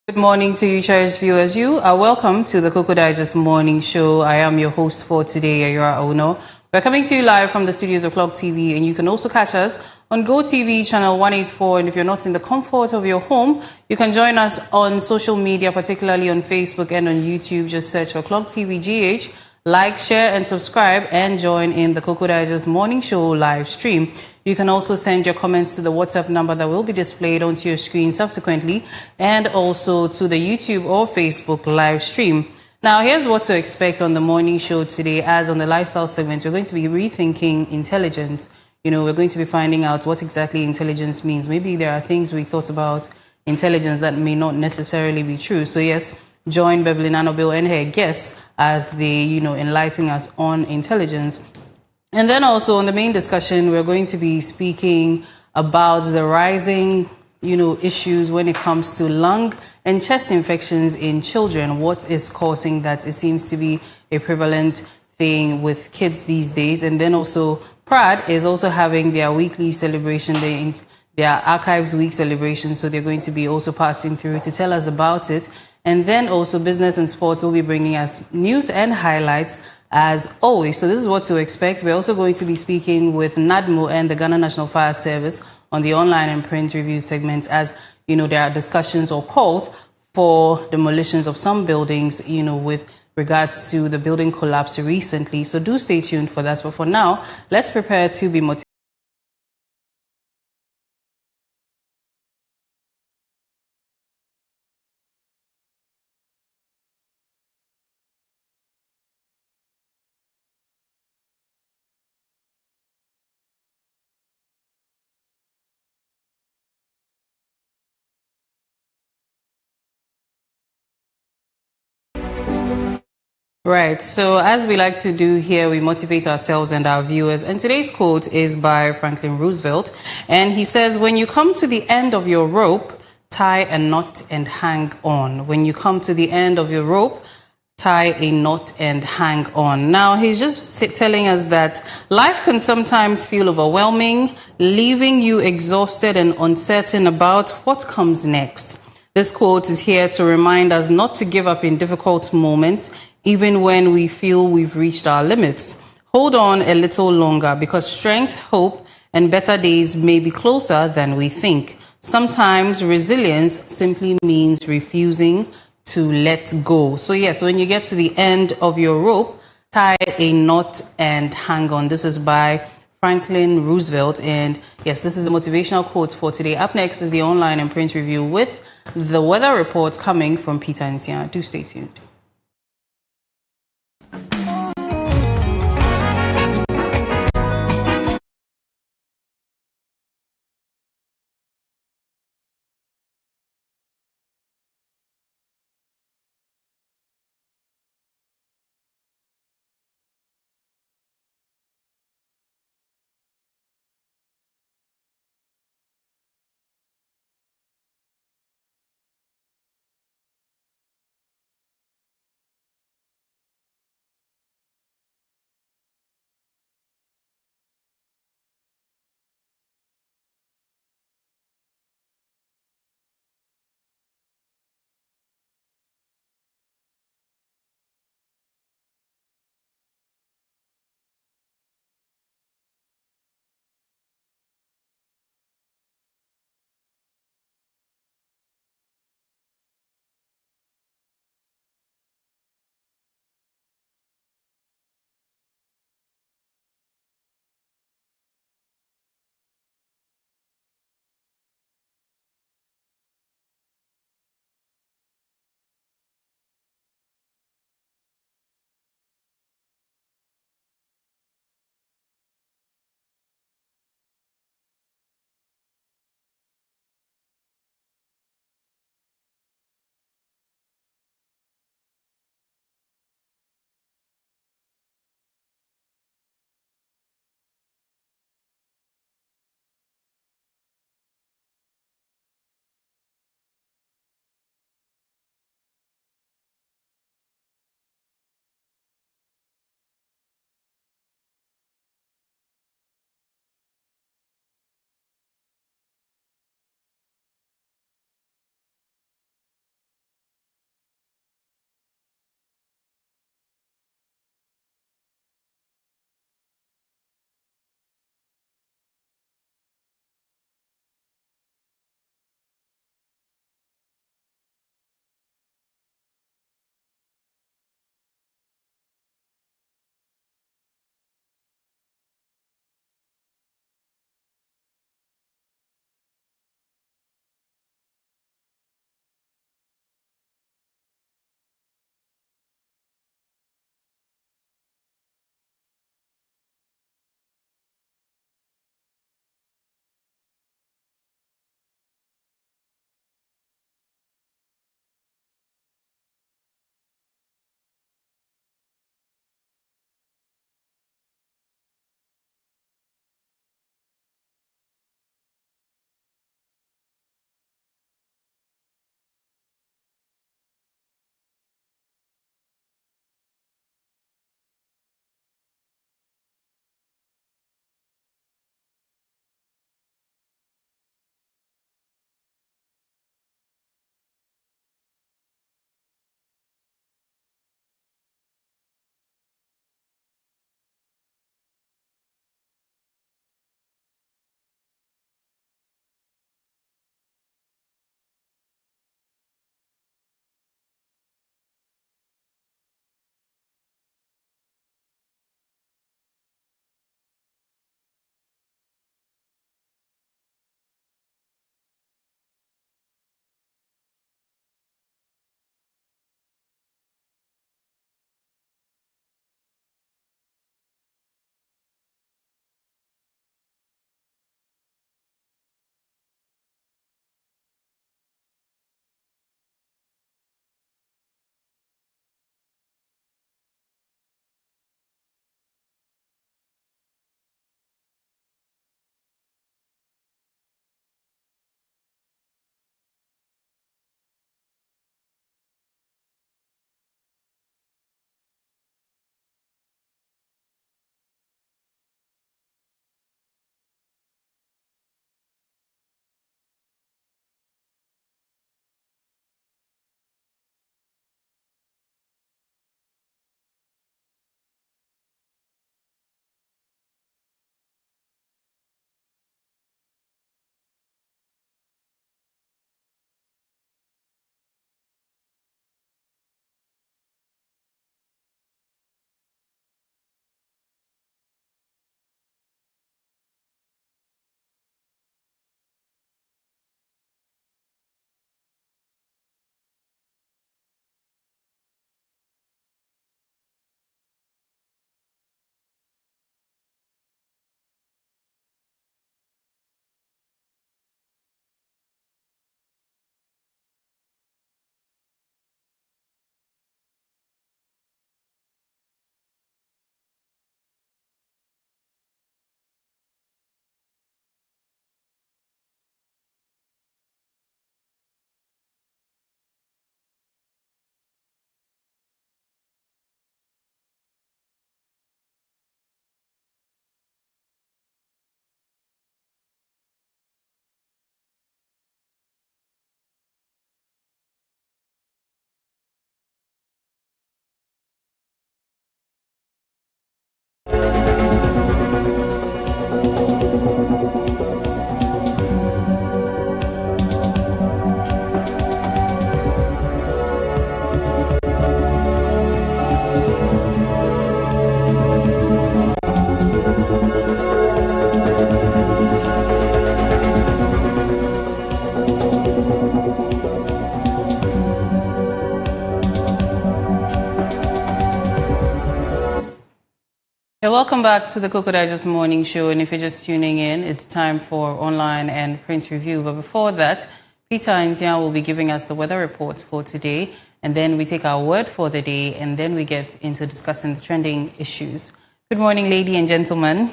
Good morning to you, cherished viewers. You are welcome to the Koko Digest Morning Show. I am your host for today, Ayura Ono. We're coming to you live from the studios of Clock TV, and you can also catch us on Go TV channel 184. And if you're not in the comfort of your home, you can join us on social media, particularly on Facebook and on YouTube. Just search for Clock TV GH. Like, share, and subscribe, and join in the Koko Digest Morning Show live stream. You can also send your comments to the WhatsApp number that will be displayed onto your screen subsequently, and also to the YouTube or Facebook live stream. Now, here's what to expect on the morning show today. As on the lifestyle segment, we're going to be rethinking intelligence. We're going to be finding out what exactly intelligence means. Maybe there are things we thought about intelligence that may not necessarily be true. So yes, join Beverly Nanobil and her guests as they, enlighten us on intelligence. And then also on the main discussion, we're going to be speaking about the rising, issues when it comes to lung and chest infections in children. What is causing that? It seems to be a prevalent thing with kids these days. And then also Prad is also having their weekly celebration, their Archives Week celebration. So they're going to be also passing through to tell us about it. And then also Business and Sports will be bringing us news and highlights as always. So this is what to expect. We're also going to be speaking with NADMO and the Ghana National Fire Service on the online and print review segment, as there are discussions or calls for demolitions of some buildings, with regards to the building collapse recently. So do stay tuned for that. But for now, let's prepare to be motivated. Right. So as we like to do here, we motivate ourselves and our viewers. And today's quote is by Franklin Roosevelt. And he says, when you come to the end of your rope, tie a knot and hang on. When you come to the end of your rope, tie a knot and hang on. Now, he's just telling us that life can sometimes feel overwhelming, leaving you exhausted and uncertain about what comes next. This quote is here to remind us not to give up in difficult moments, even when we feel we've reached our limits. Hold on a little longer, because strength, hope, and better days may be closer than we think. Sometimes resilience simply means refusing to let go. So yes, when you get to the end of your rope, tie a knot and hang on. This is by Franklin Roosevelt. And yes, this is the motivational quote for today. Up next is the online and print review with the weather report coming from Peter Nsia. Do stay tuned. Hey, welcome back to the Koko Digest Morning Show. And if you're just tuning in, it's time for online and print review. But before that, Peter and Tia will be giving us the weather report for today. And then we take our word for the day. And then we get into discussing the trending issues. Good morning, ladies and gentlemen.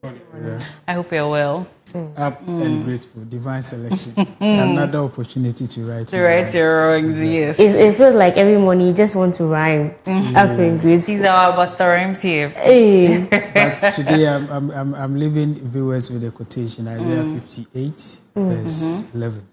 Good morning. I hope you're well. Up and grateful. Divine selection. Another opportunity to write. Your wrongs, yes. It feels like every morning you just want to rhyme. Up and grateful. These are our Buster rhymes here. Hey. But today I'm leaving viewers with a quotation, Isaiah 58, verse 11.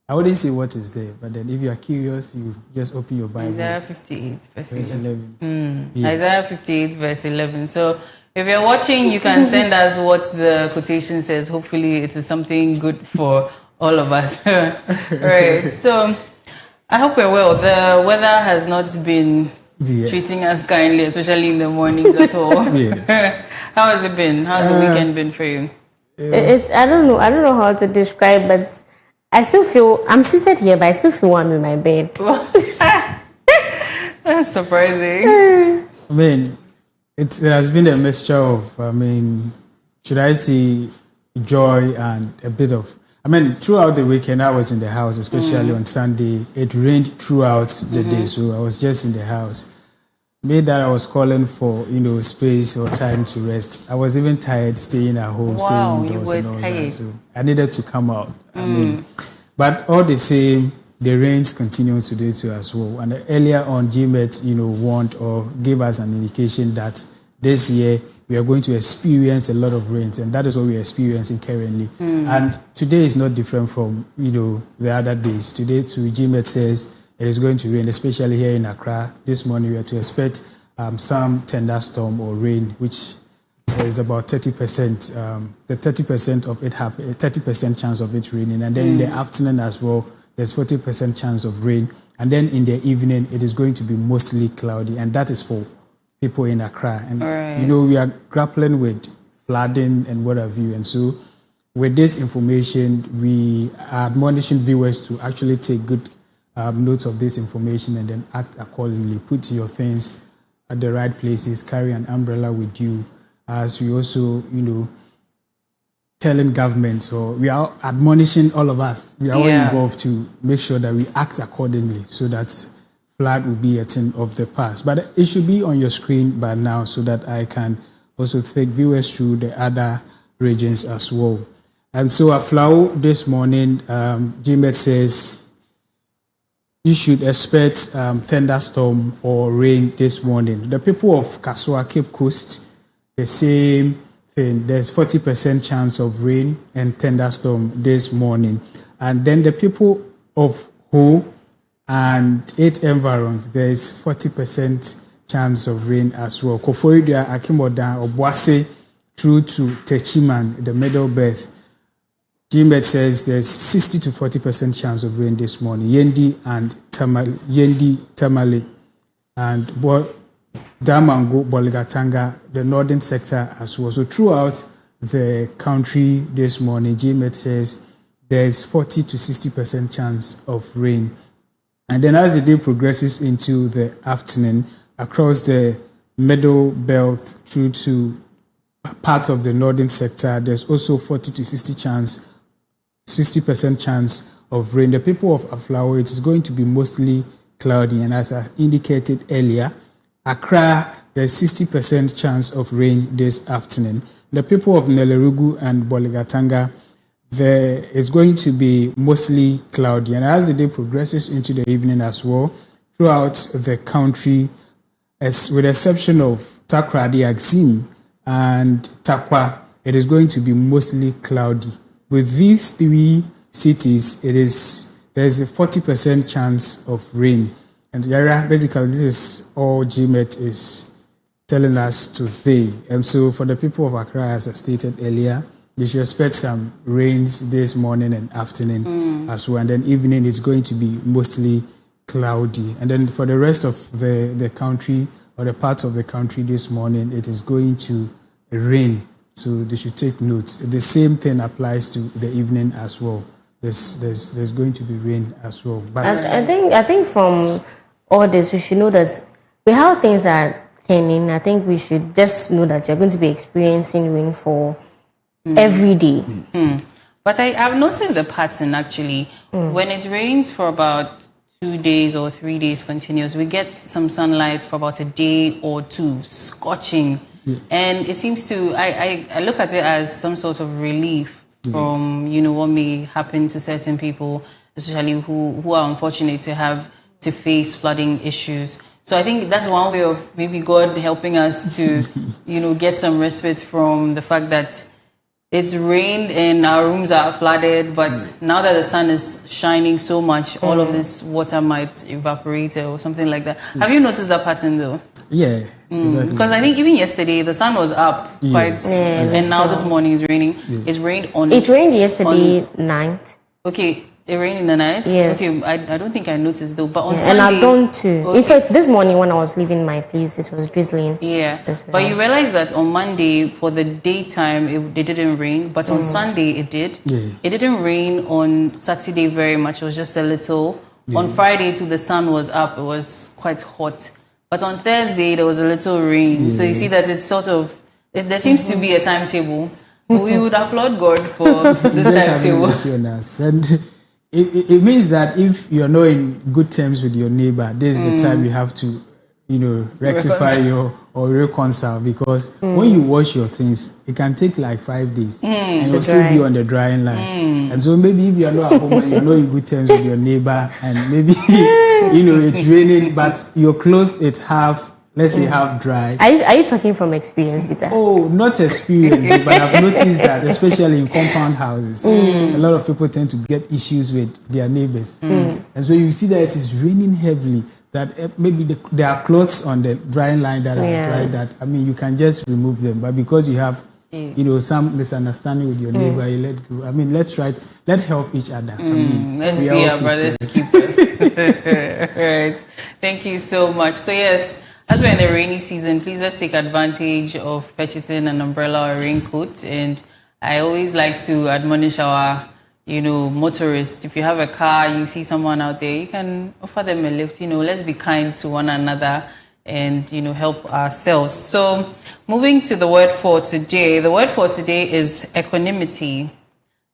I wouldn't say what is there, but then if you are curious, you just open your Bible. Isaiah 58, verse 11. Yes. Isaiah 58, verse 11. So if you're watching, you can send us what the quotation says. Hopefully it is something good for all of us. Right. So I hope we're well. The weather has not been treating us kindly, especially in the mornings at all. Yes. How has it been? How's the weekend been for you? I don't know how to describe, but I still feel, I'm seated here, but I still feel warm in my bed. That's surprising. I mean, it has been a mixture of, should I say, joy and a bit of, throughout the weekend I was in the house, especially on Sunday. It rained throughout the day, so I was just in the house. Made that I was calling for, space or time to rest. I was even tired staying at home, staying indoors and all that. So I needed to come out. But all the same, the rains continue today too as well. And earlier on, GMET, warned or gave us an indication that this year we are going to experience a lot of rains, and that is what we are experiencing currently. And today is not different from the other days. Today, too, GMET says it is going to rain, especially here in Accra. This morning we are to expect some thunderstorm or rain, which is about 30%. The 30% of it 30% chance of it raining, and then in the afternoon as well, there's 40% chance of rain, and then in the evening it is going to be mostly cloudy, and that is for people in Accra. And we are grappling with flooding and what have you, and so with this information, we are admonishing viewers to actually take good notes of this information and then act accordingly. Put your things at the right places. Carry an umbrella with you. As we also, telling governments, or we are admonishing all of us. We are all involved to make sure that we act accordingly, so that flood will be a thing of the past. But it should be on your screen by now, so that I can also take viewers through the other regions as well. And so Aflao this morning, GMET says you should expect thunderstorm or rain this morning. The people of Kaswa, Cape Coast, the same thing. There's 40% chance of rain and thunderstorm this morning. And then the people of Ho and 8 environs, there's 40% chance of rain as well. Koforidua, Akimoda, Obuase, through to Techiman, the middle belt. GMET says there's 60 to 40% chance of rain this morning. Yendi, Tamale, and Damango, Boligatanga, the northern sector as well. So throughout the country this morning, GMET says there's 40 to 60% chance of rain. And then as the day progresses into the afternoon, across the middle belt through to part of the northern sector, there's also 40 to 60% chance of rain. The people of Aflao, it is going to be mostly cloudy. And as I indicated earlier, Accra, there's 60% chance of rain this afternoon. The people of Nelerugu and Boligatanga, there is going to be mostly cloudy. And as the day progresses into the evening as well, throughout the country, with the exception of Takrady, Axim, and Takwa, it is going to be mostly cloudy. With these three cities, there's a 40% chance of rain. And basically, this is all GMET is telling us today. And so for the people of Accra, as I stated earlier, you should expect some rains this morning and afternoon as well. And then evening is going to be mostly cloudy. And then for the rest of the country, or the parts of the country this morning, it is going to rain. So they should take notes. The same thing applies to the evening as well. There's going to be rain as well. But I think from all this, we should know that how things are turning. I think we should just know that you're going to be experiencing rainfall every day. But I've noticed the pattern actually. When it rains for about 2 days or 3 days continuous, we get some sunlight for about a day or two, scorching. And it seems to, I look at it as some sort of relief from, what may happen to certain people, especially who are unfortunate to face flooding issues. So I think that's one way of maybe God helping us to, get some respite from the fact that it's rained and our rooms are flooded, but now that the sun is shining so much, all of this water might evaporate or something like that. Have you noticed that pattern though? Yeah, exactly. Because I think even yesterday the sun was up quite, and now this morning it's raining. It's rained on. It rained yesterday night. Okay. It rained in the night? Yes. Okay, I don't think I noticed though, but on Sunday... And I don't too. Okay. In fact, this morning when I was leaving my place, it was drizzling. Yeah, but you realize that on Monday, for the daytime, it didn't rain, but on Sunday it did. Yeah. It didn't rain on Saturday very much, it was just a little. On Friday too, the sun was up, it was quite hot. But on Thursday, there was a little rain. So you see that it's sort of... there seems to be a timetable. We would applaud God for this timetable. It means that if you're not in good terms with your neighbor, this is the time you have to, rectify or reconcile, because when you wash your things, it can take like 5 days and you'll still be on the drying line. And so maybe if you're not at home and you're not in good terms with your neighbor, and maybe, it's raining, but your clothes, it's half dry. Are you talking from experience, Peter? Oh, not experience, but I've noticed that, especially in compound houses, a lot of people tend to get issues with their neighbors. And so you see that it is raining heavily, that maybe there are clothes on the drying line that are dry, that, you can just remove them. But because you have, some misunderstanding with your neighbor, you let go. Let's help each other. Let's be our brothers' keepers. Right. Thank you so much. So yes, as we're in the rainy season, please let's take advantage of purchasing an umbrella or raincoat. And I always like to admonish our, motorists. If you have a car, you see someone out there, you can offer them a lift. Let's be kind to one another and, help ourselves. So moving to the word for today. The word for today is equanimity.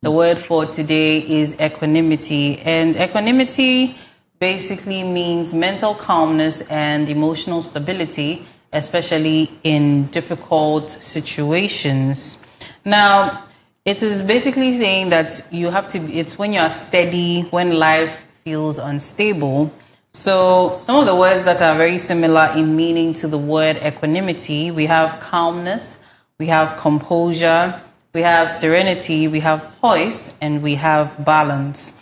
The word for today is equanimity. And equanimity basically means mental calmness and emotional stability, especially in difficult situations. Now, it is basically saying that it's when you are steady, when life feels unstable. So some of the words that are very similar in meaning to the word equanimity, we have calmness, we have composure, we have serenity, we have poise, and we have balance.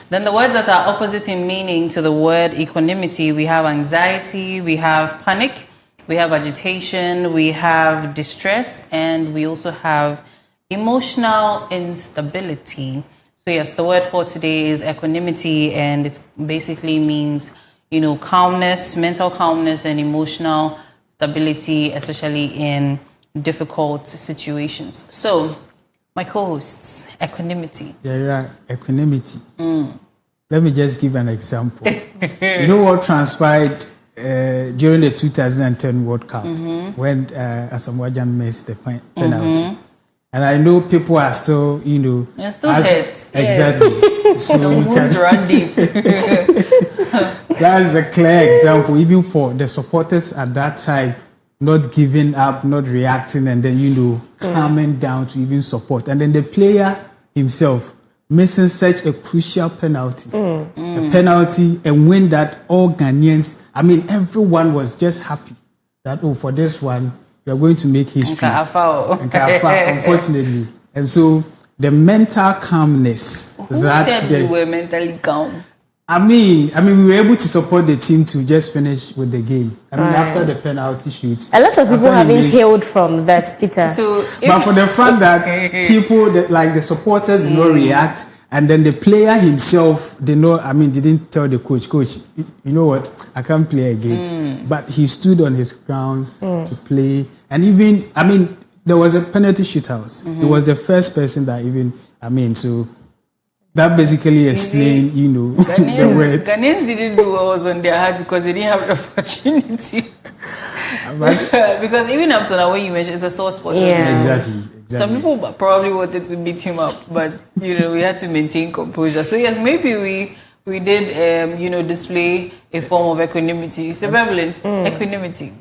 Then the words that are opposite in meaning to the word equanimity, we have anxiety, we have panic, we have agitation, we have distress, and we also have emotional instability. So yes, the word for today is equanimity, and it basically means, calmness, mental calmness, and emotional stability, especially in difficult situations. So, my co-hosts, equanimity. Yeah, you're right. Equanimity. Let me just give an example. You know what transpired during the 2010 World Cup when Asamoah Gyan missed the penalty? And I know people are still, They're still hurt. Exactly. So the wounds run deep. That's a clear example, even for the supporters at that time, not giving up, not reacting, and then, calming down to even support. And then the player himself missing such a crucial penalty, a penalty, and win that all Ghanaians, everyone was just happy that, for this one, we are going to make history. Unfortunately. And so the mental calmness. Who said we were mentally calm? We were able to support the team to just finish with the game. After the penalty shoot. A lot of people haven't healed from that, Peter. But for the fact that people, the supporters did not react, and then the player himself didn't tell the coach, you know what, I can't play again. But he stood on his grounds to play. And even, there was a penalty shootout. He was the first person that so that basically explained, the word. Ghanaians didn't do what was on their hearts because they didn't have the opportunity. Because even up to now, when you mentioned it's a sore spot. Yeah. Exactly. Some people probably wanted to beat him up, but we had to maintain composure. So yes, maybe we did display a form of equanimity. So Beverly, equanimity.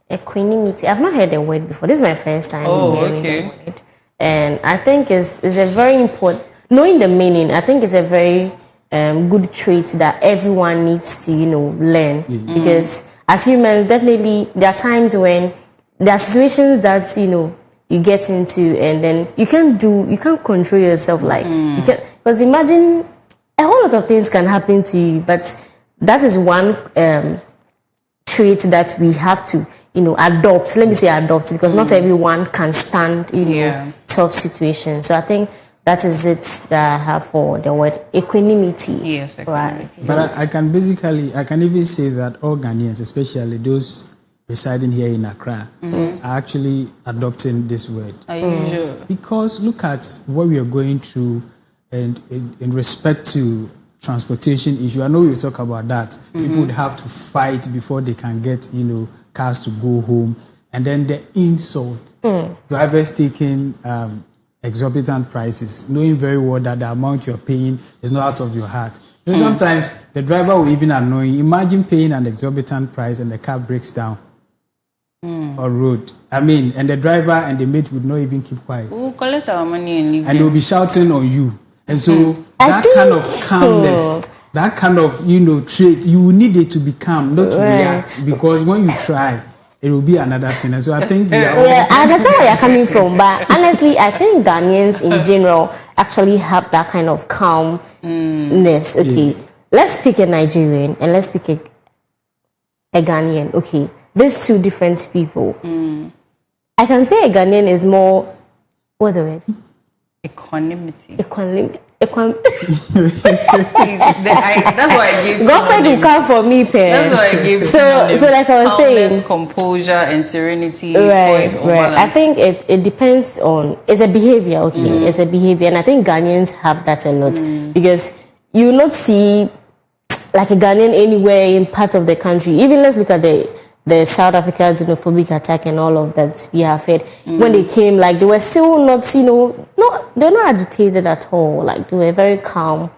Equanimity. I've not heard the word before. This is my first time hearing the word, and I think it's a very important. Knowing the meaning, I think it's a very good trait that everyone needs to learn, because as humans, definitely there are times when there are situations that you get into, and then you can't control yourself, like you can't, because imagine a whole lot of things can happen to you, but that is one trait that we have to adopt. Let me say adopt, because not everyone can stand tough situations. So I think that is it that I have for the word equanimity. Yes, equanimity. Right. But I can even say that all Ghanaians, especially those residing here in Accra, are actually adopting this word. Are you sure? Because look at what we are going through, and in respect to transportation issue. I know we talk about that. People would have to fight before they can get cars to go home, and then the insult, drivers taking exorbitant prices, knowing very well that the amount you're paying is not out of your heart. Sometimes the driver will even annoy you. Imagine paying an exorbitant price and the car breaks down on road. And the driver and the mate would not even keep quiet. We'll collect our money and leave. And they'll be shouting on you. And so that kind of calmness, that kind of trait, you need it to be calm, not to react. Because when you try, it will be another thing. And so I think I understand where you're coming from, but honestly, I think Ghanaians in general actually have that kind of calmness. Okay, let's pick a Nigerian and let's pick a Ghanaian. Okay, there's two different people. I can say a Ghanaian is more, what's the word? Equanimity. Equanimity. Please, that's why I gave. Godfrey will come for me, That's why I gave. So like I was saying, composure and serenity, right. poise, or balance. I think it depends on, it's a behavior. Okay, it's a behavior, and I think Ghanaians have that a lot, because you will not see like a Ghanaian anywhere in part of the country. Even let's look at the South African xenophobic attack and all of that we have heard. When they came, like they were still not, they're not agitated at all. Like they were very calm,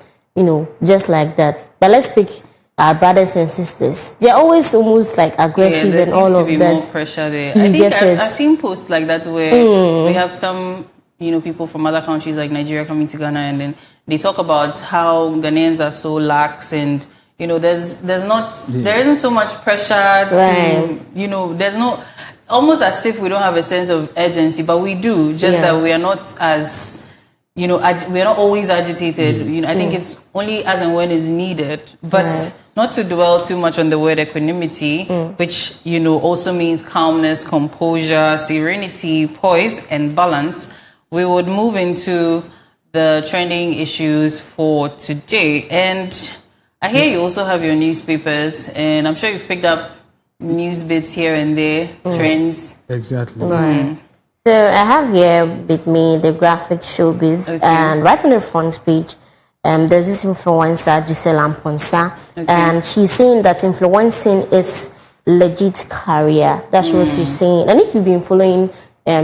just like that. But let's pick our brothers and sisters. They're always almost like aggressive and all of that. There seems to be more pressure there. I think I've seen posts like that where we have some, people from other countries like Nigeria coming to Ghana, and then they talk about how Ghanaians are so lax, and there isn't so much pressure to, there's no, almost as if we don't have a sense of urgency, but we do, just that we are not as, we are not always agitated. I think it's only as and when is needed, but not to dwell too much on the word equanimity, which, also means calmness, composure, serenity, poise, and balance. We would move into the trending issues for today. And I hear you also have your newspapers, and I'm sure you've picked up news bits here and there, trends. Exactly. So I have here with me the graphic showbiz, and right on the front page, there's this influencer, Giselle Amponsa, and she's saying that influencing is legit career. That's what she's saying. And if you've been following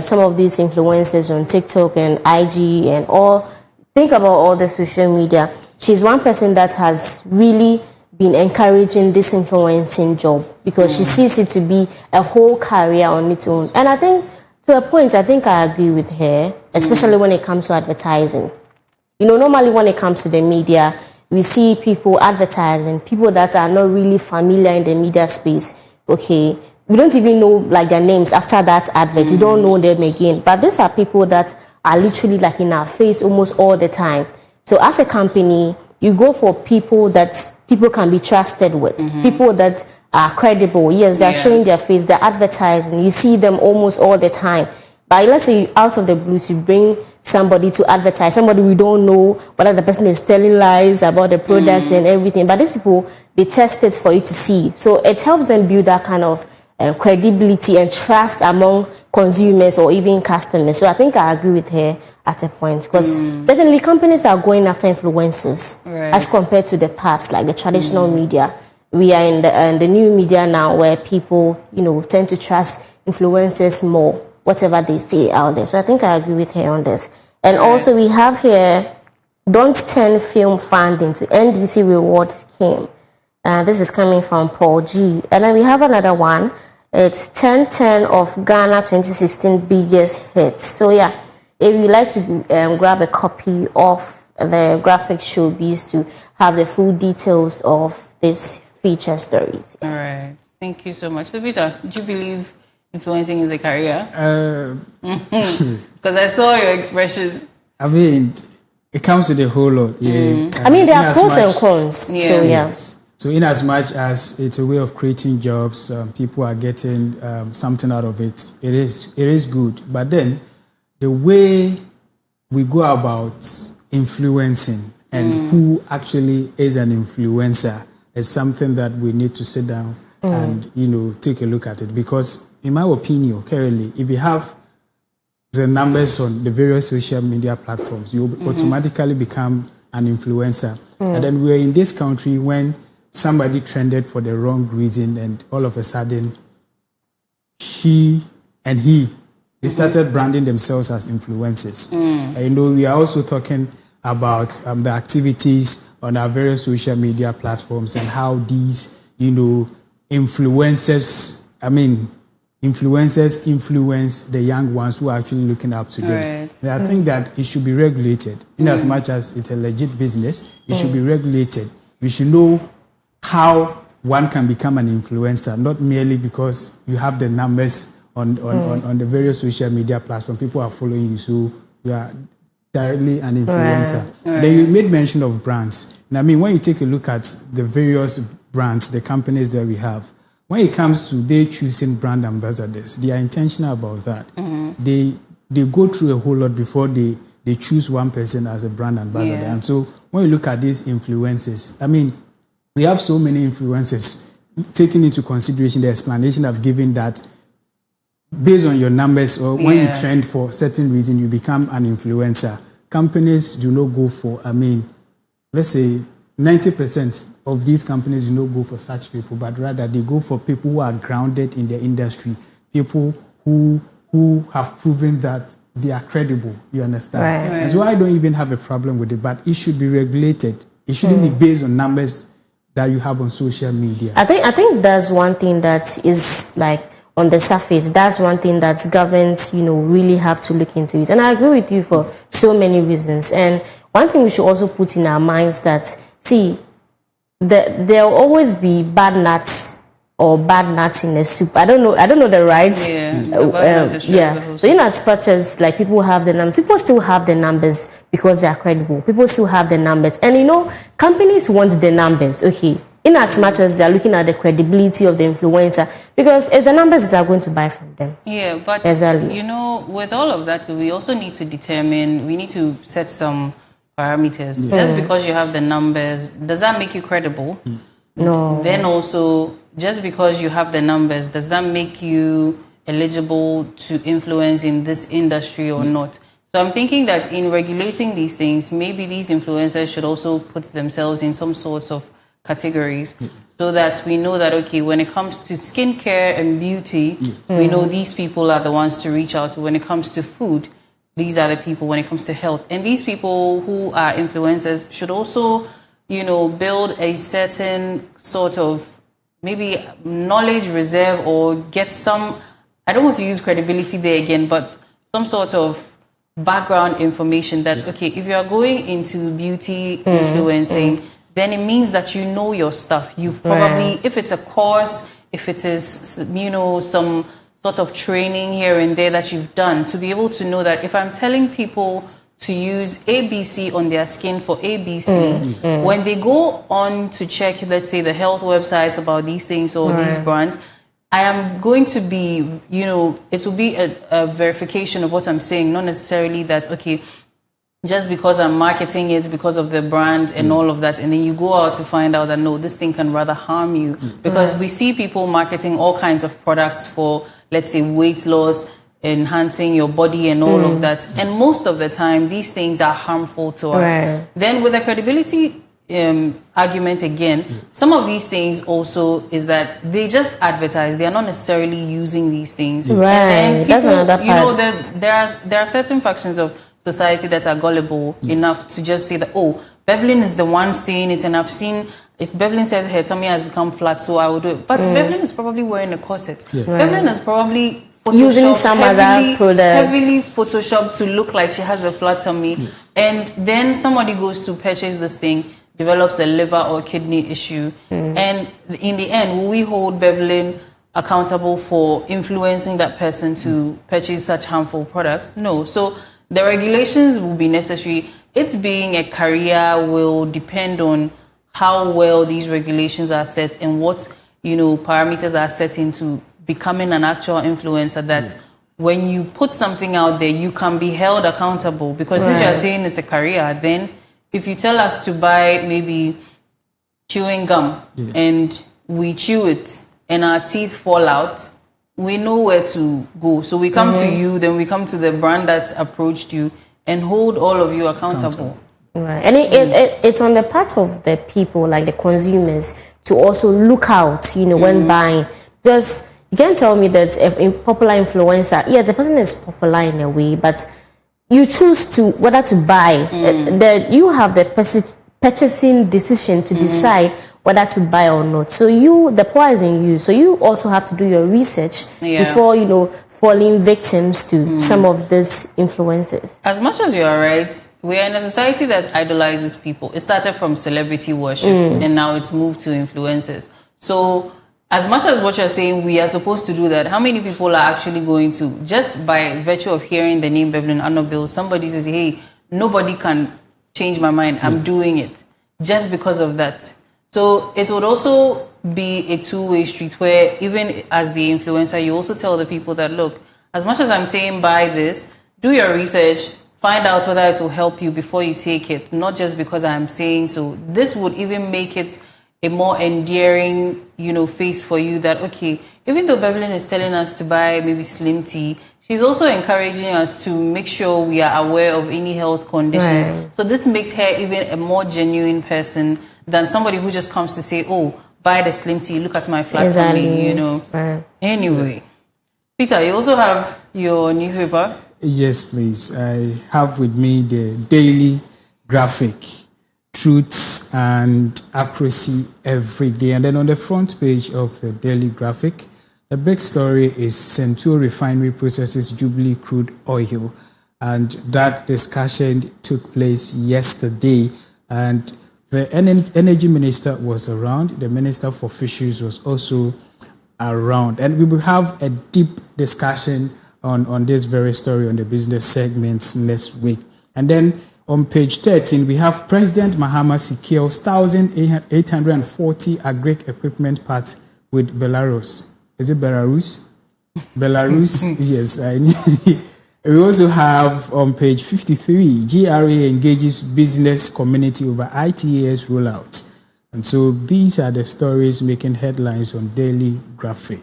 some of these influencers on TikTok and IG and all, think about all the social media. She's one person that has really been encouraging this influencing job, because she sees it to be a whole career on its own. And I think, to a point, I agree with her, especially when it comes to advertising. Normally when it comes to the media, we see people advertising, people that are not really familiar in the media space. Okay, we don't even know like their names after that advert. You don't know them again. But these are people that are literally like in our face almost all the time. So as a company, you go for people that people can be trusted with, people that are credible. Yes, they're showing their face, they're advertising. You see them almost all the time. But let's say out of the blues, you bring somebody to advertise, somebody we don't know whether the person is telling lies about the product and everything. But these people, they test it for you to see. So it helps them build that kind of credibility and trust among consumers or even customers. So I think I agree with her at a point, because definitely companies are going after influencers as compared to the past, like the traditional media. we are in the new media now where people, tend to trust influencers more, whatever they say out there. So I think I agree with her on this. And also we have here, don't turn film funding to NDC reward scheme. This is coming from Paul G. And then we have another one. It's 1010 of Ghana 2016 biggest hits. So yeah, if you like to grab a copy of the graphic showbiz to have the full details of this feature stories. All right. Thank you so much. So Peter, do you believe influencing is a career? Because I saw your expression. I mean, it comes with a whole lot. Yeah. I mean, there are pros and cons. Yeah. So yeah. Yes. So in as much as it's a way of creating jobs, people are getting something out of it. It is good. But then the way we go about influencing and who actually is an influencer is something that we need to sit down and take a look at it. Because in my opinion, currently, if you have the numbers on the various social media platforms, you automatically become an influencer. And then we're in this country when somebody trended for the wrong reason, and all of a sudden, she and he, they started branding themselves as influencers. We are also talking about the activities on our various social media platforms and how these, influencers influence the young ones who are actually looking up to them. Right. And I think that it should be regulated. In as much as it's a legit business, it should be regulated. We should know how one can become an influencer, not merely because you have the numbers on the various social media platforms. People are following you, so you are directly an influencer. Right. Then you made mention of brands. And I mean, when you take a look at the various brands, the companies that we have, when it comes to they choosing brand ambassadors, they are intentional about that. They go through a whole lot before they choose one person as a brand ambassador. Yeah. And so when you look at these influencers, I mean, we have so many influencers. Taking into consideration the explanation I've given that based on your numbers or when you trend for certain reason, you become an influencer. Companies do not go for, let's say 90% of these companies do not go for such people, but rather they go for people who are grounded in the industry, people who have proven that they are credible, you understand? Right. And so I don't even have a problem with it, but it should be regulated. It shouldn't be based on numbers that you have on social media. I think that's one thing that is like on the surface. That's one thing that governments, really have to look into it. And I agree with you for so many reasons. And one thing we should also put in our minds that, see, there'll always be bad nuts or bad nuts in the soup. I don't know the right. So in as much as like people have the numbers, people still have the numbers because they are credible. People still have the numbers, and companies want the numbers. Okay, in as much as they are looking at the credibility of the influencer, because it's the numbers that are going to buy from them. Yeah, but exactly. With all of that, we also need to determine. We need to set some parameters. Just because you have the numbers, does that make you credible? No. Then also, just because you have the numbers, does that make you eligible to influence in this industry or not? So I'm thinking that in regulating these things, maybe these influencers should also put themselves in some sorts of categories so that we know that, okay, when it comes to skincare and beauty, we know these people are the ones to reach out to. When it comes to food, these are the people. When it comes to health, and these people who are influencers should also, build a certain sort of maybe knowledge reserve or get some, I don't want to use credibility there again, but some sort of background information that, okay, if you are going into beauty influencing, then it means that you know your stuff. You've probably, if it's a course, if it is, some sort of training here and there that you've done, to be able to know that if I'm telling people to use ABC on their skin for ABC, when they go on to check, let's say, the health websites about these things or these brands, I am going to be, it will be a verification of what I'm saying, not necessarily that, okay, just because I'm marketing it because of the brand and all of that, and then you go out to find out that, no, this thing can rather harm you. Because we see people marketing all kinds of products for, let's say, weight loss, enhancing your body and all of that. And most of the time, these things are harmful to us. Then with the credibility argument again. Some of these things also is that they just advertise. They are not necessarily using these things. Right. And then people, that's another part. you know, there are certain factions of society that are gullible enough to just say that, oh, Bevelyn is the one saying it, and I've seen if Bevelyn says her tummy has become flat, so I will do it. But Bevelyn is probably wearing a corset. Yeah. Bevelyn is probably using some other product, heavily photoshopped to look like she has a flat tummy, and then somebody goes to purchase this thing, develops a liver or kidney issue, and in the end, will we hold Bevelyn accountable for influencing that person to purchase such harmful products? No. So the regulations will be necessary. It being a career will depend on how well these regulations are set and what, you know, parameters are set into becoming an actual influencer, that when you put something out there, you can be held accountable. Because since you're saying it's a career, then if you tell us to buy maybe chewing gum and we chew it and our teeth fall out, we know where to go. So we come to you, then we come to the brand that approached you and hold all of you accountable. Right. And it's on the part of the people, like the consumers, to also look out, you know, when buying. Because you can't tell me that if a popular influencer, the person is popular in a way, but you choose to whether to buy. That you have the purchasing decision to decide whether to buy or not. So the power is in you. So you also have to do your research before, you know, falling victims to some of these influencers. As much as you are right, we are in a society that idolizes people. It started from celebrity worship and now it's moved to influencers. So as much as what you're saying, we are supposed to do that, how many people are actually going to, just by virtue of hearing the name Bevelyn Annobile, somebody says, hey, nobody can change my mind, I'm doing it, just because of that. So it would also be a two-way street where even as the influencer, you also tell the people that, look, as much as I'm saying buy this, do your research, find out whether it will help you before you take it, not just because I'm saying so. This would even make it a more endearing, you know, face for you that, okay, even though Bevelyn is telling us to buy maybe slim tea, she's also encouraging us to make sure we are aware of any health conditions. Right. So this makes her even a more genuine person than somebody who just comes to say, oh, buy the slim tea, look at my flat tummy, you know. Right. Anyway, Peter, you also have your newspaper? Yes, please. I have with me the Daily Graphic, truths and accuracy every day. And then on the front page of the Daily Graphic, the big story is Centur Refinery processes Jubilee crude oil. And that discussion took place yesterday. And the energy minister was around. The minister for fisheries was also around. And we will have a deep discussion on this very story on the business segments next week. And then on page 13, we have President Mahama secures 1,840 agric equipment parts with Belarus. Is it Belarus? Belarus, yes. We also have on page 53, GRA engages business community over ITAS rollout. And so these are the stories making headlines on Daily Graphic.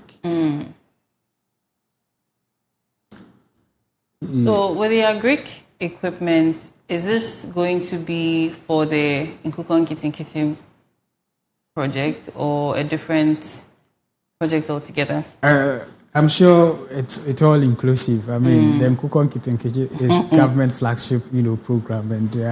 So with the agric equipment, is this going to be for the Nkukon Kitin project or a different project altogether? I'm sure it's all inclusive. I mean, the Nkukon Kitin is government flagship, program, and there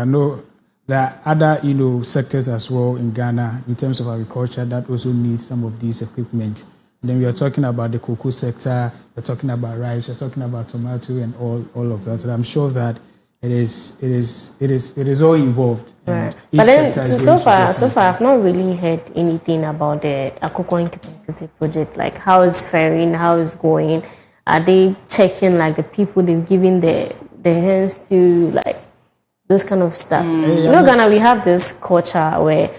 are other, sectors as well in Ghana in terms of agriculture that also need some of these equipment. And then we are talking about the cocoa sector, we're talking about rice, we're talking about tomato, and all of that. And I'm sure that it is all involved. Right. But then, so far, I've not really heard anything about the Akoko Nkiti project. Like, how is faring? How is going? Are they checking like the people they've given the hands to, like those kind of stuff? Ghana, we have this culture where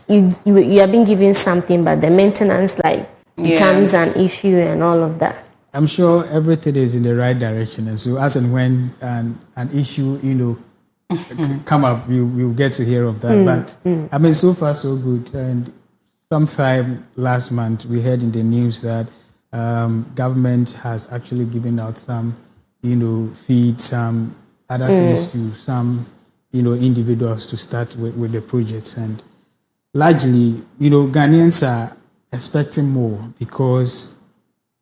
you have been given something, but the maintenance becomes an issue and all of that. I'm sure everything is in the right direction, and so as and when an issue, come up, we'll get to hear of that. But I mean, so far so good. And sometime last month, we heard in the news that government has actually given out some, feed, some other things to some individuals to start with the projects. And largely, Ghanaians are expecting more because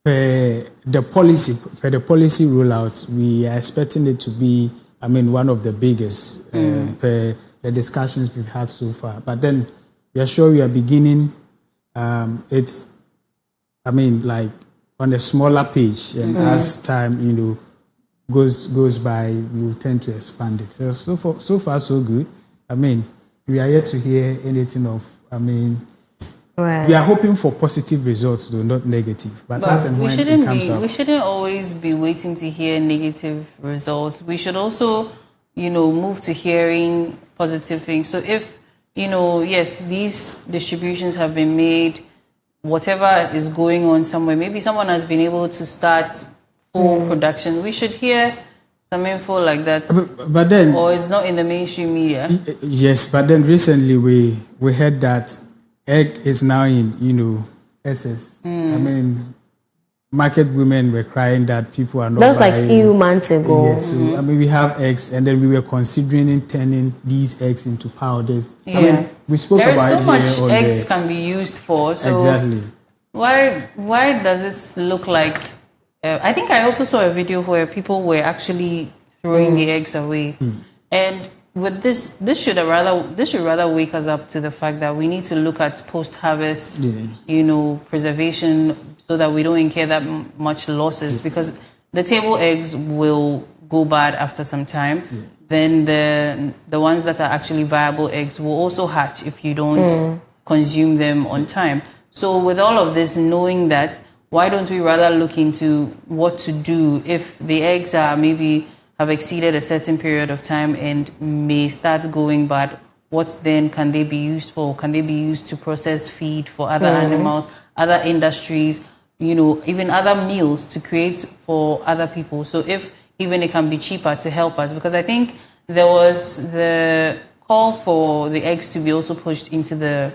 per the policy rollout, we are expecting it to be, one of the biggest per the discussions we've had so far. But then we are sure we are beginning. It's, like on a smaller page, and as time, goes by, we will tend to expand it. So far, so good. We are yet to hear anything of, Right. We are hoping for positive results, though not negative. But that's when it comes out. We shouldn't always be waiting to hear negative results. We should also, move to hearing positive things. So if, yes, these distributions have been made, whatever is going on somewhere, maybe someone has been able to start full production. We should hear some info like that. But then, or it's not in the mainstream media. Yes, but then recently we heard that egg is now in, SS. Market women were crying that people are not That's buying. like few months ago. Yes, so, we have eggs, and then we were considering turning these eggs into powders. Yeah. We spoke there about is so it here much eggs can be used for. So exactly. Why does this look like? I think I also saw a video where people were actually throwing the eggs away, and with this should rather wake us up to the fact that we need to look at post-harvest, preservation, so that we don't incur that much losses, because the table eggs will go bad after some time. Then the ones that are actually viable eggs will also hatch if you don't consume them on time. So with all of this, knowing that, why don't we rather look into what to do if the eggs are maybe have exceeded a certain period of time and may start going bad? What then can they be used for? Can they be used to process feed for other animals, other industries, even other meals to create for other people? So if even it can be cheaper to help us, because I think there was the call for the eggs to be also pushed into the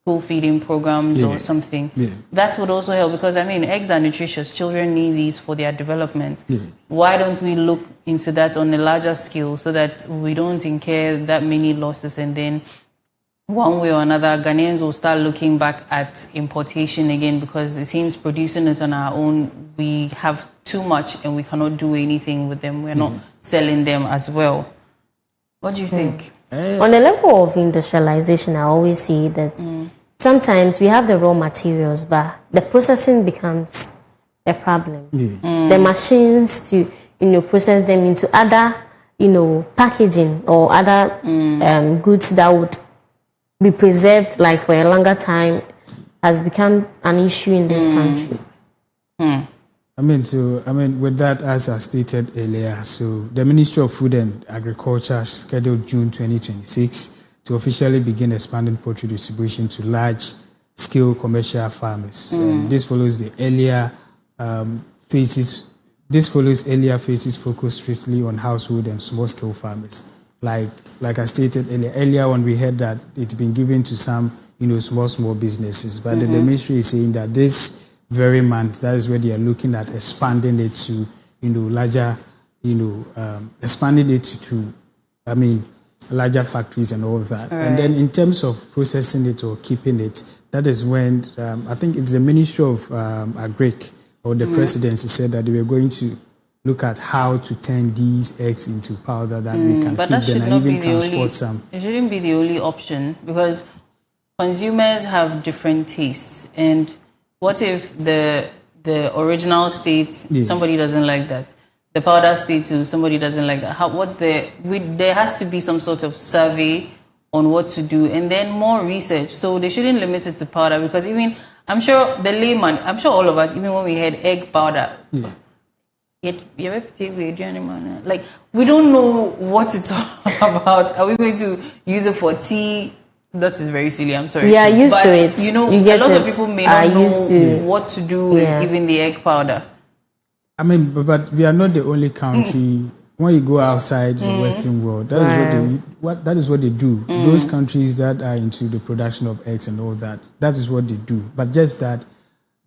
school feeding programs or something. That would also help, because eggs are nutritious. Children need these for their development. Why don't we look into that on a larger scale so that we don't incur that many losses, and then one way or another Ghanaians will start looking back at importation again, because it seems producing it on our own, we have too much and we cannot do anything with them. We're not selling them as well. What do you think? On the level of industrialization, I always see that sometimes we have the raw materials, but the processing becomes a problem. The machines to, process them into other, packaging or other goods that would be preserved like for a longer time has become an issue in this country. With that, as I stated earlier, so the Ministry of Food and Agriculture scheduled June 2026 to officially begin expanding poultry distribution to large-scale commercial farmers. And this follows the earlier phases. This follows earlier phases focused strictly on household and small-scale farmers. Like I stated earlier on, we heard that it's been given to some, small businesses. But the ministry is saying that this very month, that is where they are looking at expanding it to, larger, expanding it to, larger factories and all of that. Right. And then in terms of processing it or keeping it, that is when I think it's the Ministry of Agric or the presidency said that they were going to look at how to turn these eggs into powder that we can keep them and even transport some. It shouldn't be the only option, because consumers have different tastes. And what if the original state, somebody doesn't like that? The powder state too, somebody doesn't like that. There has to be some sort of survey on what to do, and then more research. So they shouldn't limit it to powder, because even, I'm sure all of us, even when we had egg powder, like, we don't know what it's all about. Are we going to use it for tea? That is very silly, I'm sorry. We are used to it. A lot of people may not know what to do with even the egg powder. But we are not the only country. When you go outside the Western world, that is what they do. Those countries that are into the production of eggs and all that, that is what they do. But just that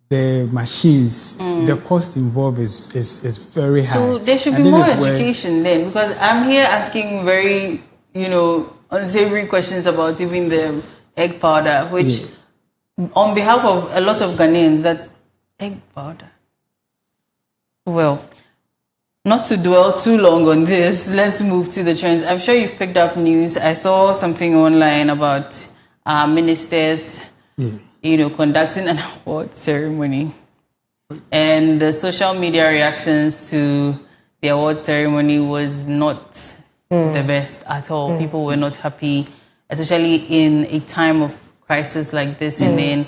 the machines, the cost involved is very high. So there should be more education then, because I'm here asking very unsavory questions about even the egg powder, which on behalf of a lot of Ghanaians, that's egg powder. Well, not to dwell too long on this, let's move to the trends. I'm sure you've picked up news. I saw something online about ministers, conducting an award ceremony. And the social media reactions to the award ceremony was not the best at all. People were not happy, especially in a time of crisis like this. And then,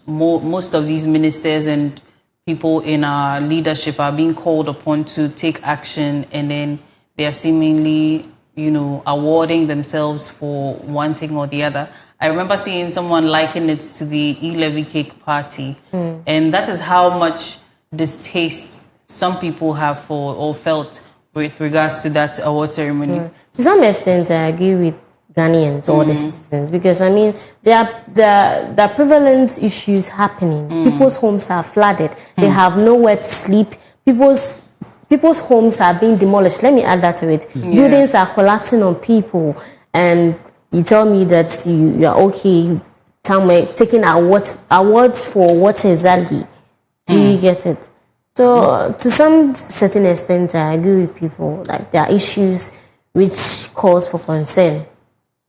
most of these ministers and people in our leadership are being called upon to take action, and then they are seemingly, awarding themselves for one thing or the other. I remember seeing someone liken it to the e-levy cake party. And that is how much distaste some people have for or felt with regards to that award ceremony. To some extent, I agree with Ghanaians or the citizens, because there are prevalent issues happening. People's homes are flooded. They have nowhere to sleep. People's homes are being demolished. Let me add that to it. Buildings are collapsing on people, and you tell me that you are okay somewhere taking awards for what exactly? Do you get it? So to some certain extent, I agree with people. Like, there are issues which cause for concern.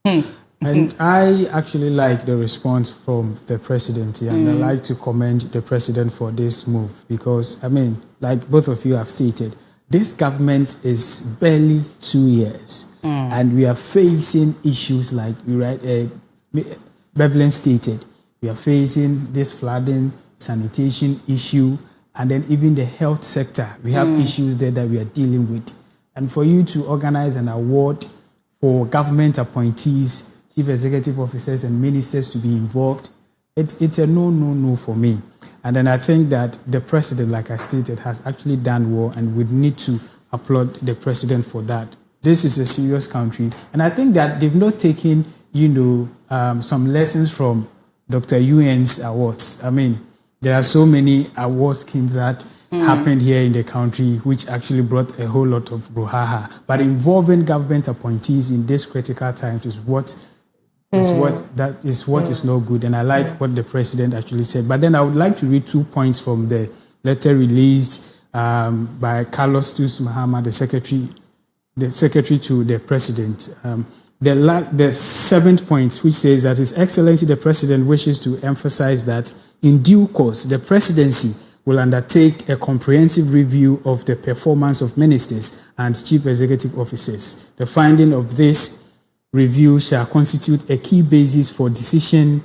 And I actually like the response from the president, and I like to commend the president for this move, because, like both of you have stated, this government is barely 2 years, and we are facing issues like Beverly stated. We are facing this flooding, sanitation issue, and then even the health sector. We have issues there that we are dealing with. And for you to organize an award for government appointees, chief executive officers, and ministers to be involved, it's a no for me. And then I think that the president, like I stated, has actually done well, and we need to applaud the president for that. This is a serious country, and I think that they've not taken, some lessons from Dr. Yuen's awards. There are so many award schemes that happened here in the country, which actually brought a whole lot of brouhaha. But involving government appointees in these critical times is what is not good. And I like what the president actually said. But then I would like to read 2 points from the letter released by Carlos Tus Mahama, the secretary to the president. The 7th point, which says that His Excellency the President wishes to emphasize that in due course, the presidency will undertake a comprehensive review of the performance of ministers and chief executive officers. The finding of this review shall constitute a key basis for decisions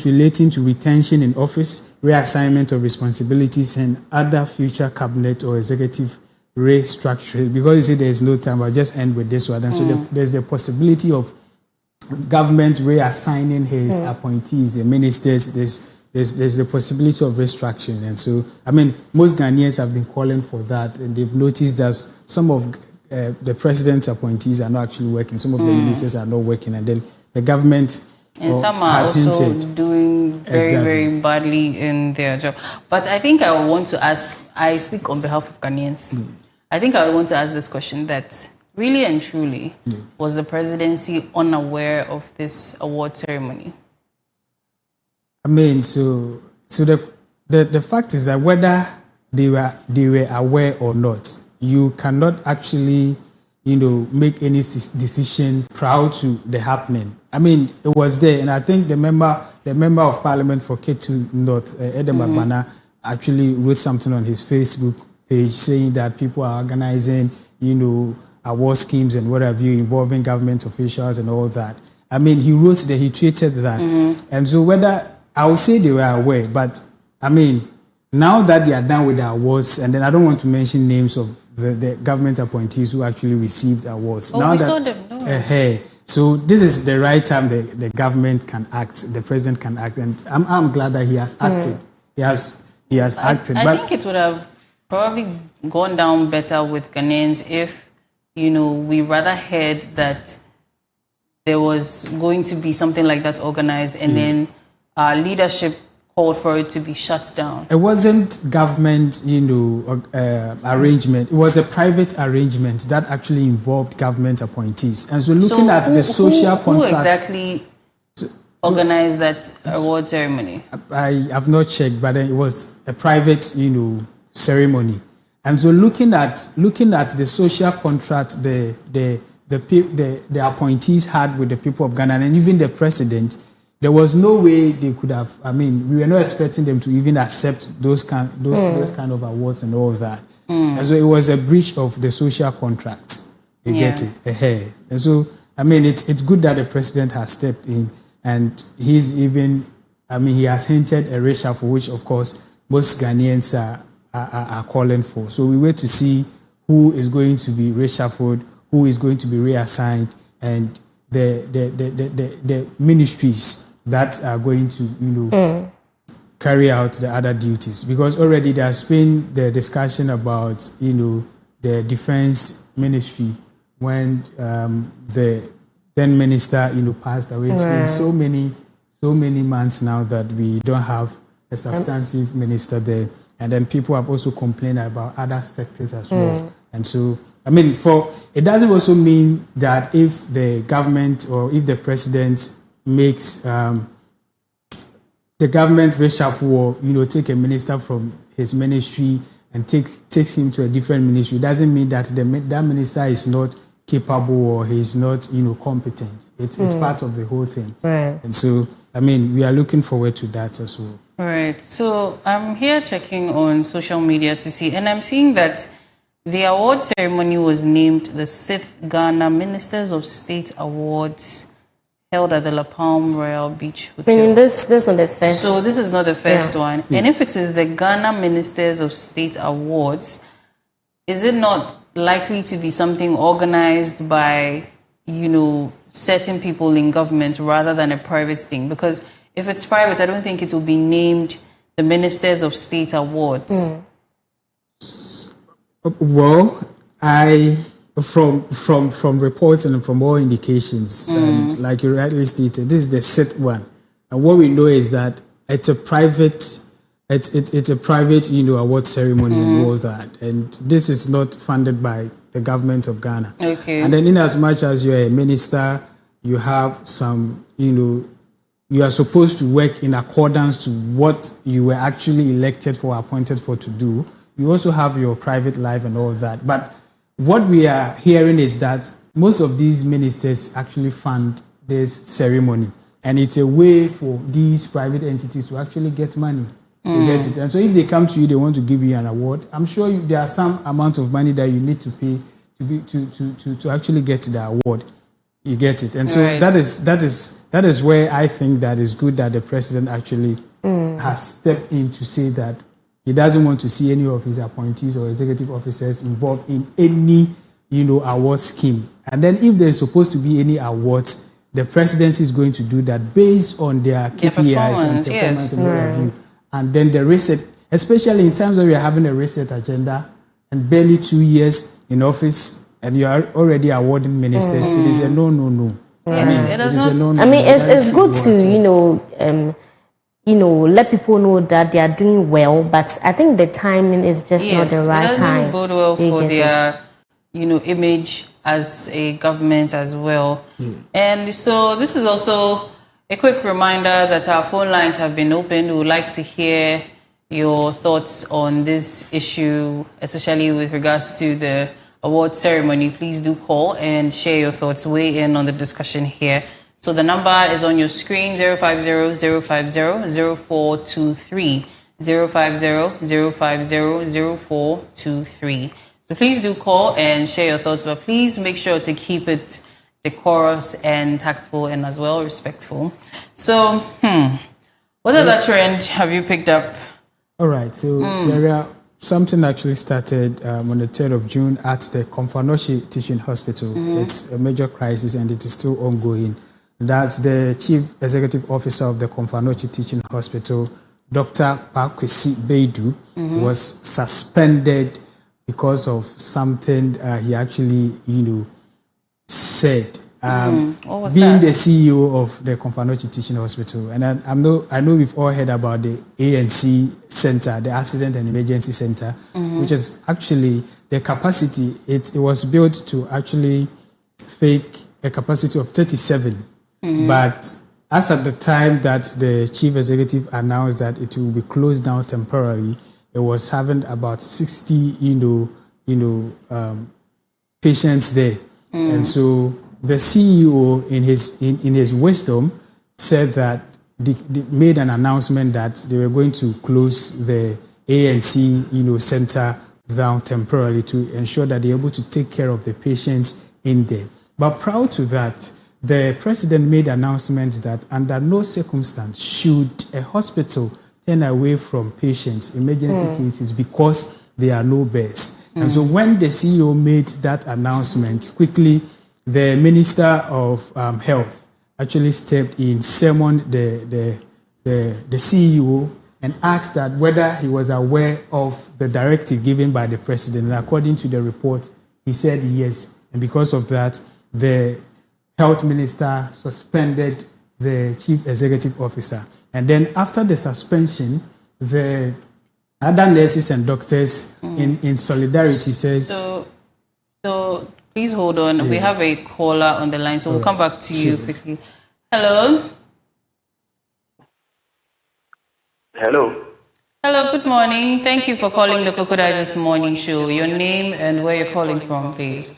relating to retention in office, reassignment of responsibilities, and other future cabinet or executive restructuring. Because you see there is no time, I'll just end with this one. And so there's the possibility of government reassigning his appointees, the ministers. There's the possibility of restructuring. And so, most Ghanaians have been calling for that, and they've noticed that some of the president's appointees are not actually working. Some of the ministers are not working, and then the government and some are also doing very, very badly in their job. But I think I want to ask, I speak on behalf of Ghanaians. I think I want to ask this question, that really and truly, was the presidency unaware of this award ceremony? So the fact is that whether they were aware or not, you cannot actually, make any decision prior to the happening. It was there, and I think the member of parliament for Ketu North, Edem Agbana, actually wrote something on his Facebook page saying that people are organizing, award schemes and what have you, involving government officials and all that. He wrote that, he tweeted that. And so whether, I would say they were aware, but now that they are done with the awards, and then I don't want to mention names of the government appointees who actually received awards. Oh, now we that, saw them. No. So this is the right time the government can act, the president can act, and I'm glad that he has acted. He has acted. I think it would have probably gone down better with Ghanaians if, we rather heard that there was going to be something like that organized, and then our leadership called for it to be shut down? It wasn't government, arrangement. It was a private arrangement that actually involved government appointees. And so looking at the social contract... Who exactly organized that award ceremony? I have not checked, but it was a private, ceremony. And so looking at the social contract the appointees had with the people of Ghana and even the president, there was no way they could have. I mean, we were not expecting them to even accept those kind of awards and all of that. And so it was a breach of the social contract. You get it? And so, I mean, it's good that the president has stepped in, and he's even, he has hinted a reshuffle, which of course most Ghanaians are calling for. So we wait to see who is going to be reshuffled, who is going to be reassigned, and the ministries that are going to, carry out the other duties. Because already there's been the discussion about, the defense ministry when the then minister, passed away. It's been so many months now that we don't have a substantive minister there. And then people have also complained about other sectors as well. And so, it doesn't also mean that if the government or if the president makes the government reshuffle or, take a minister from his ministry and takes him to a different ministry, it doesn't mean that that minister is not capable or he's not, competent. It's part of the whole thing. Right. And so, we are looking forward to that as well. All right. So I'm here checking on social media to see, and I'm seeing that the award ceremony was named the 6th Ghana Ministers of State Awards held at the La Palm Royal Beach Hotel. This is not the first. So this is not the first one. And if it is the Ghana Ministers of State Awards, is it not likely to be something organized by, certain people in government rather than a private thing? Because if it's private, I don't think it will be named the Ministers of State Awards. Well, from reports and from all indications, and like you rightly stated, this is the 6th one. And what we know is that it's a private, award ceremony and all that. And this is not funded by the government of Ghana. Okay. And then in as much as you're a minister, you have some, you are supposed to work in accordance to what you were actually elected for, appointed for to do. You also have your private life and all that. But what we are hearing is that most of these ministers actually fund this ceremony. And it's a way for these private entities to actually get money. You get it? And so if they come to you, they want to give you an award, I'm sure there are some amount of money that you need to pay to actually get the award. You get it? And so that is where I think that it's good that the president actually has stepped in to say that he doesn't want to see any of his appointees or executive officers involved in any, award scheme. And then if there's supposed to be any awards, the presidency is going to do that based on their KPIs and performance and what have you. And then the reset, especially in times where we are having a reset agenda and barely 2 years in office and you are already awarding ministers, it is a no. Yes, it is a no. It's good to, let people know that they are doing well, but I think the timing is just not the right time. It doesn't bode well for their, image as a government as well. And so this is also a quick reminder that our phone lines have been opened. We would like to hear your thoughts on this issue, especially with regards to the award ceremony. Please do call and share your thoughts, weigh in on the discussion here. So the number is on your screen, 050-050-0423, 050-050-0423. So please do call and share your thoughts, but please make sure to keep it decorous and tactful and as well respectful. So, what other trend have you picked up? All right, so something actually started on the 3rd of June at the Komfanochi Teaching Hospital. It's a major crisis and it is still ongoing. That's the Chief Executive Officer of the Komfanochi Teaching Hospital, Dr. Pakwesi Beidu, was suspended because of something he actually, said being the CEO of the Komfanochi Teaching Hospital, and I know we've all heard about the ANC Center, the Accident and Emergency Center, which is actually the capacity. It was built to actually take a capacity of 37, but as at the time that the chief executive announced that it will be closed down temporarily, it was having about 60, patients there, and so the CEO, in his wisdom, said that they made an announcement that they were going to close the ANC, center down temporarily to ensure that they're able to take care of the patients in there. But prior to that, the president made announcements that under no circumstance should a hospital turn away from patients, emergency cases, because there are no beds. And so when the CEO made that announcement, quickly the Minister of Health actually stepped in, summoned the CEO and asked that whether he was aware of the directive given by the president. And according to the report, he said yes. And because of that, the health minister suspended the chief executive officer. And then after the suspension, the other nurses and doctors in solidarity says... So please hold on. Yeah. We have a caller on the line, so we'll come back to you quickly. Hello? Hello, good morning. Thank you for calling the Koko Digest Morning Show. Your name and where you're calling from, please.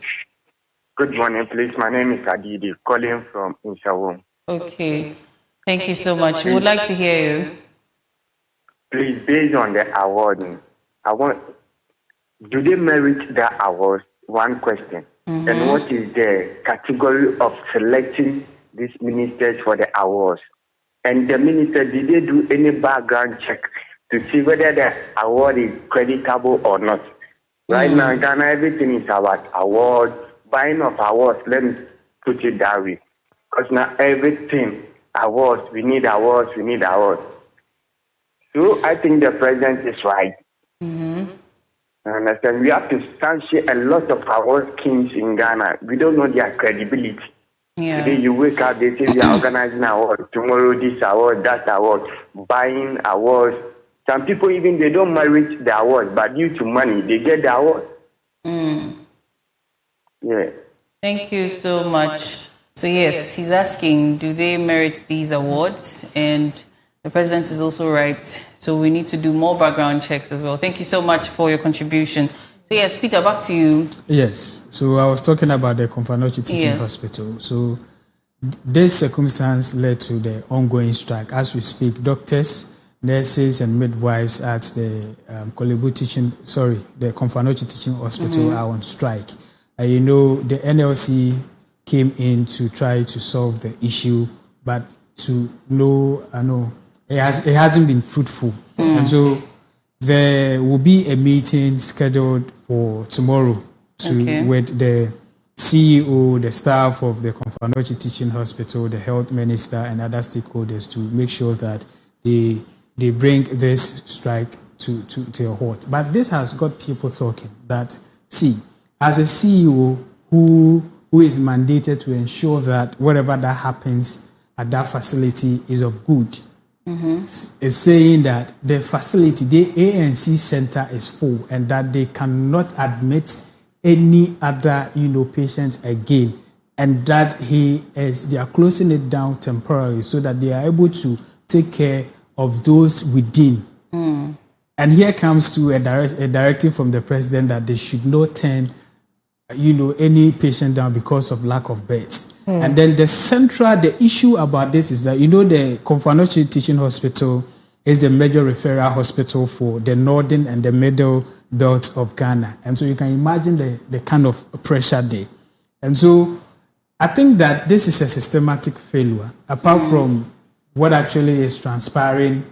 Good morning, please. My name is Adidi, calling from Inshawo. Okay. Thank you so much. We would like to hear you. Please, based on the awarding, do they merit the awards? One question. And what is the category of selecting these ministers for the awards? And the minister, did they do any background check to see whether the award is creditable or not? Right now, Ghana, everything is about awards. Buying of awards, let me put it that way. Because now everything, awards, we need awards. So I think the president is right. I understand. We have to substantiate a lot of award kings in Ghana. We don't know their credibility. Yeah. Today you wake up, they say we are organizing awards. Tomorrow this award, that award, buying awards. Some people even, they don't merit the award, but due to money, they get the award. Yeah. Thank you so much. So yes, he's asking, do they merit these awards? And the president is also right. So we need to do more background checks as well. Thank you so much for your contribution. So yes, Peter, back to you. Yes. So I was talking about the Komfanochi Teaching Hospital. So this circumstance led to the ongoing strike. As we speak, doctors, nurses, and midwives at the the Komfanochi Teaching Hospital are on strike. The NLC came in to try to solve the issue, but it hasn't been fruitful. And so there will be a meeting scheduled for tomorrow with the CEO, the staff of the Komfanochi Teaching Hospital, the health minister, and other stakeholders to make sure that they bring this strike to a halt. But this has got people talking that, as a CEO who is mandated to ensure that whatever that happens at that facility is of good, is saying that the facility, the ANC center, is full and that they cannot admit any other patients again, and that they are closing it down temporarily so that they are able to take care of those within. And here comes to a directive from the president that they should not turn any patient down because of lack of beds. And then the issue about this is that, the Komfanochi Teaching Hospital is the major referral hospital for the northern and the middle belt of Ghana. And so you can imagine the kind of pressure there. And so I think that this is a systematic failure. Apart from what actually is transpiring,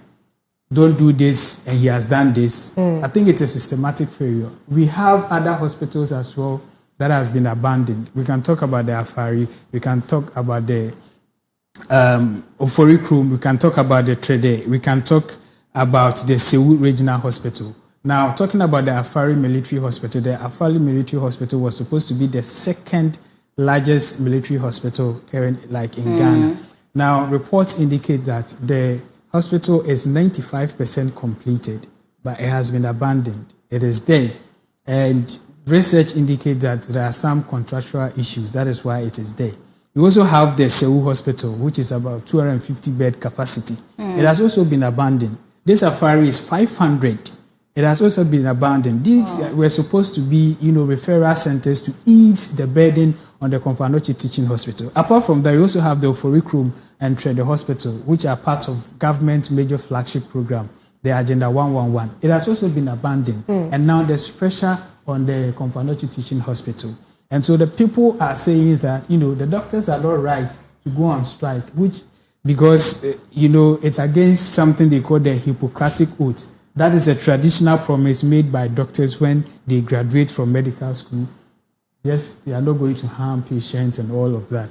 don't do this and he has done this, I think it's a systematic failure. We have other hospitals as well that has been abandoned. We can talk about the Afari, we can talk about the Oforikrum, we can talk about the Trede, we can talk about the Sewu Regional Hospital. Now, talking about the Afari Military Hospital, the Afari Military Hospital was supposed to be the second largest military hospital current, like in Ghana. Now, reports indicate that the hospital is 95% completed, but it has been abandoned. It is there. And research indicates that there are some contractual issues. That is why it is there. We also have the Seoul Hospital, which is about 250 bed capacity. It has also been abandoned. This Safari is 500. It has also been abandoned. These were supposed to be, referral centers to ease the burden on the Komfo-Anokye Teaching Hospital. Apart from that, we also have the Oforik Room and Trede Hospital, which are part of government major flagship program, the Agenda 111. It has also been abandoned. And now there's pressure on the Komfo-Anokye Teaching Hospital. And so the people are saying that, the doctors are not right to go on strike, because it's against something they call the Hippocratic Oath. That is a traditional promise made by doctors when they graduate from medical school. Yes, they are not going to harm patients and all of that.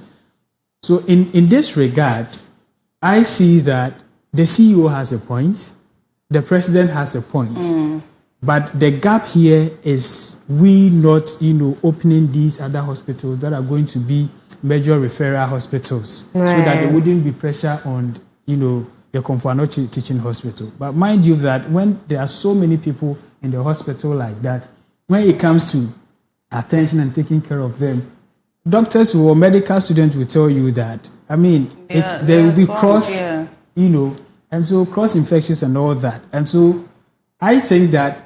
So in this regard, I see that the CEO has a point, the president has a point. But the gap here is we not, opening these other hospitals that are going to be major referral hospitals, so that there wouldn't be pressure on, the Komfo-Anokye Teaching Hospital. But mind you that when there are so many people in the hospital like that, when it comes to attention and taking care of them, doctors or medical students will tell you that, there will be and so cross infections and all that. And so I think that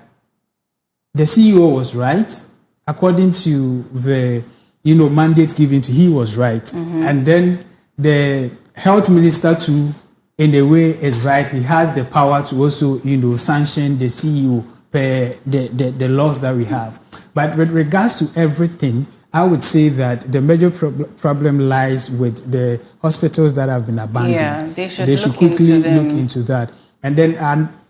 the CEO was right, according to the, mandate given to he was right. And then the health minister too, in a way, is right. He has the power to also, sanction the CEO per the laws that we have. But with regards to everything, I would say that the major problem lies with the hospitals that have been abandoned. Yeah, they should quickly look into that. And then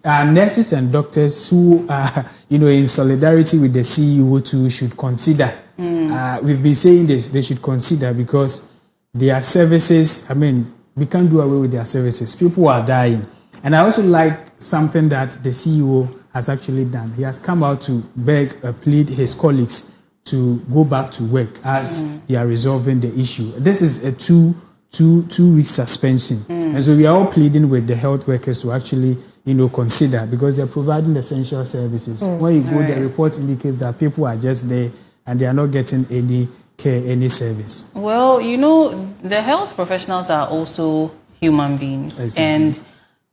our nurses and doctors who are, in solidarity with the CEO too should consider. We've been saying this, they should consider, because their services, we can't do away with their services. People are dying. And I also like something that the CEO has actually done. He has come out to beg, plead his colleagues to go back to work as they are resolving the issue. This is a two-week suspension. And so we are all pleading with the health workers to actually, consider, because they're providing essential services. When you go, the reports indicate that people are just there and they are not getting any care, any service. Well, the health professionals are also human beings. Exactly. And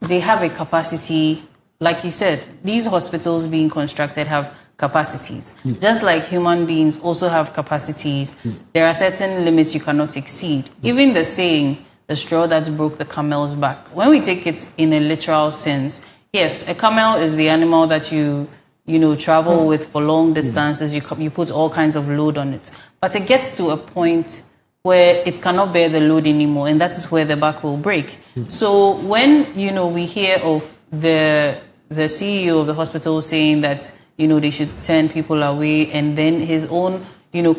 they have a capacity, like you said, these hospitals being constructed have capacities. Just like human beings also have capacities, there are certain limits you cannot exceed. Even the saying, the straw that broke the camel's back, when we take it in a literal sense, yes, a camel is the animal that you travel with for long distances. You put all kinds of load on it. But it gets to a point where it cannot bear the load anymore, and that is where the back will break. So when, we hear of the CEO of the hospital saying that, they should send people away, and then his own,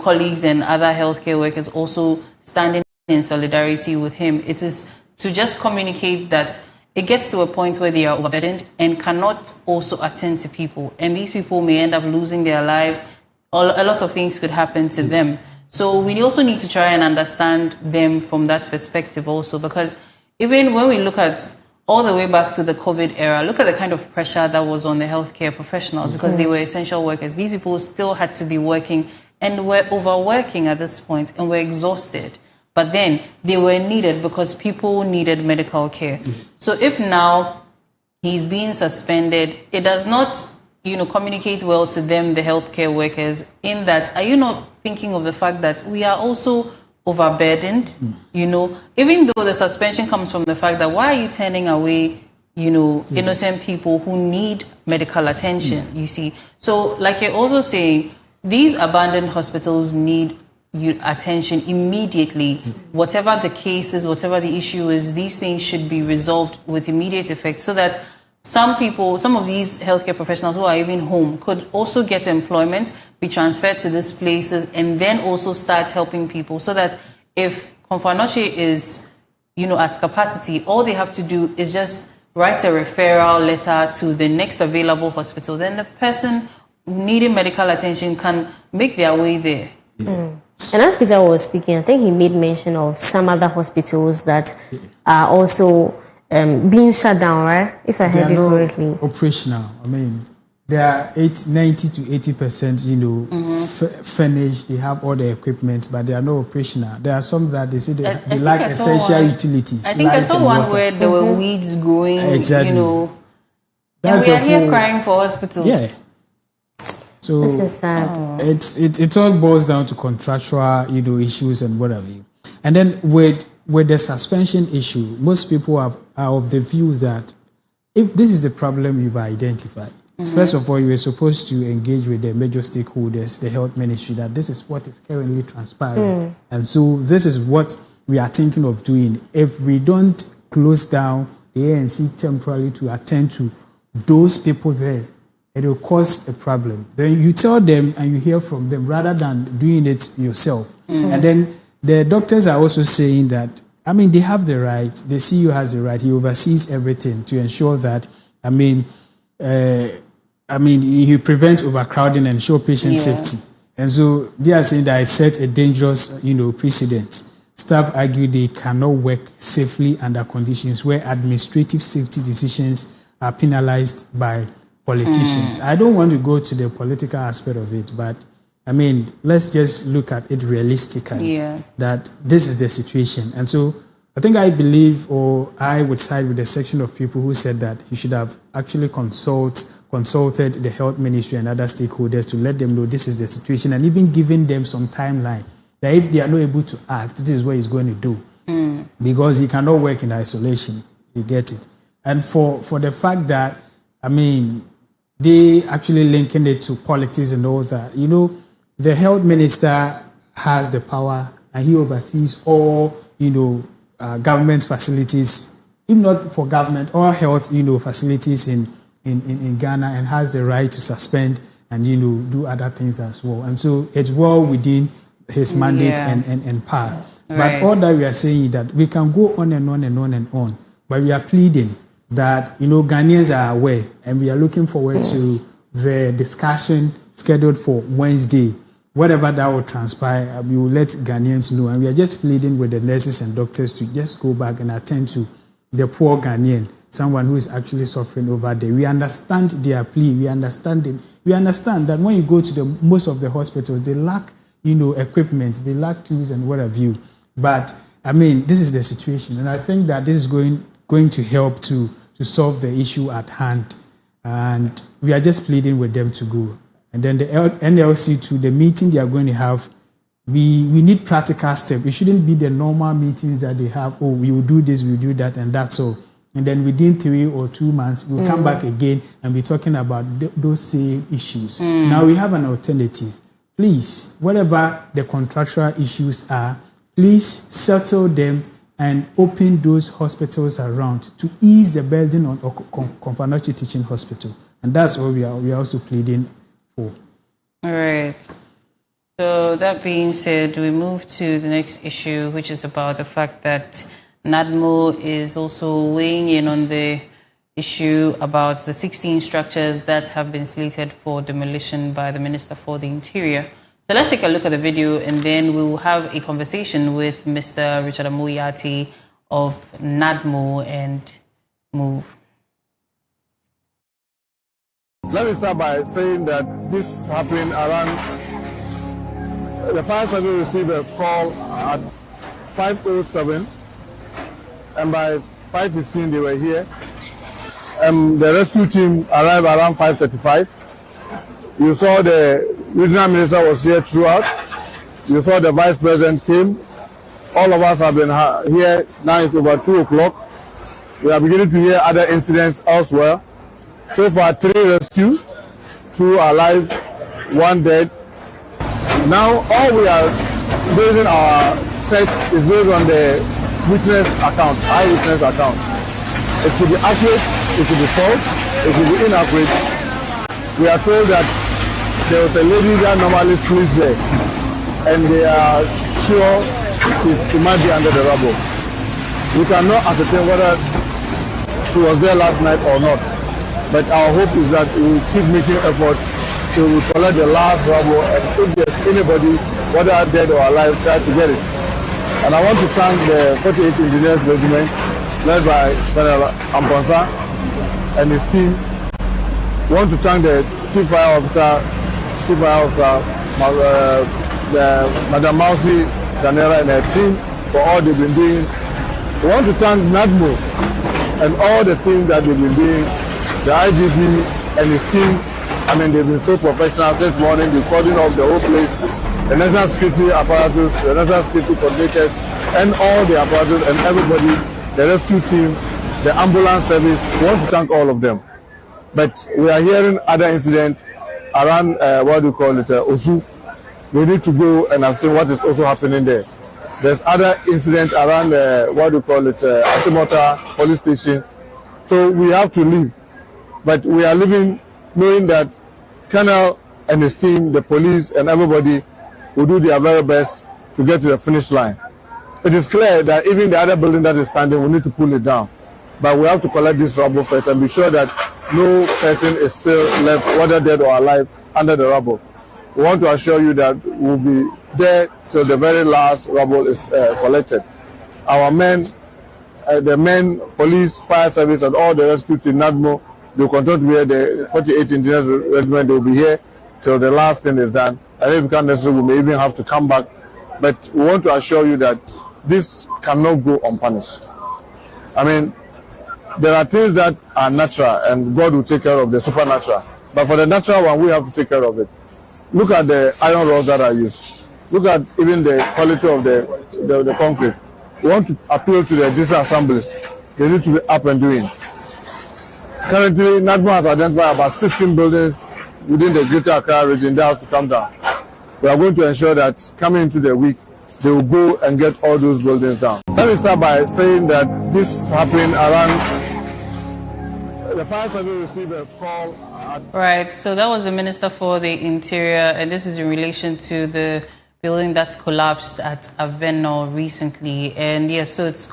colleagues and other healthcare workers also standing in solidarity with him, it is to just communicate that it gets to a point where they are overburdened and cannot also attend to people. And these people may end up losing their lives. A lot of things could happen to them. So we also need to try and understand them from that perspective also, because even when we look at all the way back to the COVID era, look at the kind of pressure that was on the healthcare professionals, because they were essential workers. These people still had to be working and were overworking at this point and were exhausted. But then they were needed because people needed medical care. So if now he's being suspended, it does not, communicate well to them, the healthcare workers, in that, are you not thinking of the fact that we are also overburdened? Even though the suspension comes from the fact that why are you turning away, innocent people who need medical attention, you see? So like you're also saying, these abandoned hospitals need attention immediately. Whatever the case is, whatever the issue is, these things should be resolved with immediate effect, so that some of these healthcare professionals who are even home could also get employment, be transferred to these places, and then also start helping people, so that if Komfo-Anokye is, at capacity, all they have to do is just write a referral letter to the next available hospital. Then the person needing medical attention can make their way there. And as Peter was speaking, I think he made mention of some other hospitals that are also being shut down, right? If I heard it correctly. Operational. I mean, they are 90 to 80%, finished. They have all the equipment, but they are not operational. There are some that they say they lack essential utilities. I think I saw one where there were weeds growing. Exactly. And we are here crying for hospitals. Yeah. So this is sad. It all boils down to contractual, issues and what have you. And then with the suspension issue, most people are of the view that if this is the problem you've identified, first of all, you were supposed to engage with the major stakeholders, the health ministry, that this is what is currently transpiring. And so this is what we are thinking of doing. If we don't close down the ANC temporarily to attend to those people there, it will cause a problem. Then you tell them and you hear from them rather than doing it yourself. And then the doctors are also saying that, they have the right, the CEO has the right, he oversees everything to ensure that, he prevents overcrowding and ensure patient safety. And so they are saying that it sets a dangerous, precedent. Staff argue they cannot work safely under conditions where administrative safety decisions are penalized by politicians. I don't want to go to the political aspect of it, but let's just look at it realistically. That this is the situation. And so I think I believe, or I would side with the section of people who said that you should have actually consulted the health ministry and other stakeholders to let them know this is the situation, and even giving them some timeline that if they are not able to act, this is what he's going to do. Because he cannot work in isolation. You get it. And for the fact that, they actually linking it to politics and all that. The health minister has the power and he oversees all, government facilities, if not for government, all health, facilities in Ghana, and has the right to suspend and, do other things as well. And so it's well within his mandate and power. Right. But all that we are saying is that we can go on and on and on and on, but we are pleading that, Ghanaians are aware, and we are looking forward to the discussion scheduled for Wednesday. Whatever that will transpire, we will let Ghanaians know. And we are just pleading with the nurses and doctors to just go back and attend to the poor Ghanaian, someone who is actually suffering over there. We understand their plea. We understand it. We understand that when you go to most of the hospitals, they lack, equipment, they lack tools and what have you. But, this is the situation. And I think that this is going to help to solve the issue at hand. And we are just pleading with them to go. And then the NLC, to the meeting they are going to have, we need practical steps. It shouldn't be the normal meetings that they have, we will do this, we will do that, and that's all. And then within 3 or 2 months, we'll come back again and be talking about those same issues. Now we have an alternative. Please, whatever the contractual issues are, please settle them and open those hospitals around to ease the burden on Komfo Teaching Hospital. And that's what we are also pleading for. All right. So that being said, we move to the next issue, which is about the fact that NADMO is also weighing in on the issue about the 16 structures that have been slated for demolition by the Minister for the Interior. So let's take a look at the video, and then we will have a conversation with Mr. Richard Amoyati of NADMO and MOVE. Let me start by saying that this happened around, the fire service received a call at 5:07, and by 5:15 they were here. The rescue team arrived around 5:35. You saw the regional minister was here throughout. You saw the vice president came. All of us have been here. Now it's over 2 o'clock. We are beginning to hear other incidents elsewhere. So far, 3 rescued, 2 alive, 1 dead. Now all we are basing our search is based on the witness account, eyewitness account. It could be accurate, it could be false, it could be inaccurate. We are told that there was a lady that normally sleeps there, and they are sure she might be under the rubble. We cannot ascertain whether she was there last night or not, but our hope is that we will keep making efforts to collect the last rubble, and if there's anybody, whether dead or alive, try to get it. And I want to thank the 48th Engineers Regiment, led by General Amponsa and his team. I want to thank the Chief Fire Officer, Madam Mausi Danera and her team for all they've been doing. I want to thank NADMO and all the team that they've been doing, the IGP and his team. I mean, they've been so professional since morning, they're calling off the whole place, the national security apparatus, the national security coordinators, and all the apparatus and everybody, the rescue team, the ambulance service. We want to thank all of them. But we are hearing other incidents around, Osu. We need to go and ascertain what is also happening there. There's other incidents around, Atimota police station. So we have to leave. But we are leaving knowing that Colonel and his team, the police and everybody will do their very best to get to the finish line. It is clear that even the other building that is standing, we need to pull it down. But we have to collect this rubble first and be sure that no person is still left, whether dead or alive, under the rubble. We want to assure you that we'll be there till the very last rubble is collected. Our men, the men, police, fire service, and all the rescue team, NADMO, they will continue to be here. The 48th Engineers Regiment, they will be here till the last thing is done. And if it can't necessarily, we may even have to come back. But we want to assure you that this cannot go unpunished. I mean, there are things that are natural and God will take care of the supernatural. But for the natural one, we have to take care of it. Look at the iron rods that are used. Look at even the quality of the concrete. We want to appeal to the disassemblies. They need to be up and doing. Currently, NADMO has identified about 16 buildings within the Greater Accra region that have to come down. We are going to ensure that coming into the week, they will go and get all those buildings down. Let me start by saying that this happened around. The fire service received a call. Right, so that was the Minister for the Interior, and this is in relation to the building that's collapsed at Aveno recently. And yes, so it's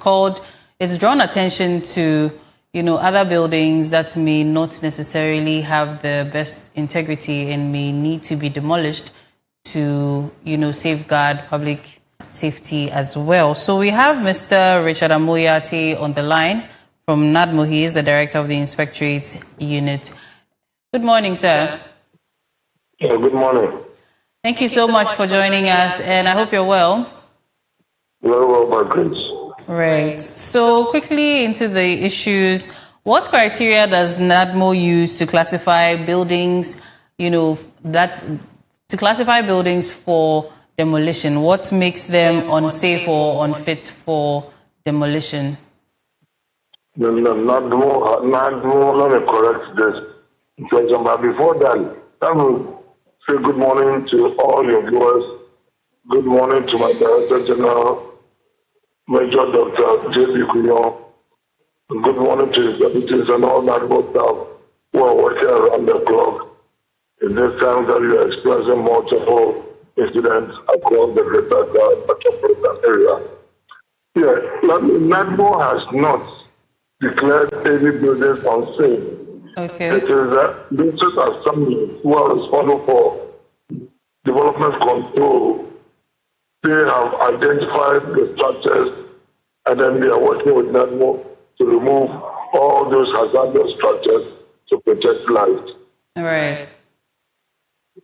drawn attention to, other buildings that may not necessarily have the best integrity and may need to be demolished to, safeguard public safety as well. So we have Mr. Richard Amoyate on the line from NADMO. He is the Director of the Inspectorate Unit. Good morning, sir. Yeah, good morning. Thank you so much for joining us, and I hope you're well. Very well, by grace. Right. So quickly into the issues. What criteria does NADMO use to classify buildings, to classify buildings for demolition? What makes them unsafe or unfit for demolition? NADMO, let me correct this. But before that, I will say good morning to all your viewers. Good morning to my Director General, Major Dr. J.B. Kuyon. Good morning to his deputies and all NADMO staff who are working around the clock in this time that we are experiencing multiple incidents across the Greater Metropolitan area. NADMO has not declared any buildings unsafe. Okay. It is district assemblies who are responsible for development control. They have identified the structures and then they are working with NADMO to remove all those hazardous structures to protect life. All right.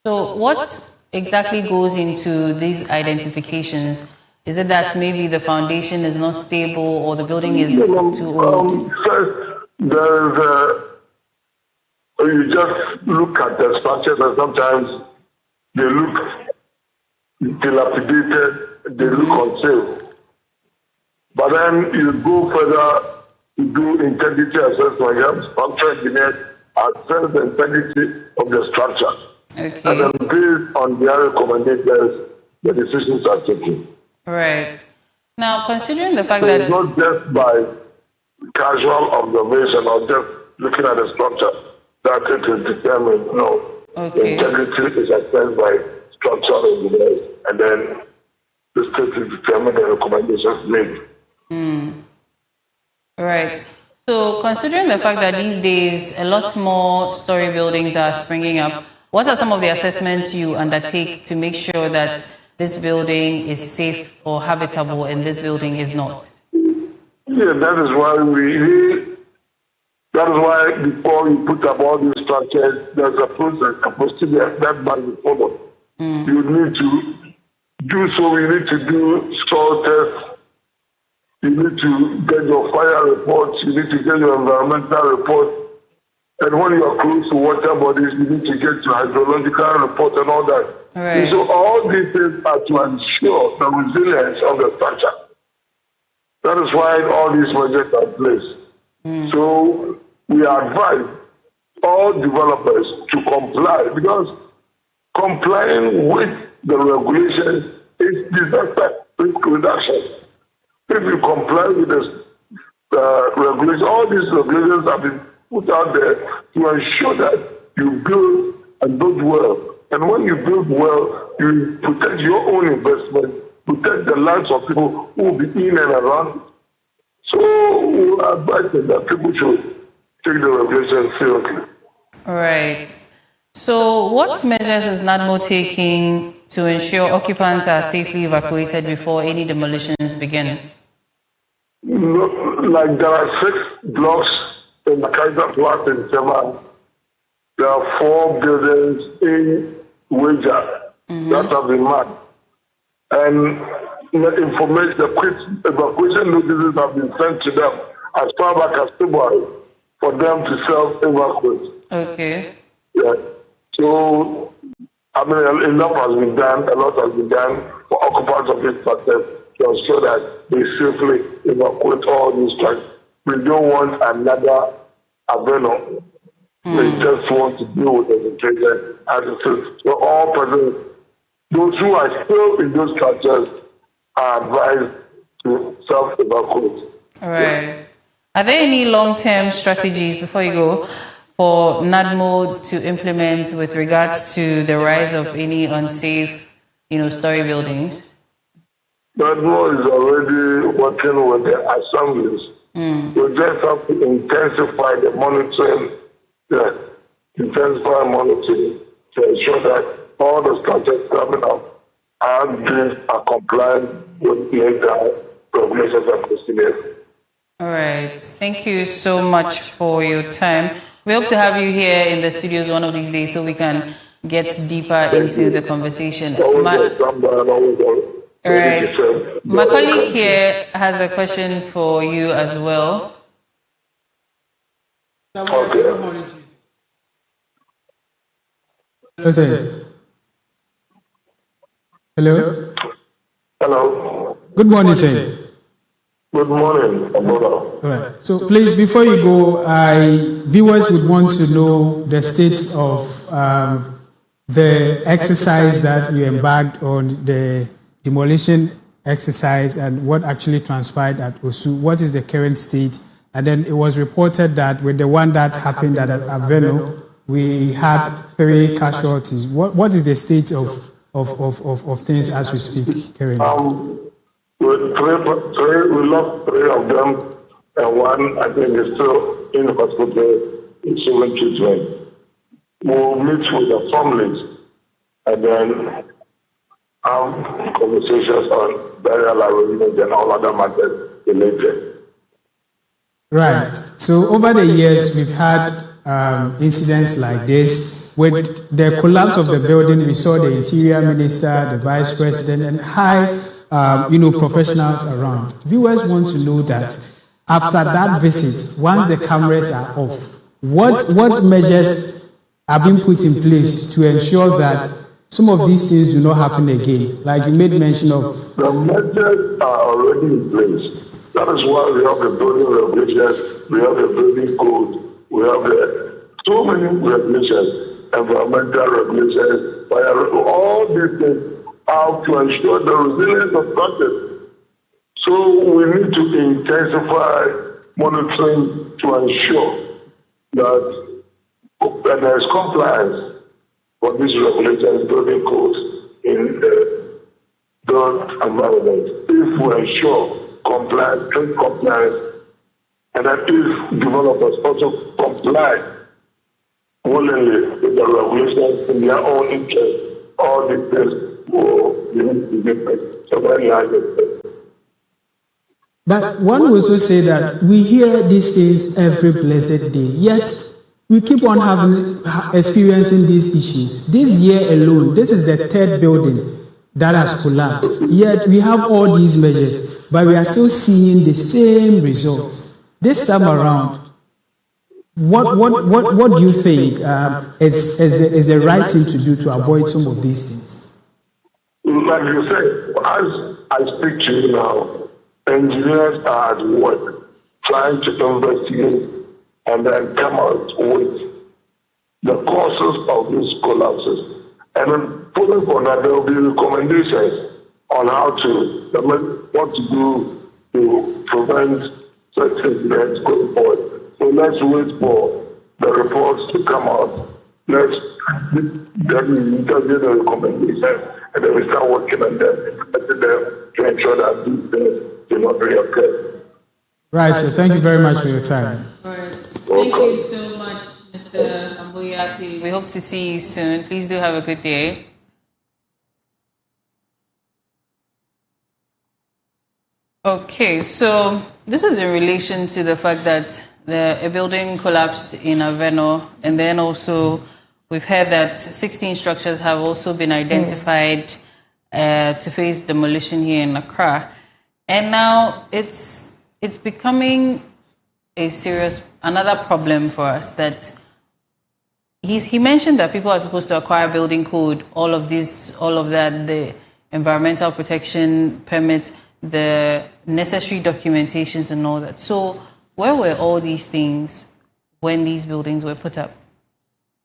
So what exactly goes into these identifications? Is it that maybe the foundation is not stable or the building is too old? First, you just look at the structures and sometimes they look dilapidated, they look unsafe. But then you go further, you do integrity assessment, you have structural engineers assess the integrity of the structure. Okay. And then based on their recommendations, the decisions are taken. Right. Now, considering the fact So that... it's not just by casual observation or just looking at the structure that it is determined. No. Okay. Integrity is assessed by structural engineers, and then the state is determined the recommendations made. Right. So considering the fact that these days a lot more story buildings are springing up, what are some of the assessments you undertake to make sure that this building is safe or habitable and this building is not? Yeah, that is why before you put up all these structures, there's a process, a procedure that must be followed. You need to do so. You need to do soil tests. You need to get your fire reports. You need to get your environmental report. And when you are close to water bodies, you need to get your hydrological report and all that. Right. So all these things are to ensure the resilience of the structure. That is why all these measures are in place. So we advise all developers to comply, because complying with the regulations is disaster risk reduction. If you comply with the regulations, all these regulations have been put out there to ensure that you build and build well. And when you build well, you protect your own investment, protect the lives of people who will be in and around. So we advise that people should take the regulations seriously. Right. So what measures is NADMO taking to ensure occupants are safely evacuated before any demolitions begin? Like there are 6 blocks in the Kaiser Plot in Tema. There are 4 buildings in Wager that have been marked. And the information, the quick evacuation notices have been sent to them as far back as February for them to self-evacuate. Okay. Yeah. So, I mean, enough has been done, a lot has been done for occupants of this structure to ensure that they safely evacuate all these structures. We don't want another Aveno. We just want to deal with the situation as it is. So all persons, those who are still in those structures, are advised to self-evacuate. All right. Are there any long-term strategies, before you go, for NADMO to implement with regards to the rise of any unsafe, story buildings? NADMO is already working with the assemblies. We just have to intensify the monitoring, to ensure that all the structures coming up are compliant with the regulations and procedures. All right. Thank you so much for your time. We hope to have you here in the studios one of these days so we can get deeper into the conversation. All right. My colleague here has a question for you as well. Okay. Hello. Hello. Good morning, sir. Good morning, All right. So please, before you go, viewers would want to know the state of the exercise that you embarked on, the demolition exercise, and what actually transpired at Osu. What is the current state? And then it was reported that with the one that happened at Aveno, we had 3 casualties. What is the state of things as we speak currently? We lost 3 of them, and 1 I think is still in the hospital in civil treatment. We'll meet with the families and then have conversations on burial arrangements and all other matters related. Right. So over the years, we've had incidents like this. With the collapse of the building, we saw the interior minister, the vice president, and high professionals around. Viewers want to know that after that visit, once the cameras are off, what measures are being put in place to ensure that some of these things do not happen again? Like you made mention of. The measures are already in place. That is why we have the building regulations, we have the building code, we have so many regulations, environmental regulations, all these things are to ensure the resilience of structures. So we need to intensify monitoring to ensure that there is compliance for these regulations, building codes in the built environment. If we ensure compliance, strict compliance, and that if developers also comply willingly with with the regulations in their own interest, all the things will be different. So very hard. But one will also say that we hear these things every blessed day, yet we keep on experiencing these issues. This year alone, this is the third building that has collapsed. Yet we have all these measures, but we are still seeing the same results. This time around, what do you think is the right thing to do to avoid some of these things? Like you said, as I speak to you now, engineers are at work trying to investigate and then come out with the causes of these collapses. And then pulling for that, there will be recommendations on how to, what to do to prevent such incidents going forward. So let's wait for the reports to come out. Let's then interview the recommendations and then we start working on them, implementing them to ensure that these things do not reoccur. Right, so thank you very much for your time. All right. Thank you so much, Mr. Amboyati. We hope to see you soon. Please do have a good day. Okay, so this is in relation to the fact that a building collapsed in Aveno, and then also we've heard that 16 structures have also been identified to face demolition here in Accra. And now it's becoming another problem for us that he mentioned that people are supposed to acquire building code, all of that, the environmental protection permit, the necessary documentations and all that. So where were all these things when these buildings were put up?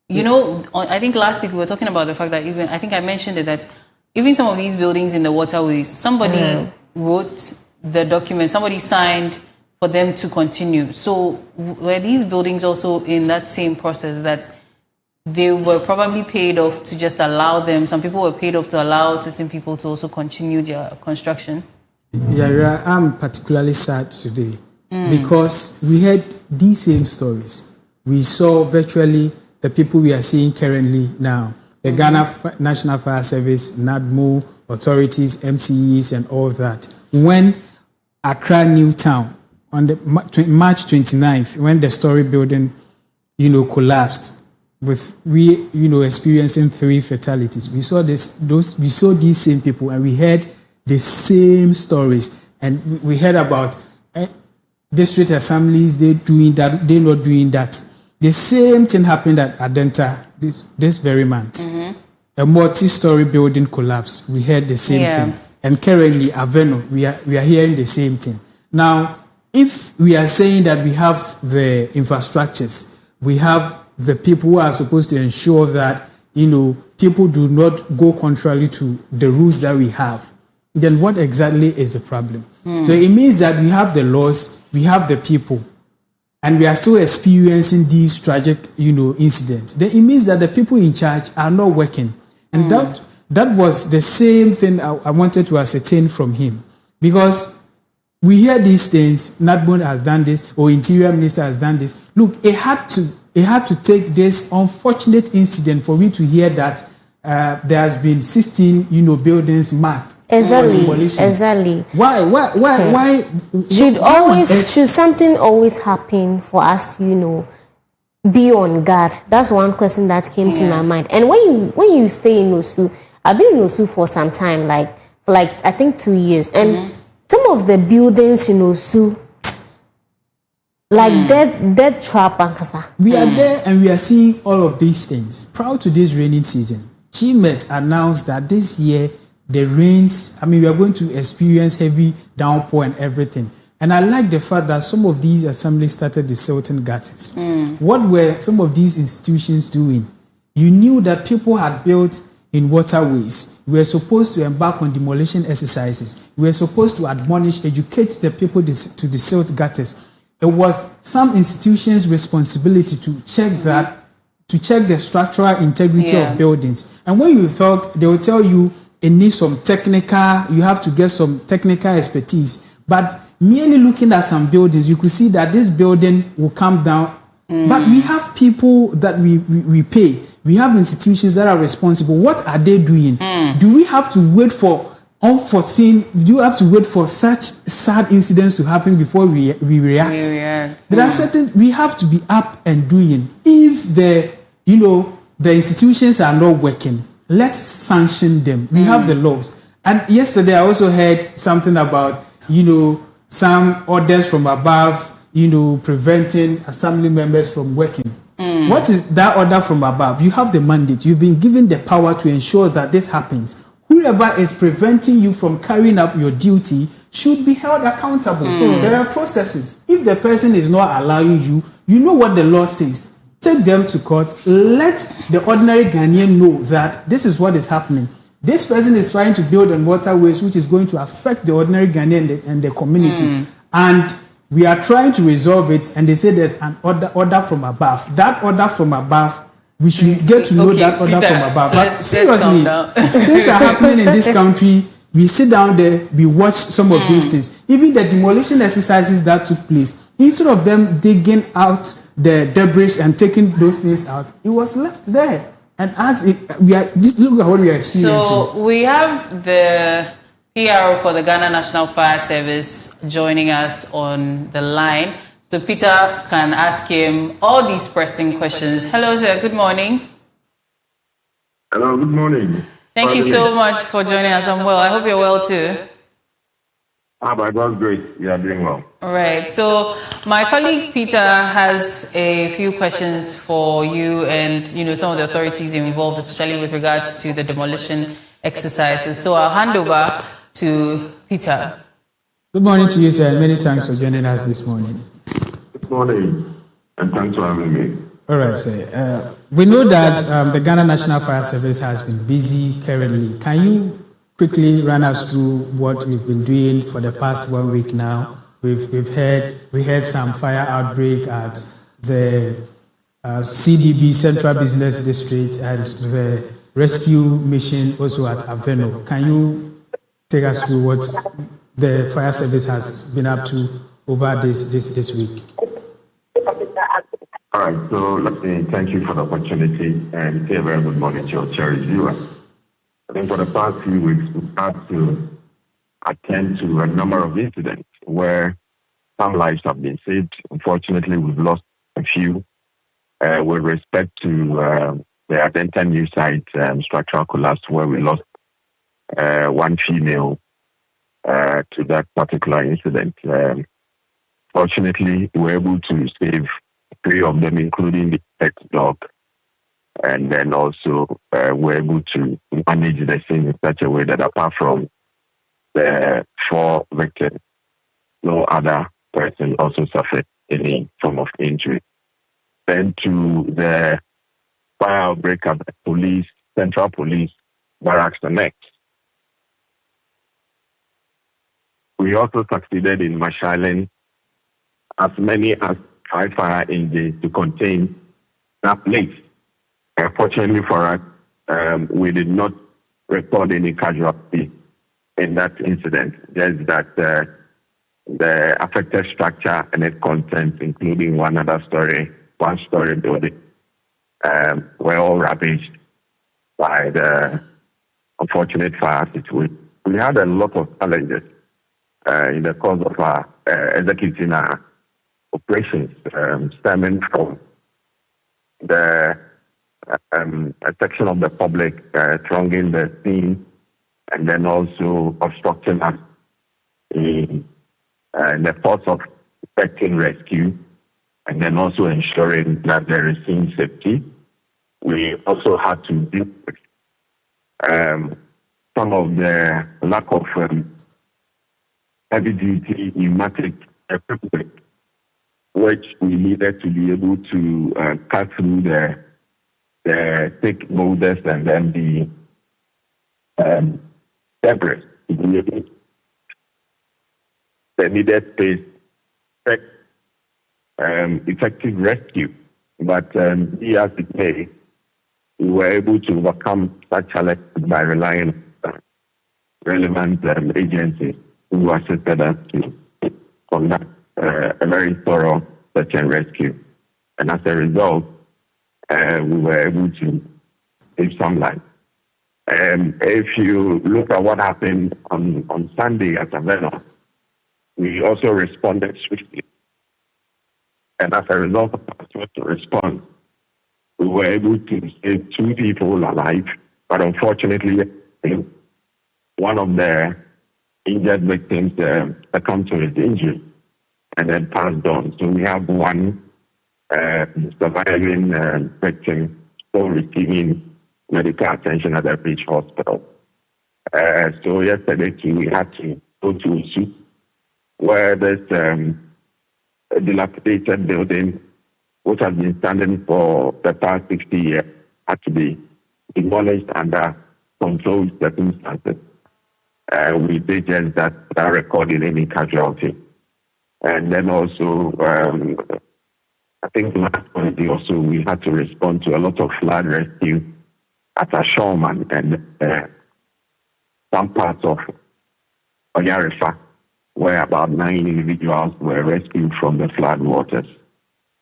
You know, I think last week we were talking about the fact that I think I mentioned it, that even some of these buildings in the waterways, somebody wrote the document, somebody signed for them to continue. So were these buildings also in that same process that they were probably paid off to just allow them, some people were paid off to allow certain people to also continue their construction? Yeah, I'm particularly sad today because we heard these same stories. We saw virtually the people we are seeing currently now, the Ghana National Fire Service, NADMO, authorities, MCEs, and all that. When Accra New Town, on the March 29th, when the story building, collapsed, with experiencing 3 fatalities, we saw these same people, and we heard the same stories, and we heard about district assemblies, they doing that, they not doing that. The same thing happened at Adenta this very month. A multi-story building collapse. We heard the same thing. And currently, Aveno, we are hearing the same thing. Now, if we are saying that we have the infrastructures, we have the people who are supposed to ensure that, people do not go contrary to the rules that we have, then what exactly is the problem? So it means that we have the laws, we have the people, and we are still experiencing these tragic, incidents. Then it means that the people in charge are not working. And that was the same thing I wanted to ascertain from him. Because we hear these things, Nadbon has done this, or Interior Minister has done this. Look, it had to take this unfortunate incident for me to hear that there has been 16, buildings marked. Exactly. Why? Should something always happen for us to, be on guard? That's one question that came to my mind. And when you stay in Osu, I've been in Osu for some time, like I think 2 years, and some of the buildings in Osu, like dead trap and kasa. We are there and we are seeing all of these things. Prior to this raining season, GMET announced that this year the rains, we are going to experience heavy downpour and everything. And I like the fact that some of these assemblies started the silting gutters. What were some of these institutions doing? You knew that people had built in waterways. We were supposed to embark on demolition exercises. We were supposed to educate the people to the silt gutters. It was some institutions' responsibility to check the structural integrity of buildings. And when you talk, they will tell you it needs you have to get some technical expertise. But merely looking at some buildings, you could see that this building will come down But we have people that we pay. We have institutions that are responsible. What are they doing? Do we have to wait for unforeseen? Do you have to wait for such sad incidents to happen before we react? There are certain, we have to be up and doing. If the institutions are not working, let's sanction them. We have the laws. And yesterday I also heard something about, some orders from above, preventing assembly members from working. What is that order from above? You have the mandate. You've been given the power to ensure that this happens. Whoever is preventing you from carrying out your duty should be held accountable. There are processes. If the person is not allowing you, you know what the law says. Take them to court. Let the ordinary Ghanaian know that this is what is happening. This person is trying to build on waterways, which is going to affect the ordinary Ghanaian and the community. And we are trying to resolve it, and they say there's an order from above. That order from above, we should get to know that order from above. But seriously, things are happening in this country. We sit down there, we watch some of these things. Even the demolition exercises that took place, instead of them digging out the debris and taking those things out, it was left there. And just look at what we are experiencing. So we have the PRO for the Ghana National Fire Service joining us on the line. So Peter can ask him all these pressing questions. Hello, sir. Good morning. Hello, good morning. Thank you so much for joining us. I'm well. I hope you're well too. By God's grace, we are doing well. All right. So my colleague Peter has a few questions for you and some of the authorities involved, especially with regards to the demolition exercises. So I'll hand over to Peter. Good morning to you, sir. Many thanks for joining us this morning. Good morning, and thanks for having me. All right, sir. We know that the Ghana National Fire Service has been busy currently. Can you quickly run us through what we've been doing for the past 1 week now? We had some fire outbreak at the CDB, Central Business District, and the rescue mission also at Aveno. Can you take us through what the fire service has been up to over this week? All right, so let me thank you for the opportunity and say a very good morning to your cherished viewers. I think for the past few weeks, we've had to attend to a number of incidents where some lives have been saved. Unfortunately, we've lost a few. With respect to the Adenta New Site structural collapse, where we lost one female to that particular incident. Fortunately, we were able to save 3 of them, including the ex-dog. And then also we're able to manage the scene in such a way that apart from the 4 victims, no other person also suffered any form of injury. Then to the fire outbreak at the police, Central Police Barracks the next. We also succeeded in marshalling as many as 5 fire engines to contain that place. Fortunately for us, we did not record any casualty in that incident. Just that the affected structure and its contents, including one-story building, were all ravaged by the unfortunate fire situation. We had a lot of challenges in the course of our executing our operations, stemming from a section of the public thronging the scene and then also obstructing us in the force of effecting rescue and then also ensuring that there is scene safety. We also had to deal with some of the lack of heavy-duty pneumatic equipment, which we needed to be able to cut through the thick boulders and then the debris to be able to the needed space effective rescue. But as it may, we were able to overcome such challenges by relying on relevant agencies who assisted us to conduct a very thorough search and rescue. And as a result, we were able to save some lives. If you look at what happened on Sunday at Avena, we also responded swiftly. And as a result of our swift response, we were able to save 2 people alive. But unfortunately, one of the injured victims succumbed to his injury and then passed on. So we have one surviving victim still receiving medical attention at the Bridge Hospital. So yesterday too, we had to go to Usu, where there's a dilapidated building which has been standing for the past 60 years had to be demolished under controlled circumstances. We did just that without recording any casualty. And then also, I think last Wednesday also, we had to respond to a lot of flood rescue at Ashoman and some parts of Oyarifa, where about 9 individuals were rescued from the flood waters.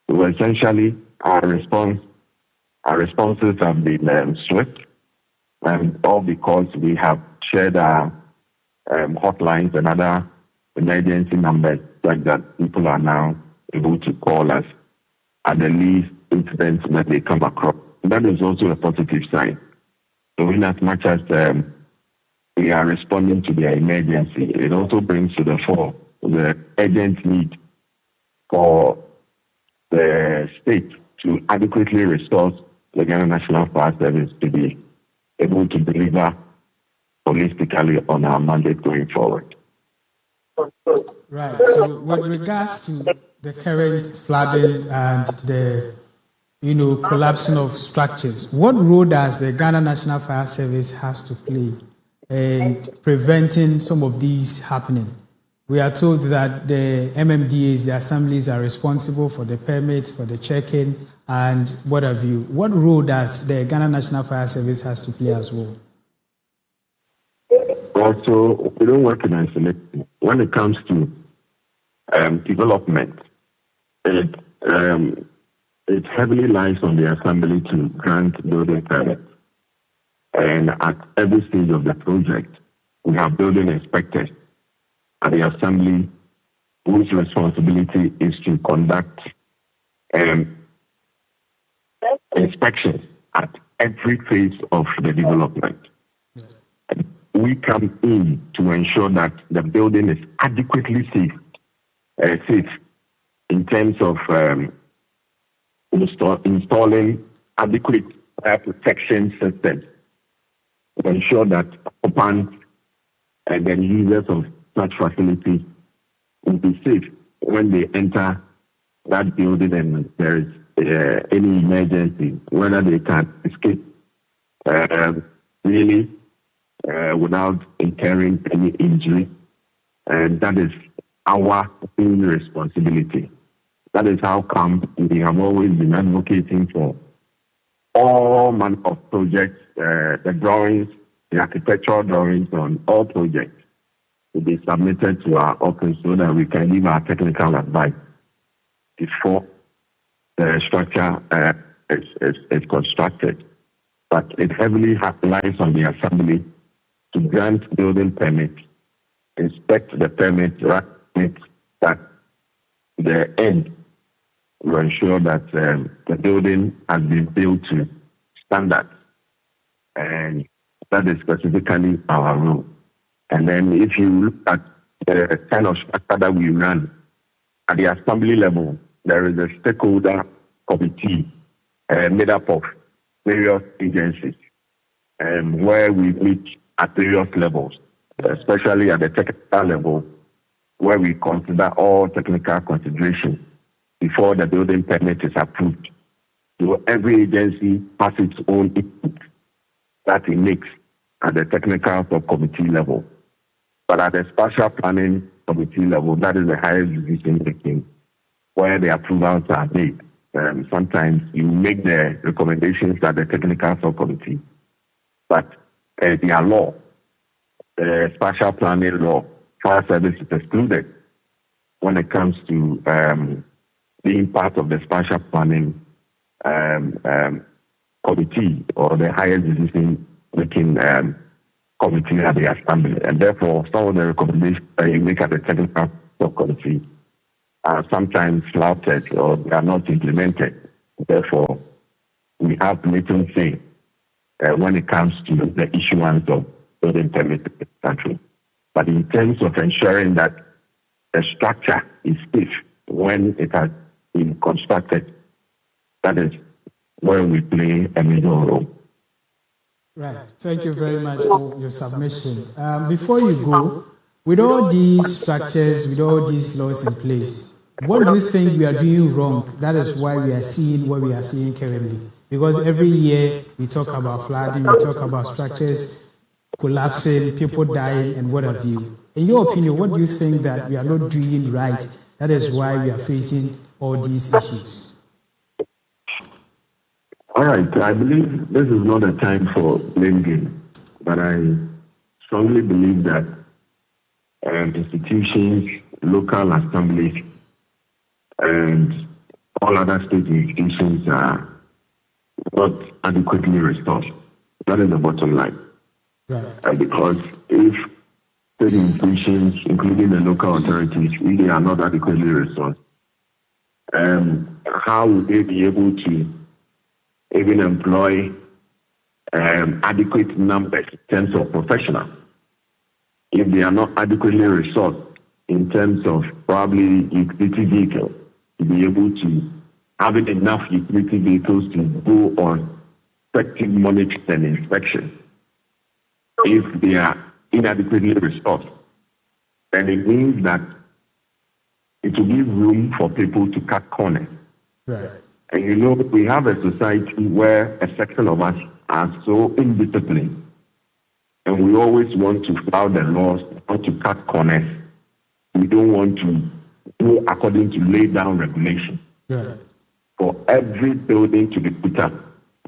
So essentially, our responses have been swift, and all because we have shared our hotlines and other emergency numbers like that. People are now able to call us at the least incidents that they come across. That is also a positive sign. So in as much as we are responding to their emergency, it also brings to the fore the urgent need for the state to adequately resource the Ghana National Fire Service to be able to deliver holistically on our mandate going forward. Right. So with regards to the current flooding and the collapsing of structures, what role does the Ghana National Fire Service has to play in preventing some of these happening? We are told that the MMDAs, the assemblies, are responsible for the permits, for the check-in, and what have you. What role does the Ghana National Fire Service has to play as well? Also, we don't work in isolation. When it comes to development, it heavily lies on the assembly to grant building permits. And at every stage of the project, we have building inspectors at the assembly whose responsibility is to conduct inspections at every phase of the development. We come in to ensure that the building is adequately safe in terms of installing adequate fire protection systems to ensure that occupants and then users of such facilities will be safe when they enter that building and there is any emergency, whether they can escape really without incurring any injury. And that is our main responsibility. That is how come we have always been advocating for all manner of projects, the drawings, the architectural drawings on all projects to be submitted to our office so that we can give our technical advice before the structure is constructed. But it heavily relies on the assembly to grant building permits, inspect the permit, that the end will ensure that the building has been built to standards. And that is specifically our role. And then if you look at the kind of structure that we run, at the assembly level, there is a stakeholder committee made up of various agencies where we meet at various levels, especially at the technical level, where we consider all technical considerations before the building permit is approved. So every agency has its own input that it makes at the technical subcommittee level. But at the spatial planning committee level, that is the highest decision making, where the approvals are made. Sometimes you make the recommendations at the technical subcommittee, but their law, the spatial planning law, fire service is excluded when it comes to being part of the spatial planning committee or the highest decision-making committee at the assembly. And therefore, some of the recommendations that you make at the technical subcommittee are sometimes flouted or they are not implemented. Therefore, we have little say when it comes to the issuance of building permits in the country. But in terms of ensuring that the structure is safe when it has been constructed, that is where we play a major role. Right. Thank you very much for your submission. Before you go, with all these structures, with all these laws in place, what do you think we are doing wrong? That is why we are seeing what we are seeing currently. Because every year we talk about flooding, we talk about structures collapsing, people dying, and what have you. In your opinion, what do you think that we are not doing right? That is why we are facing all these issues. All right. I believe this is not a time for blame game, but I strongly believe that institutions, local assemblies, and all other state institutions are not adequately resourced. That is the bottom line. Right. Because if state institutions, including the local authorities, if they are not adequately resourced, how would they be able to even employ adequate numbers in terms of professionals if they are not adequately resourced in terms of probably utility vehicles to be able to having enough utility vehicles to go on effective monitoring and inspection? If they are inadequately resourced, then it means that it will give room for people to cut corners. Right. And you know, we have a society where a section of us are so indisciplined, and we always want to flout the laws, want to cut corners. We don't want to go according to laid down regulations. Right. For every building to be put up,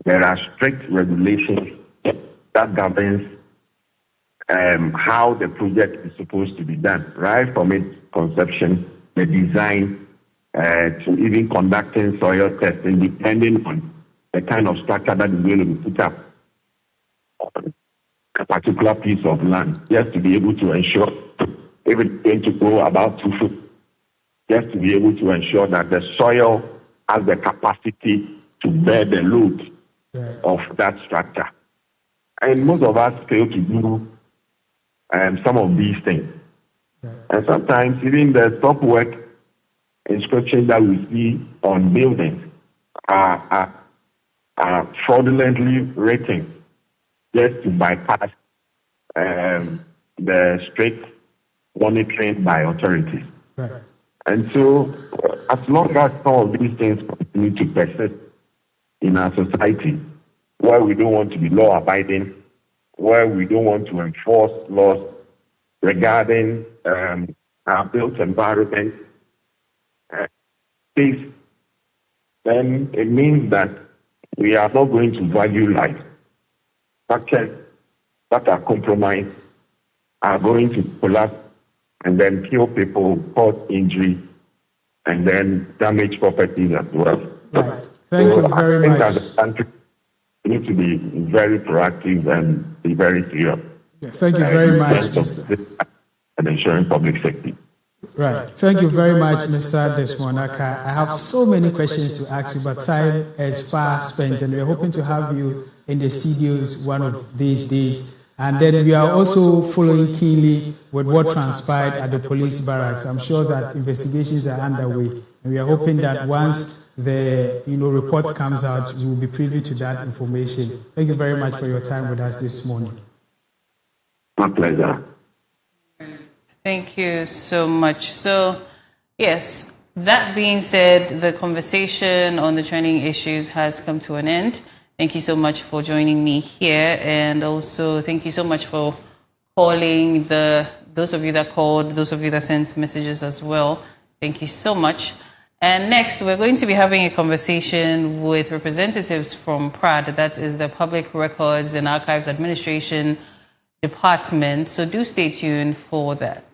there are strict regulations that governs how the project is supposed to be done, right from its conception, the design, to even conducting soil testing, depending on the kind of structure that is going to be put up on a particular piece of land, just to be able to ensure if it's going to go about 2 feet, just to be able to ensure that the soil has the capacity to bear the load of that structure. And most of us fail to do some of these things. And sometimes even the stop work inscriptions that we see on buildings are fraudulently written just to bypass the strict monitoring by authorities. Right. And so, as long as some of these things continue to persist in our society, where we don't want to be law-abiding, where we don't want to enforce laws regarding our built environment, then it means that we are not going to value life. Structures that are compromised are going to collapse and then kill people, cause injury, and then damage properties as well. Right. Thank you very much. As a country, we need to be very proactive and be very serious. Thank you very much, and ensuring public safety. Right. Thank you very much, Mr. Desmond Aka. I have so many questions to ask you, but time is far spent, and we're hoping to have you in the studios one of these days. And then we are also following keenly with what transpired at the police barracks. I'm sure that investigations are underway, and we are hoping that once the report comes out, we will be privy to that information. Thank you very much for your time with us this morning. My pleasure. Thank you so much. So, yes, that being said, the conversation on the trending issues has come to an end. Thank you so much for joining me here, and also thank you so much for calling, those of you that called, those of you that sent messages as well. Thank you so much. And next, we're going to be having a conversation with representatives from PRAD, that is the Public Records and Archives Administration Department. So do stay tuned for that.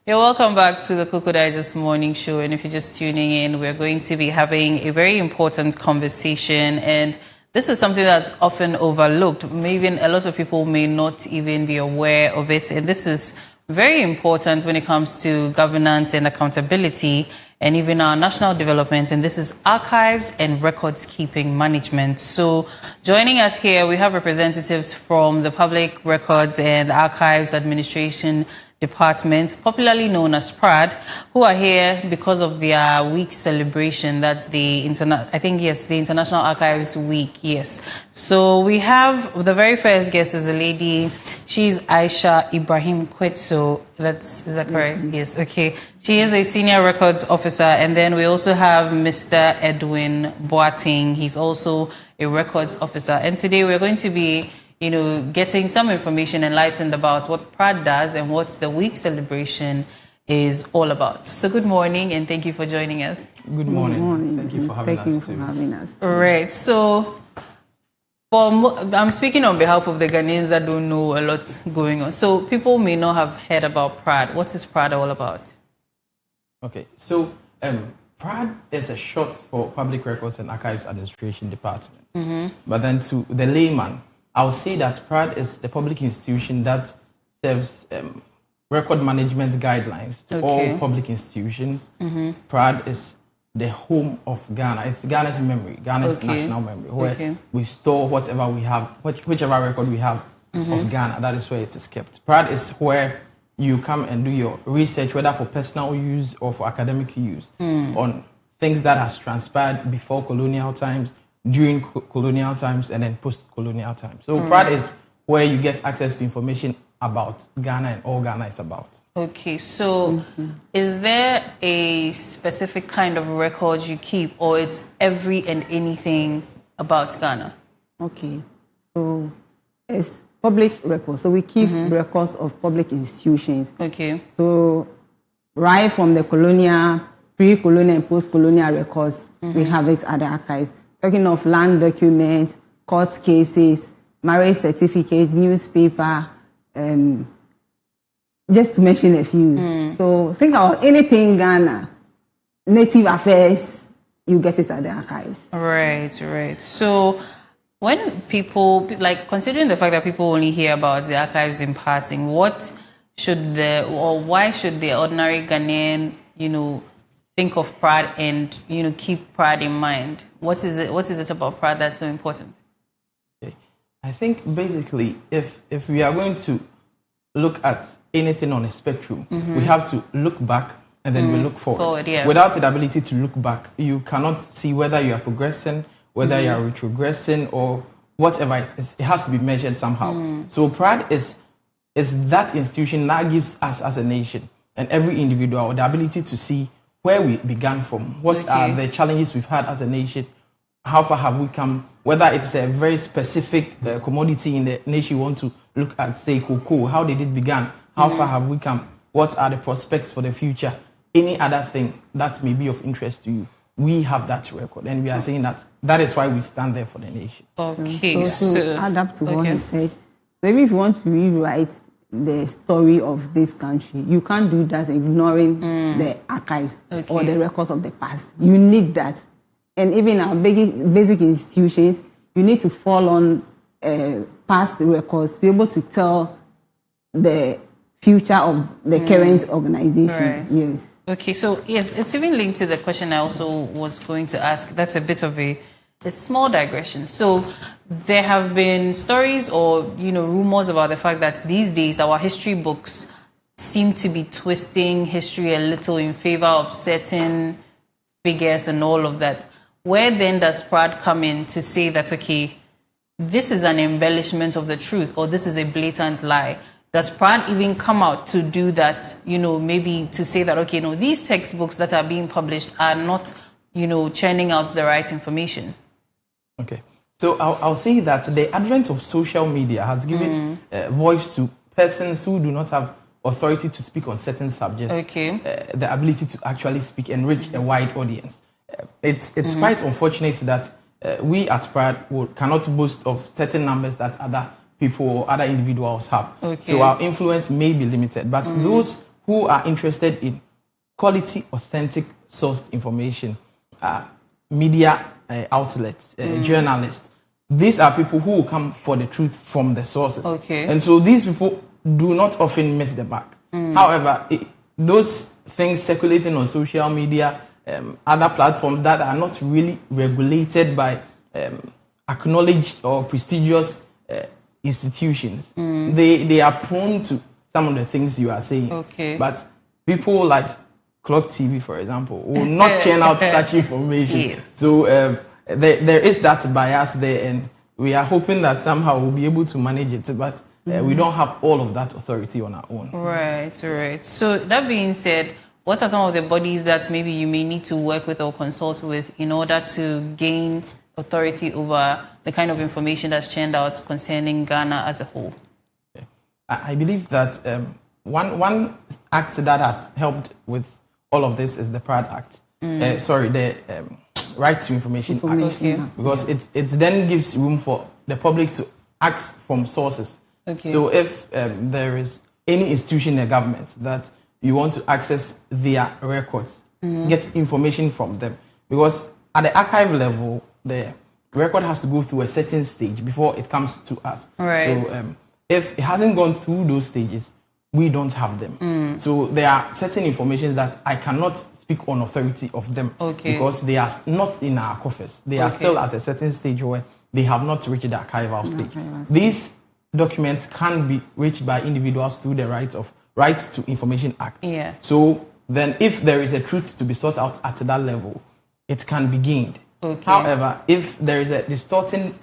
You're welcome back to the Koko Digest Morning Show. And if you're just tuning in, we're going to be having a very important conversation. And this is something that's often overlooked. Maybe a lot of people may not even be aware of it. And this is very important when it comes to governance and accountability and even our national development. And this is archives and records keeping management. So joining us here, we have representatives from the Public Records and Archives Administration Department, popularly known as PRAD, who are here because of their week celebration. That's the the International Archives Week. Yes. So we have the very first guest is a lady. She's Aisha Ibrahim Kwetso. Is that correct? Yes. Okay. She is a senior records officer, and then we also have Mr. Edwin Boateng. He's also a records officer, and today we're going to be getting some information enlightened about what PRAD does and what the week celebration is all about. So good morning and thank you for joining us. Good morning. Thank you for having us. All right. So I'm speaking on behalf of the Ghanaians that don't know a lot going on. So people may not have heard about PRAD. What is PRAD all about? Okay. So PRAD is a short for Public Records and Archives Administration Department. Mm-hmm. But then to the layman, I'll say that PRAD is the public institution that serves record management guidelines to all public institutions. Mm-hmm. PRAD is the home of Ghana. It's Ghana's memory, Ghana's national memory, where we store whatever we have, whichever record we have of Ghana. That is where it is kept. PRAD is where you come and do your research, whether for personal use or for academic use, on things that has transpired before colonial times, during colonial times, and then post-colonial times. So PRAD is where you get access to information about Ghana and all Ghana is about. Okay, so is there a specific kind of records you keep, or it's every and anything about Ghana? Okay, so it's public records. So we keep records of public institutions. Okay. So right from the colonial, pre-colonial and post-colonial records, we have it at the archive. Talking of land documents, court cases, marriage certificates, newspaper, just to mention a few. So think about anything Ghana, native affairs, you get it at the archives. Right. So when people, considering the fact that people only hear about the archives in passing, why should the ordinary Ghanaian, think of PRAD and keep PRAD in mind? What is it about PRAD that's so important? Okay. I think basically if we are going to look at anything on a spectrum, we have to look back and then we look forward. Without the ability to look back, you cannot see whether you are progressing, whether you are retrogressing, or whatever it is. It has to be measured somehow. So PRAD is that institution that gives us as a nation and every individual the ability to see where we began from, what are the challenges we've had as a nation, how far have we come, whether it's a very specific commodity in the nation you want to look at, say Koko, how did it begin, how far have we come, what are the prospects for the future, any other thing that may be of interest to you. We have that record and we are saying that is why we stand there for the nation. Okay. So to add up to what he said, so even if you want to rewrite the story of this country, you can't do that ignoring the archives or the records of the past. You need that. And even our basic institutions, you need to fall on past records to be able to tell the future of the current organization. Right. Yes. Okay, so yes, it's even linked to the question I also was going to ask. That's a bit of a small digression. So there have been stories or rumors about the fact that these days our history books seem to be twisting history a little in favor of certain figures and all of that. Where then does PRAD come in to say that, okay, this is an embellishment of the truth or this is a blatant lie? Does PRAD even come out to do that, maybe to say that, okay, no, these textbooks that are being published are not, churning out the right information? Okay. So I'll say that the advent of social media has given voice to persons who do not have authority to speak on certain subjects, the ability to actually speak and reach a wide audience. It's quite unfortunate that we at PRAD cannot boast of certain numbers that other people or other individuals have. So our influence may be limited. But those who are interested in quality, authentic, sourced information, media outlets, journalists. These are people who will come for the truth from the sources. Okay. And so these people do not often miss the mark. However, those things circulating on social media, other platforms that are not really regulated by acknowledged or prestigious institutions, they are prone to some of the things you are saying. Okay. But people like Clock TV, for example, will not churn out such information. Yes. So there is that bias there, and we are hoping that somehow we'll be able to manage it. But we don't have all of that authority on our own. Right. So that being said, what are some of the bodies that maybe you may need to work with or consult with in order to gain authority over the kind of information that's churned out concerning Ghana as a whole? I believe that one act that has helped with all of this is the PRAD Act. The Right to Information Act. Okay. Because it then gives room for the public to ask from sources. Okay. So if there is any institution in the government that you want to access their records, get information from them. Because at the archive level, the record has to go through a certain stage before it comes to us. Right. So if it hasn't gone through those stages, we don't have them. So there are certain information that I cannot speak on authority of them. Okay. Because they are not in our coffers. They are still at a certain stage where they have not reached the archival stage. These documents can be reached by individuals through the Right to Information Act. Yeah. So then if there is a truth to be sought out at that level, it can be gained. Okay. However, if there is a distortion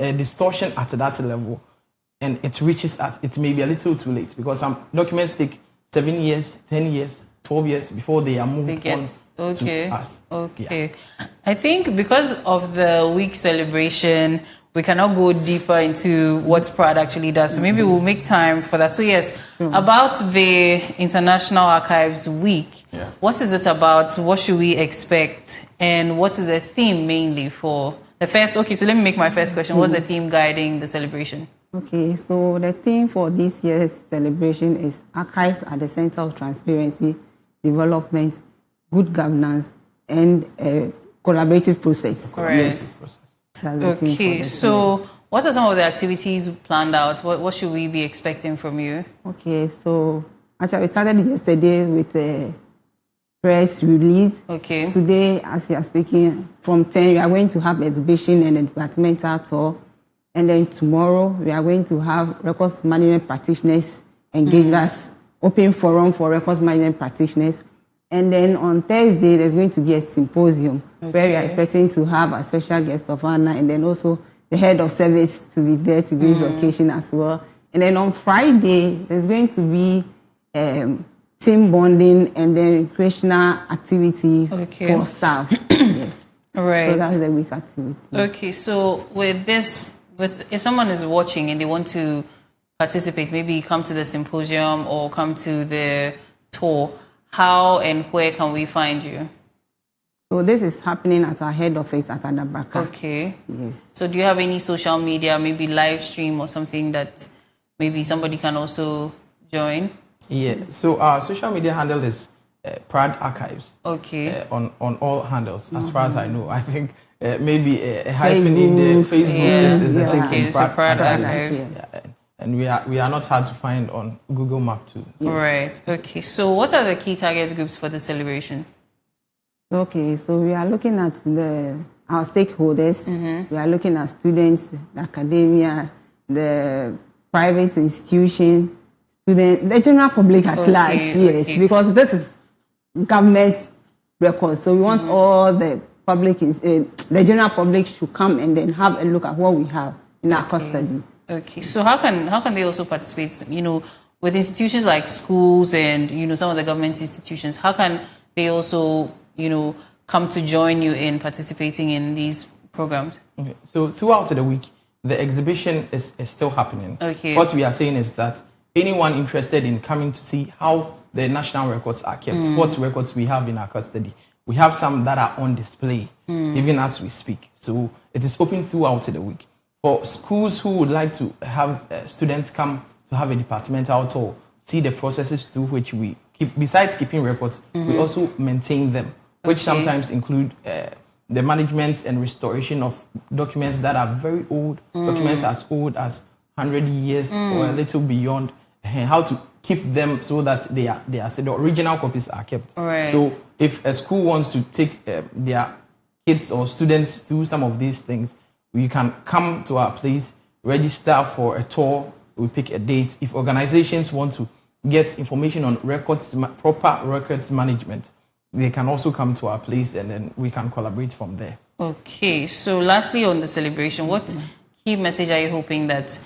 at that level and it reaches us, it may be a little too late, because some documents take 7 years, 10 years, 12 years before they are moved on to us. Okay. Yeah. I think because of the week celebration, we cannot go deeper into what PRAD actually does. So maybe we'll make time for that. So yes, about the International Archives Week, what is it about? What should we expect? And what is the theme mainly for the first? Okay, so let me make my first question. What's the theme guiding the celebration? Okay, so the theme for this year's celebration is Archives at the Center of Transparency, Development, Good Governance, and a collaborative process. Correct. Yes. Okay, so what are some of the activities planned out? What should we be expecting from you? Okay, so actually we started yesterday with a press release. Okay. Today, as we are speaking, from 10, we are going to have exhibition and a departmental tour. And then tomorrow, we are going to have records management practitioners engage us, open forum for records management practitioners. And then on Thursday, there's going to be a symposium where we are expecting to have a special guest of honor, and then also the head of service to be there to grace the occasion as well. And then on Friday, there's going to be team bonding and then recreational activity for staff. Yes. Right. So that's the week activity. Okay, so with this, if someone is watching and they want to participate, maybe come to the symposium or come to the tour, how and where can we find you? So this is happening at our head office at Adabraka. Okay. Yes. So do you have any social media, maybe live stream or something that maybe somebody can also join? Yeah. So our social media handle is PRAD Archives. Okay. On all handles, as far as I know. I think maybe a hyphen in the Facebook is the same thing. So PRAD Archives. Yeah. And we are not hard to find on Google Map too. So. Right. Okay. So what are the key target groups for the celebration? Okay. So we are looking at our stakeholders. We are looking at students, the academia, the private institution, the general public at large. Yes, because this is government records. So we want all the public, the general public should come and then have a look at what we have in our custody. Okay, so how can they also participate? You know, with institutions like schools and some of the government institutions, how can they also come to join you in participating in these programs? Okay, so throughout the week, the exhibition is still happening. Okay, what we are saying is that anyone interested in coming to see how the national records are kept, what records we have in our custody, we have some that are on display even as we speak. So it is open throughout the week. For schools who would like to have students come to have a departmental tour, see the processes through which we besides keeping records, we also maintain them, which sometimes include the management and restoration of documents that are very old, documents as old as 100 years or a little beyond, and how to keep them so that they are the original copies are kept. Right. So if a school wants to take their kids or students through some of these things, you can come to our place, register for a tour, we pick a date. If organizations want to get information on records, proper records management, they can also come to our place and then we can collaborate from there. Okay, so lastly on the celebration, what key message are you hoping that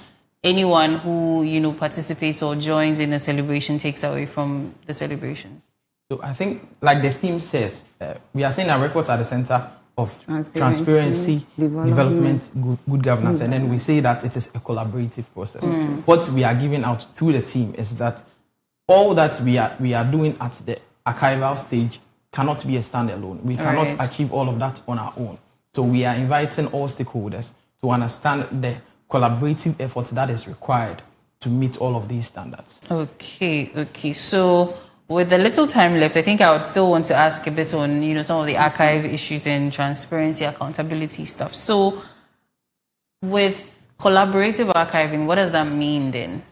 anyone who, participates or joins in the celebration takes away from the celebration? So I think, like the theme says, we are saying that records are the center of transparency, development, good governance, and then we say that it is a collaborative process. What we are giving out through the team is that all that we are doing at the archival stage cannot be a standalone. We cannot achieve all of that on our own. So we are inviting all stakeholders to understand the collaborative effort that is required to meet all of these standards. Okay. So with the little time left, I think I would still want to ask a bit on, some of the archive issues and transparency, accountability stuff. So with collaborative archiving, what does that mean then?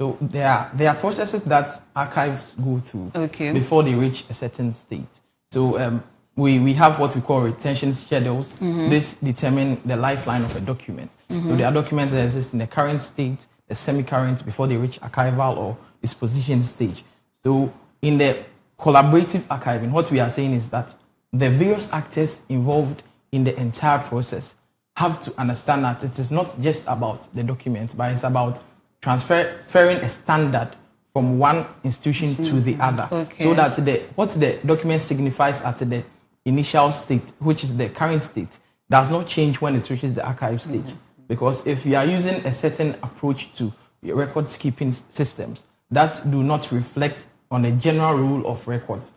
So there are processes that archives go through before they reach a certain state. So we have what we call retention schedules. This determine the lifeline of a document. So there are documents that exist in the current state, the semi-current, before they reach archival or disposition stage. So in the collaborative archiving, what we are saying is that the various actors involved in the entire process have to understand that it is not just about the document, but it's about transferring a standard from one institution to the other, so that what the document signifies at the initial state, which is the current state, does not change when it reaches the archive stage. Because if you are using a certain approach to records keeping systems that do not reflect on the general rule of records,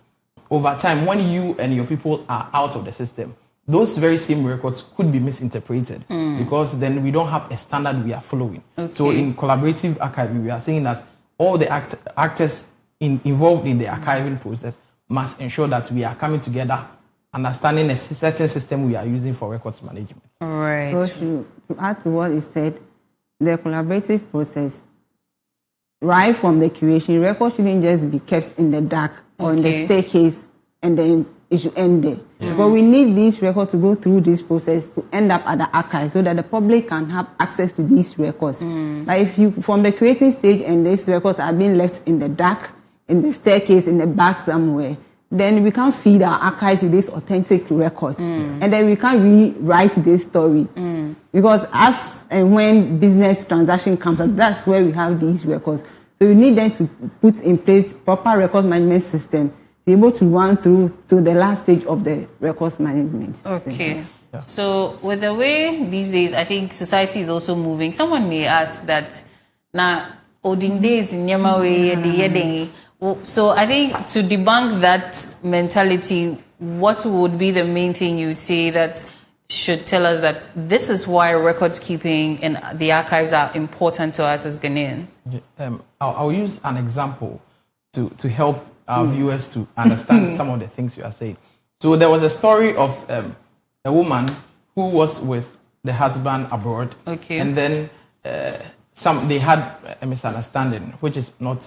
over time, when you and your people are out of the system, those very same records could be misinterpreted because then we don't have a standard we are following. So in collaborative archiving, we are saying that all the actors involved in the archiving process must ensure that we are coming together, understanding a certain system we are using for records management. Right. So to add to what is said, the collaborative process, right from the creation, records shouldn't just be kept in the dark or in the staircase and then it should end there. But we need these records to go through this process to end up at the archive so that the public can have access to these records. Like if you, from the creating stage and these records are being left in the dark, in the staircase, in the back somewhere, then we can feed our archives with these authentic records. And then we can rewrite this story. Because as and when business transaction comes up, that's where we have these records. So we need them to put in place proper record management system to be able to run through to the last stage of the records management. Okay. So with the way these days, I think society is also moving. Someone may ask that, now, olden days in Yamawe, so I think to debunk that mentality, what would be the main thing you would say that should tell us that this is why records keeping and the archives are important to us as Ghanaians? I'll use an example to help our viewers to understand some of the things you are saying. So there was a story of a woman who was with the husband abroad, and then they had a misunderstanding, which is not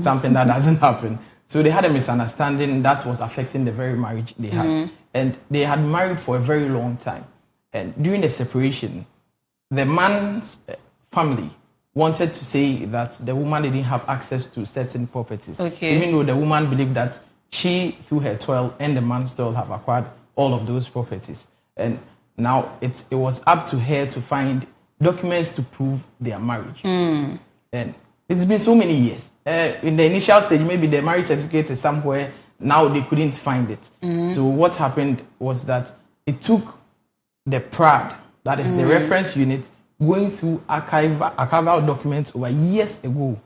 something that doesn't happen. So they had a misunderstanding that was affecting the very marriage they had. And they had married for a very long time. And during the separation, the man's family wanted to say that the woman didn't have access to certain properties. Even though the woman believed that she, through her toil, and the man still have acquired all of those properties. And now it was up to her to find documents to prove their marriage. And it's been so many years. In the initial stage, maybe the marriage certificate is somewhere. Now they couldn't find it. So what happened was that it took the PRAD, that is the reference unit, going through archival documents over years ago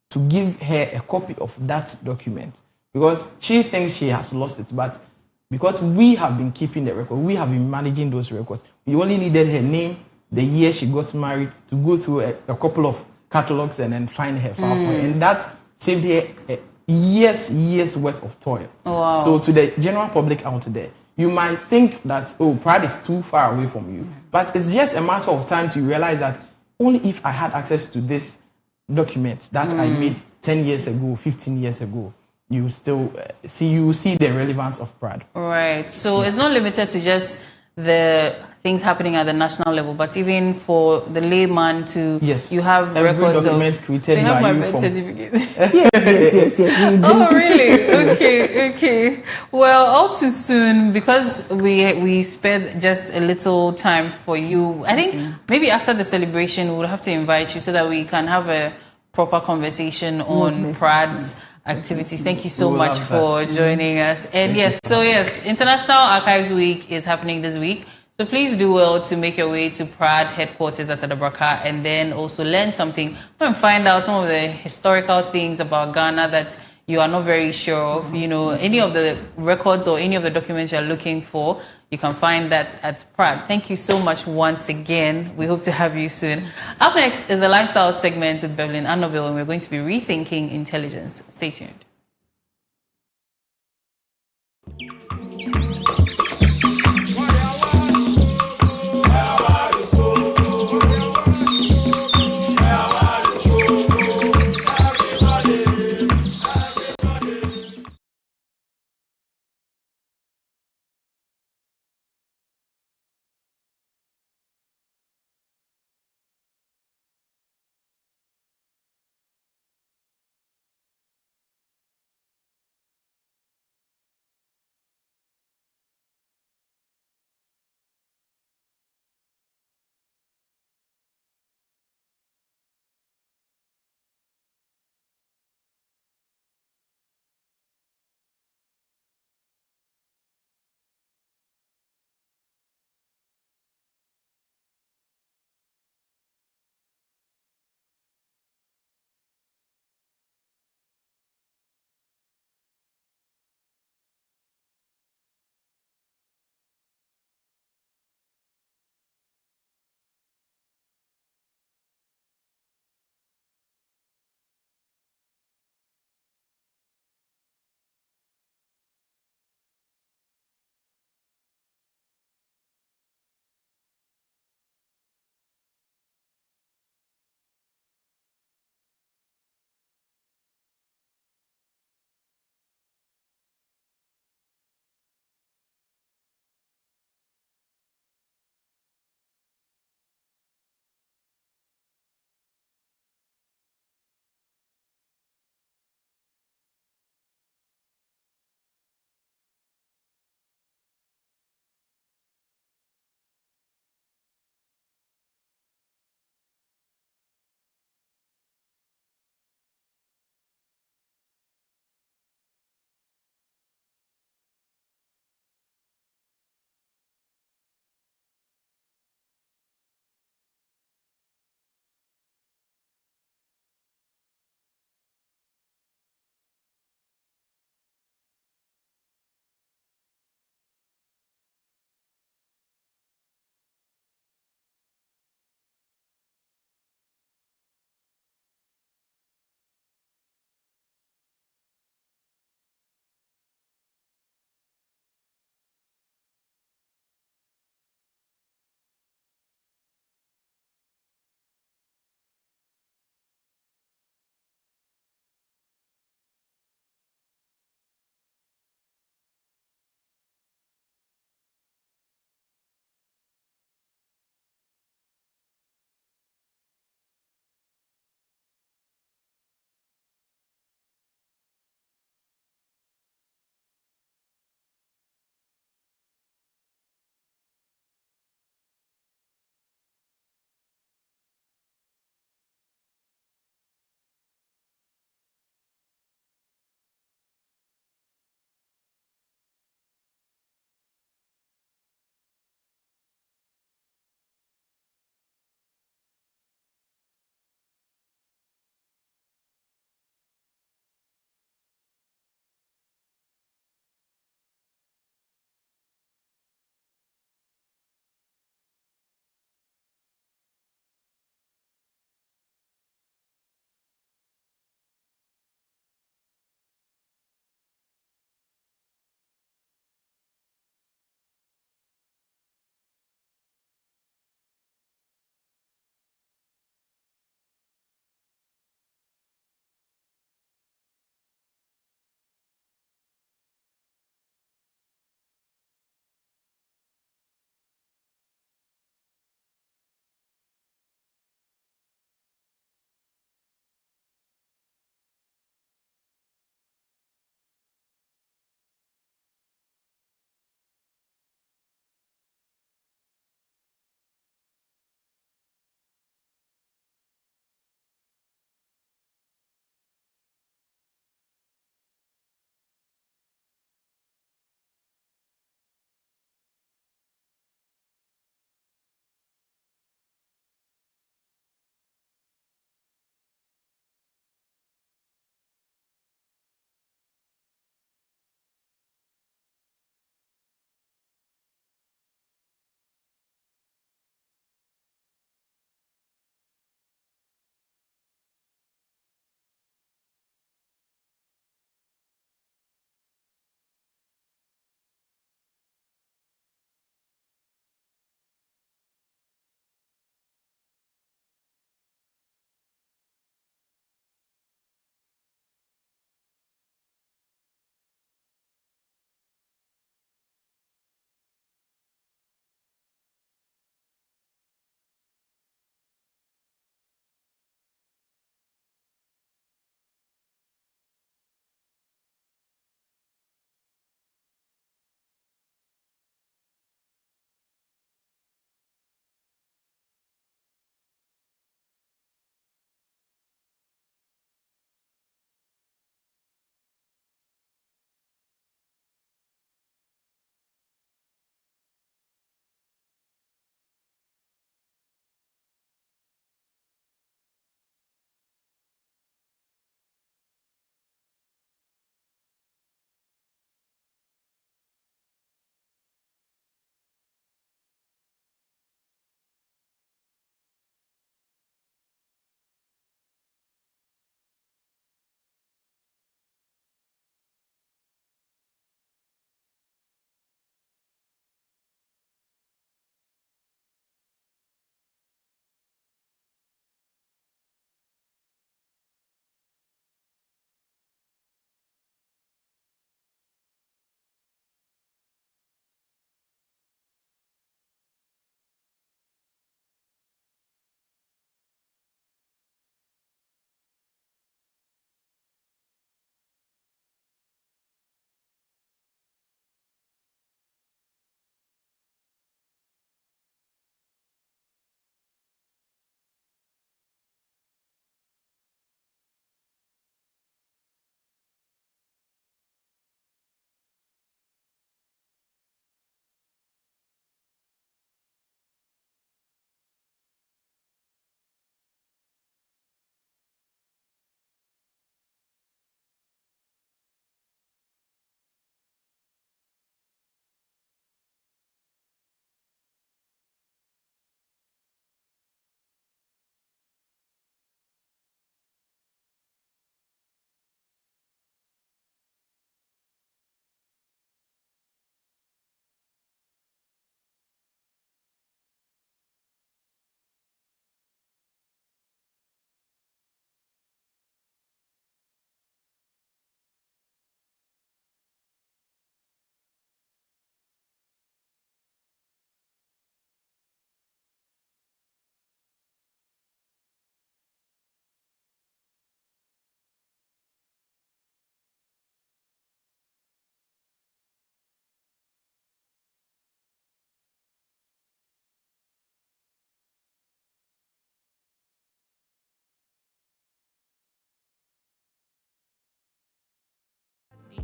to give her a copy of that document. Because she thinks she has lost it, but because we have been keeping the record, we have been managing those records. We only needed her name, the year she got married, to go through a couple of catalogs and then find her file for her. And that saved her years worth of toil. Oh, wow. So to the general public out there, you might think that, oh, Pride is too far away from you. But it's just a matter of time to realize that only if I had access to this document that I made 10 years ago, 15 years ago, you still see the relevance of Pride. Right. So it's not limited to just the things happening at the national level, but even for the layman to, you have every records document of, created so you have by my you birth from certificate. Yes. Oh, really? Okay. Well, all too soon, because we spared just a little time for you. I think maybe after the celebration, we'll have to invite you so that we can have a proper conversation on Prad's activities. Thank you so much for joining us. And International Archives Week is happening this week. So please do well to make your way to Prad headquarters at Adabraka and then also learn something and find out some of the historical things about Ghana that you are not very sure of. You know, any of the records or any of the documents you're looking for, you can find that at Prad. Thank you so much once again. We hope to have you soon. Up next is the lifestyle segment with Bevelyn Annabelle, and we're going to be rethinking intelligence. Stay tuned.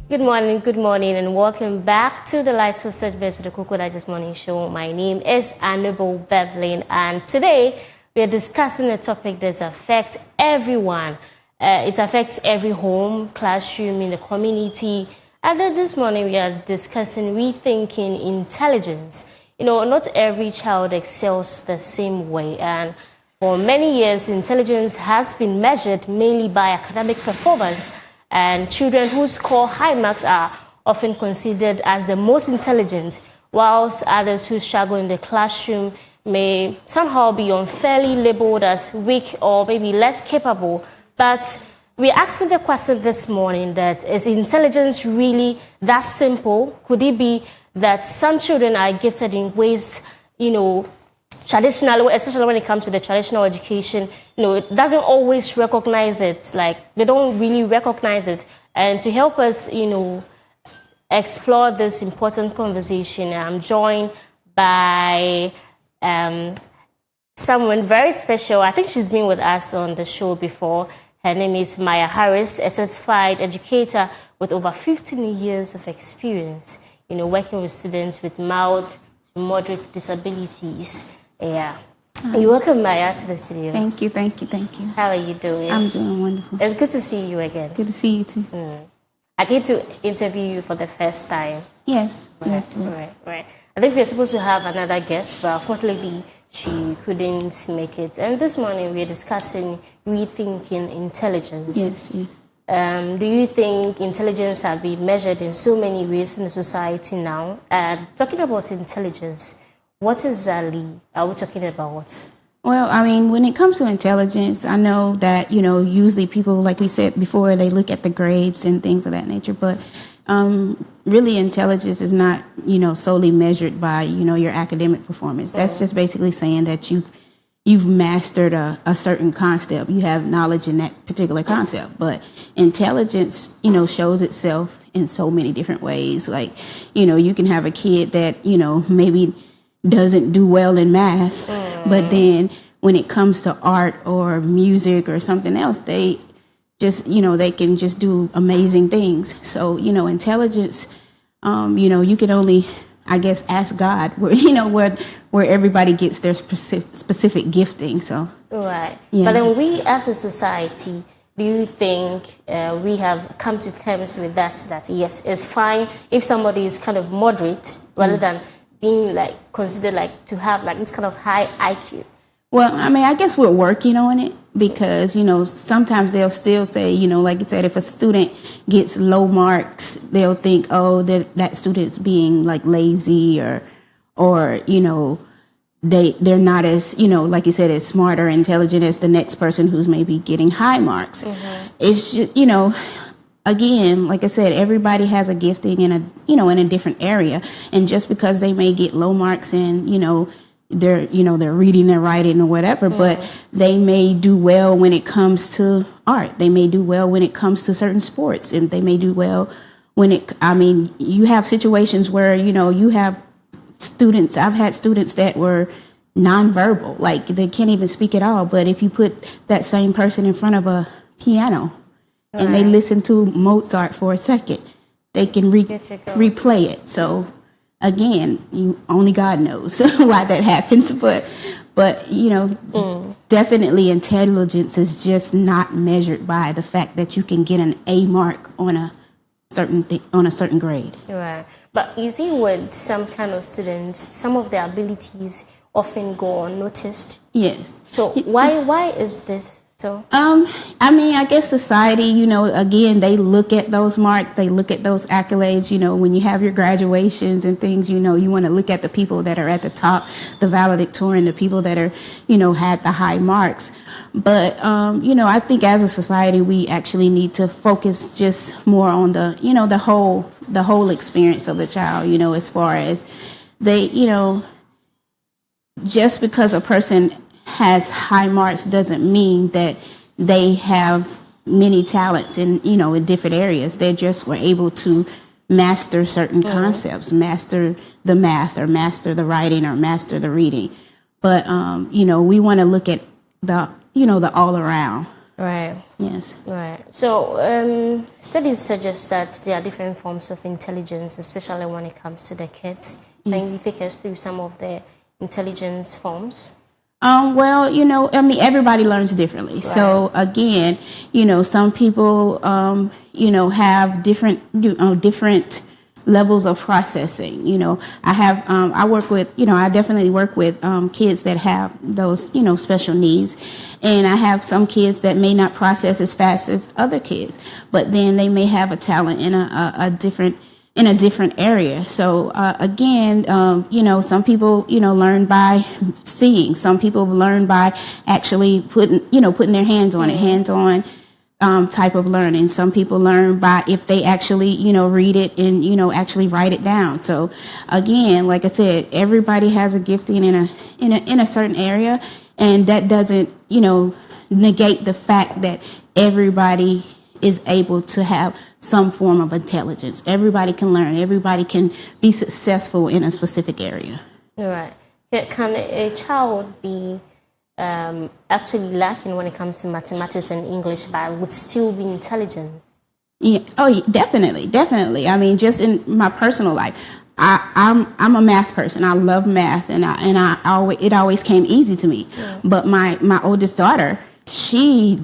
good morning, and welcome back to the Lights for Segment of the Koko Digest Morning Show. My name is Annabelle Bevelin, and today we are discussing a topic that affects everyone. It affects every home, classroom, in the community. And then this morning we are discussing rethinking intelligence. You know, not every child excels the same way, and for many years, intelligence has been measured mainly by academic performance, and children who score high marks are often considered as the most intelligent, whilst others who struggle in the classroom may somehow be unfairly labeled as weak or maybe less capable. But we're asking the question this morning that is intelligence really that simple? Could it be that some children are gifted in ways, traditionally, especially when it comes to the traditional education, it doesn't always recognize it. Like, they don't really recognize it. And to help us, explore this important conversation, I'm joined by someone very special. I think she's been with us on the show before. Her name is Maya Harris, a certified educator with over 15 years of experience, working with students with mild to moderate disabilities. Yeah. You're welcome, Maya, to the studio. Thank you. How are you doing? I'm doing wonderful. It's good to see you again. Good to see you too. I came to interview you for the first time. Yes. Right. I think we were supposed to have another guest, but unfortunately she couldn't make it. And this morning we're discussing rethinking intelligence. Yes. Do you think intelligence has been measured in so many ways in the society now? And talking about intelligence, what exactly are we talking about? Well, I mean, when it comes to intelligence, I know that, usually people, like we said before, they look at the grades and things of that nature. But really, intelligence is not, solely measured by, your academic performance. That's just basically saying that you've mastered a certain concept. You have knowledge in that particular concept. But intelligence, shows itself in so many different ways. Like, you can have a kid that, maybe doesn't do well in math, but then when it comes to art or music or something else, they just, they can just do amazing things. So, intelligence, you can only, I guess, ask God where everybody gets their specific gifting. So right. Yeah. But then we as a society, do you think we have come to terms with that yes, it's fine if somebody is kind of moderate rather than being considered to have this kind of high IQ? Well, I mean, I guess we're working on it because, sometimes they'll still say, like you said, if a student gets low marks, they'll think, oh, that student's being lazy or they're not as, like you said, as smart or intelligent as the next person who's maybe getting high marks. It's just, again, like I said, everybody has a gifting in a different area. And just because they may get low marks in, their reading and writing or whatever, but they may do well when it comes to art. They may do well when it comes to certain sports. And they may do well when you have situations where, you have students. I've had students that were nonverbal, like they can't even speak at all. But if you put that same person in front of a piano, and they listen to Mozart for a second, they can replay it. So again, only God knows why that happens. But definitely intelligence is just not measured by the fact that you can get an A mark on a certain grade. Right. But you see, with some kind of students, some of their abilities often go unnoticed. Yes. So why is this? So, I guess society, again, they look at those marks, they look at those accolades, when you have your graduations and things, you want to look at the people that are at the top, the valedictorian, the people that are, had the high marks. But, I think as a society, we actually need to focus just more on the, the whole experience of the child, as far as they, just because a person has high marks doesn't mean that they have many talents in different areas. They just were able to master certain concepts, master the math or master the writing or master the reading. But we want to look at the all around. Right. Yes. Right. So studies suggest that there are different forms of intelligence, especially when it comes to the kids. Can you take us through some of the intelligence forms? Well, everybody learns differently. Right. So again, some people, have different levels of processing. I work with, I definitely work with kids that have those, special needs. And I have some kids that may not process as fast as other kids, but then they may have a talent in a different area. So again, some people, learn by seeing. Some people learn by actually putting their hands on it, hands-on type of learning. Some people learn by if they actually, read it and, actually write it down. So again, like I said, everybody has a gifting in a certain area, and that doesn't, negate the fact that everybody is able to have some form of intelligence. Everybody can learn. Everybody can be successful in a specific area. All right. Can a child be actually lacking when it comes to mathematics and English, but would still be intelligent? Yeah. Oh, definitely. I mean, just in my personal life, I'm a math person. I love math, and it always came easy to me. Yeah. But my oldest daughter, she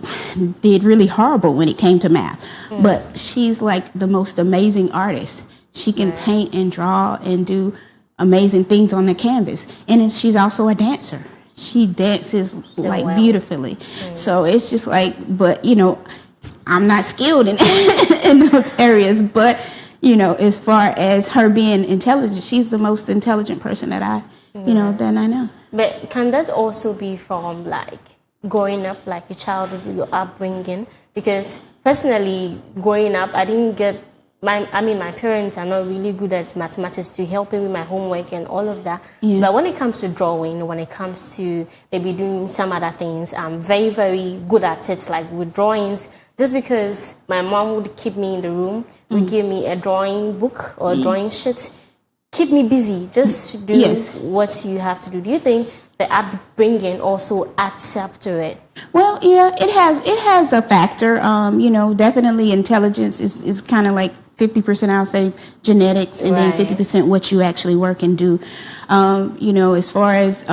did really horrible when it came to math. But she's like the most amazing artist. She can paint and draw and do amazing things on the canvas. And then she's also a dancer. She dances beautifully. So it's just like, but I'm not skilled in in those areas. But as far as her being intelligent, she's the most intelligent person that I know. But can that also be from growing up, like your childhood, your upbringing? Because personally, growing up, I didn't get my parents are not really good at mathematics to help me with my homework and all of that. Yeah. But when it comes to drawing, when it comes to maybe doing some other things, I'm very, very good at it, like with drawings. Just because my mom would keep me in the room, would give me a drawing book or a drawing sheet, keep me busy, just do what you have to do. Do you think the upbringing also adds up to it? Well, yeah, it has a factor. Definitely intelligence is kind of like 50%, I'll say, genetics, and then 50% what you actually work and do. As far as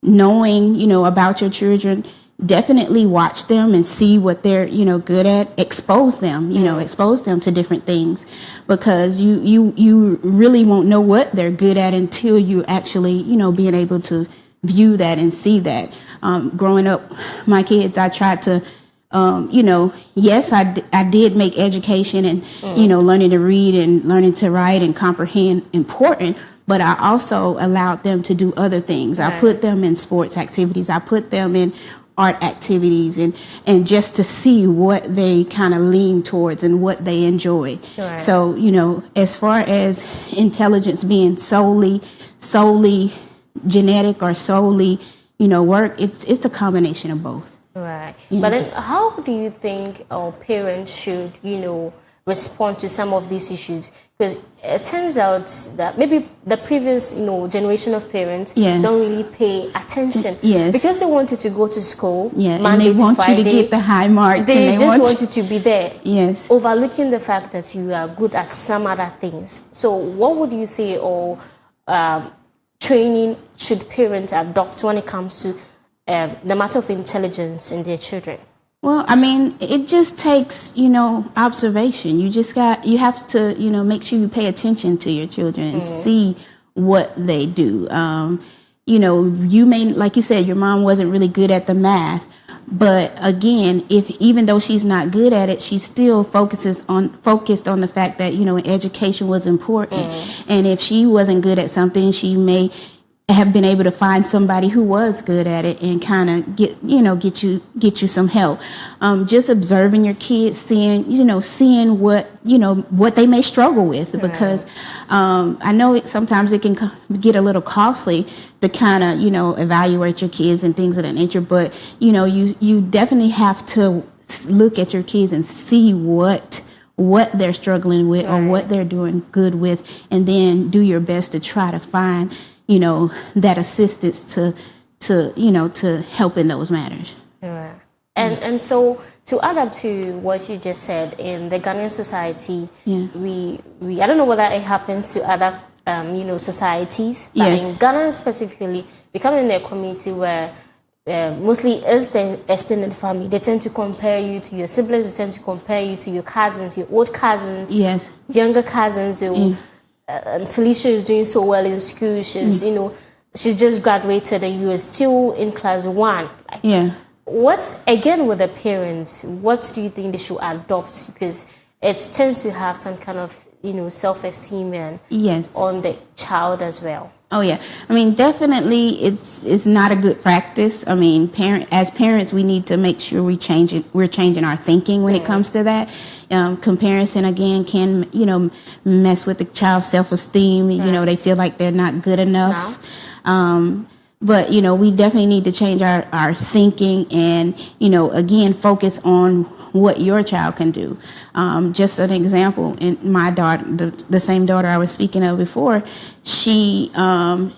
knowing, about your children, definitely watch them and see what they're, good at. Expose them, expose them to different things, because you really won't know what they're good at until you actually, being able to view that and see that. Growing up, my kids, I tried to, yes, I did make education and, learning to read and learning to write and comprehend important, but I also allowed them to do other things. Right. I put them in sports activities. I put them in art activities and just to see what they kind of lean towards and what they enjoy. Right. So, as far as intelligence being solely genetic or solely, work, it's a combination of both. Right. Yeah. But then how do you think our parents should, respond to some of these issues? Because it turns out that maybe the previous, generation of parents don't really pay attention. Yes. Because they want you to go to school. Yeah. Monday and they want Friday, you to get the high marks. They just want you to be there. Yes. Overlooking the fact that you are good at some other things. So what would you say, or training should parents adopt when it comes to the matter of intelligence in their children? Well, it just takes, observation. You have to, make sure you pay attention to your children and see what they do. You may, like you said, your mom wasn't really good at the math, but again, even though she's not good at it, she still focused on the fact that, education was important. And if she wasn't good at something, she may have been able to find somebody who was good at it and kind of get you some help. Just observing your kids, seeing what they may struggle with, because I know sometimes it can get a little costly to kind of evaluate your kids and things of that nature. But you definitely have to look at your kids and see what they're struggling with or what they're doing good with, and then do your best to try to find that assistance to help in those matters. Right. And so to add up to what you just said, in the Ghanaian society, we I don't know whether it happens to other societies, but in Ghana specifically, we come in a community where mostly is the extended family. They tend to compare you to your siblings. They tend to compare you to your cousins, your old cousins, younger cousins. And Felicia is doing so well in school. She's she's just graduated, and you are still in class 1. What, again, with the parents, what do you think they should adopt? Because it tends to have some kind of, self-esteem and on the child as well. Oh yeah, I mean, definitely, it's not a good practice. I mean, as parents, we need to make sure we're changing our thinking when it comes to that. Comparison again can mess with the child's self-esteem. They feel like they're not good enough. But, we definitely need to change our thinking and, again, focus on what your child can do. Just an example, in my daughter, the same daughter I was speaking of before, she's done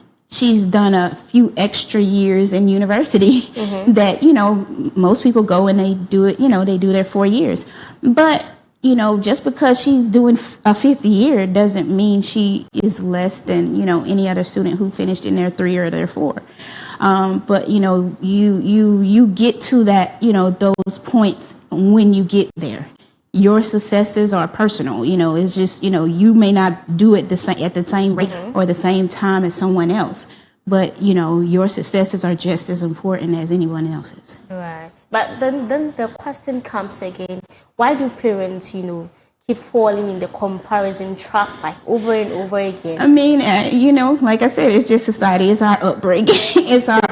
a few extra years in university that, most people go and they do it, they do their 4 years. But just because she's doing a 5th year doesn't mean she is less than, any other student who finished in their 3 or their 4. But, you get to that, those points when you get there. Your successes are personal. It's just, you may not do it at the same rate or the same time as someone else. But, your successes are just as important as anyone else's. Right. But then the question comes again, why do parents, keep falling in the comparison trap like over and over again? I mean, like I said, it's just society. It's our upbringing. It's our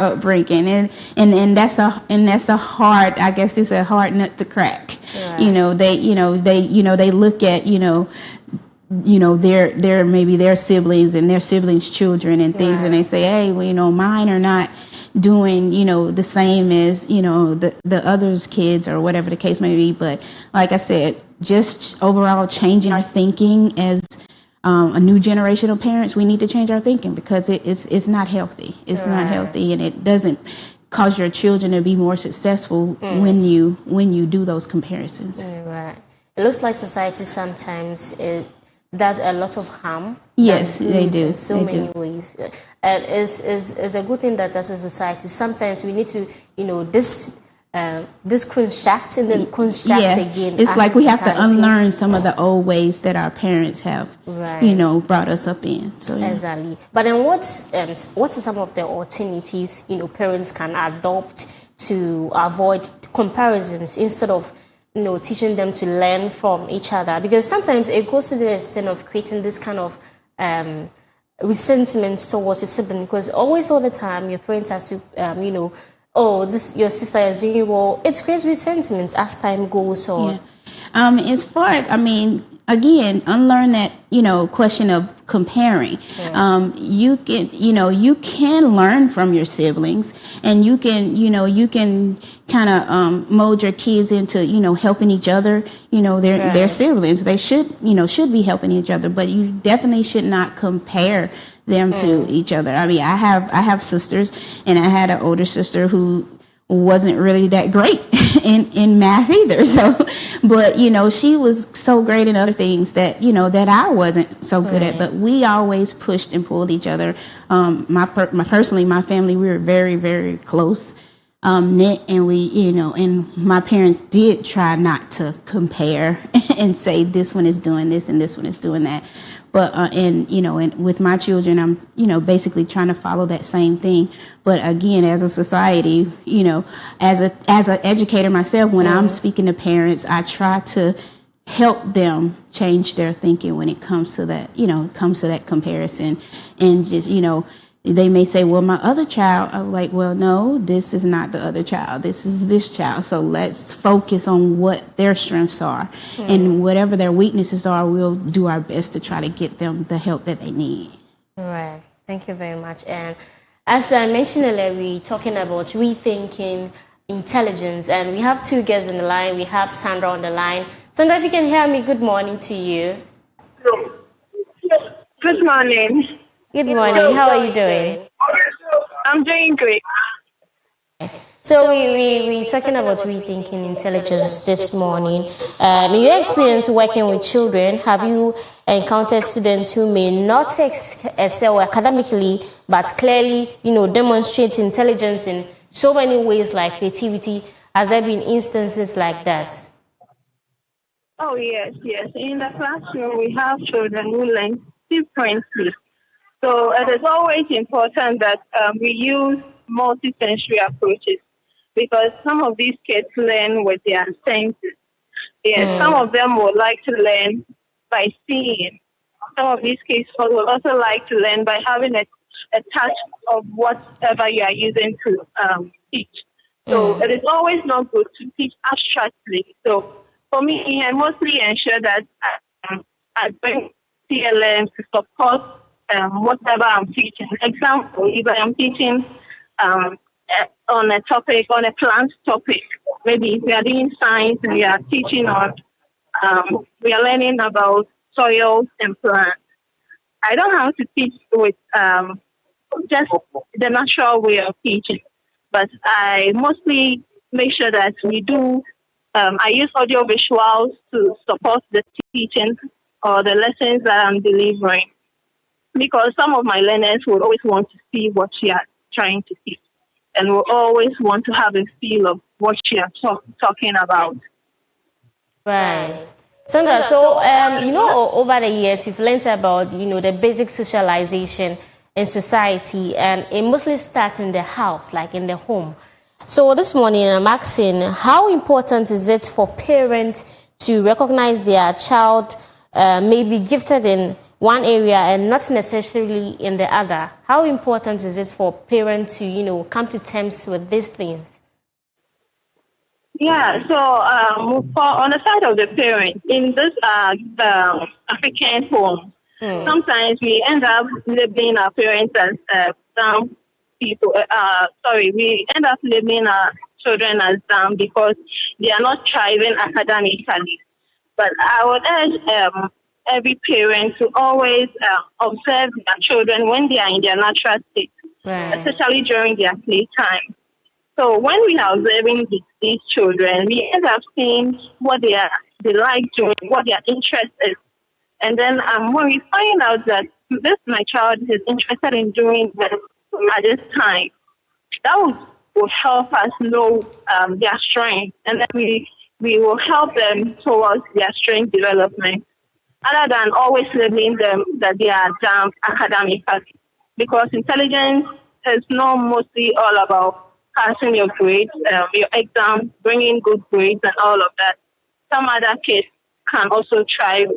upbringing. And that's a hard, I guess it's a hard nut to crack. Right. They look at, their maybe their siblings and their siblings' children and things, and they say, hey, well, mine are not doing, the same as, the others' kids or whatever the case may be. But like I said, just overall changing our thinking as a new generation of parents, we need to change our thinking because it's not healthy. It's not healthy, and it doesn't cause your children to be more successful when you do those comparisons. Right. It looks like society sometimes does a lot of harm. Yes, they do. In so many ways. And it's a good thing that as a society, sometimes we need to, construct and then construct again. It's like we have to unlearn some of the old ways that our parents have, brought us up in. So, Exactly. But then what are some of the alternatives, parents can adopt to avoid comparisons instead of teaching them to learn from each other? Because sometimes it goes to the extent of creating this kind of resentment towards your sibling, because always all the time your parents have to, your sister is doing well. It creates resentment as time goes on. As far as, again, unlearn that, question of comparing. You can learn from your siblings, and you can kind of mold your kids into, helping each other. They're siblings. They should be helping each other, but you definitely should not compare them to each other. I have sisters, and I had an older sister who wasn't really that great in math either. So, but she was so great in other things that that I wasn't so good at. But we always pushed and pulled each other. My family, we were very, very close knit, and we and my parents did try not to compare and say this one is doing this and this one is doing that. But and with my children, I'm basically trying to follow that same thing. But again, as a society, as an educator myself, when I'm speaking to parents, I try to help them change their thinking when it comes to that. Comes to that comparison, and just they may say, well, my other child. I'm like, well, no, this is not the other child. This is this child. So let's focus on what their strengths are. And whatever their weaknesses are, we'll do our best to try to get them the help that they need. Right. Thank you very much. And as I mentioned earlier, we're talking about rethinking intelligence. And we have two guests on the line. We have Sandra on the line. Sandra, if you can hear me, good morning to you. Good morning. Good morning. How are you doing? I'm doing great. So we talking about rethinking intelligence this morning. In your experience working with children, have you encountered students who may not excel academically, but clearly, demonstrate intelligence in so many ways like creativity? Has there been instances like that? Oh, yes. In the classroom, we have children who learn differently. So it is always important that we use multi-sensory approaches, because some of these kids learn with their senses. Yes, some of them would like to learn by seeing. Some of these kids would also like to learn by having a touch of whatever you are using to teach. So it is always not good to teach abstractly. So for me, I mostly ensure that I bring CLM to support whatever I'm teaching. Example, if I am teaching on a topic, on a plant topic, maybe if we are doing science and we are teaching on, we are learning about soils and plants. I don't have to teach with just the natural way of teaching, but I mostly make sure that we do, I use audio visuals to support the teaching or the lessons that I'm delivering, because some of my learners would always want to see what you are trying to teach, and will always want to have a feel of what you are talking about. Right. Sandra, so, over the years, you've learned about, the basic socialization in society, and it mostly starts in the house, like in the home. So this morning, I'm asking, how important is it for parents to recognize their child may be gifted in one area and not necessarily in the other? How important is it for parents to, come to terms with these things? Yeah, so on the side of the parent, in this the African home, sometimes we end up labeling our parents as dumb people. We end up labeling our children as dumb because they are not thriving academically. But I would urge every parent to always observe their children when they are in their natural state, especially during their playtime. So when we are observing these children, we end up seeing what they like doing, what their interest is. And then when we find out that my child is interested in doing this at this time, that will help us know their strength. And then we will help them towards their strength development, other than always labeling them that they are dumb academically. Because intelligence is not mostly all about passing your grades, your exams, bringing good grades and all of that. Some other kids can also thrive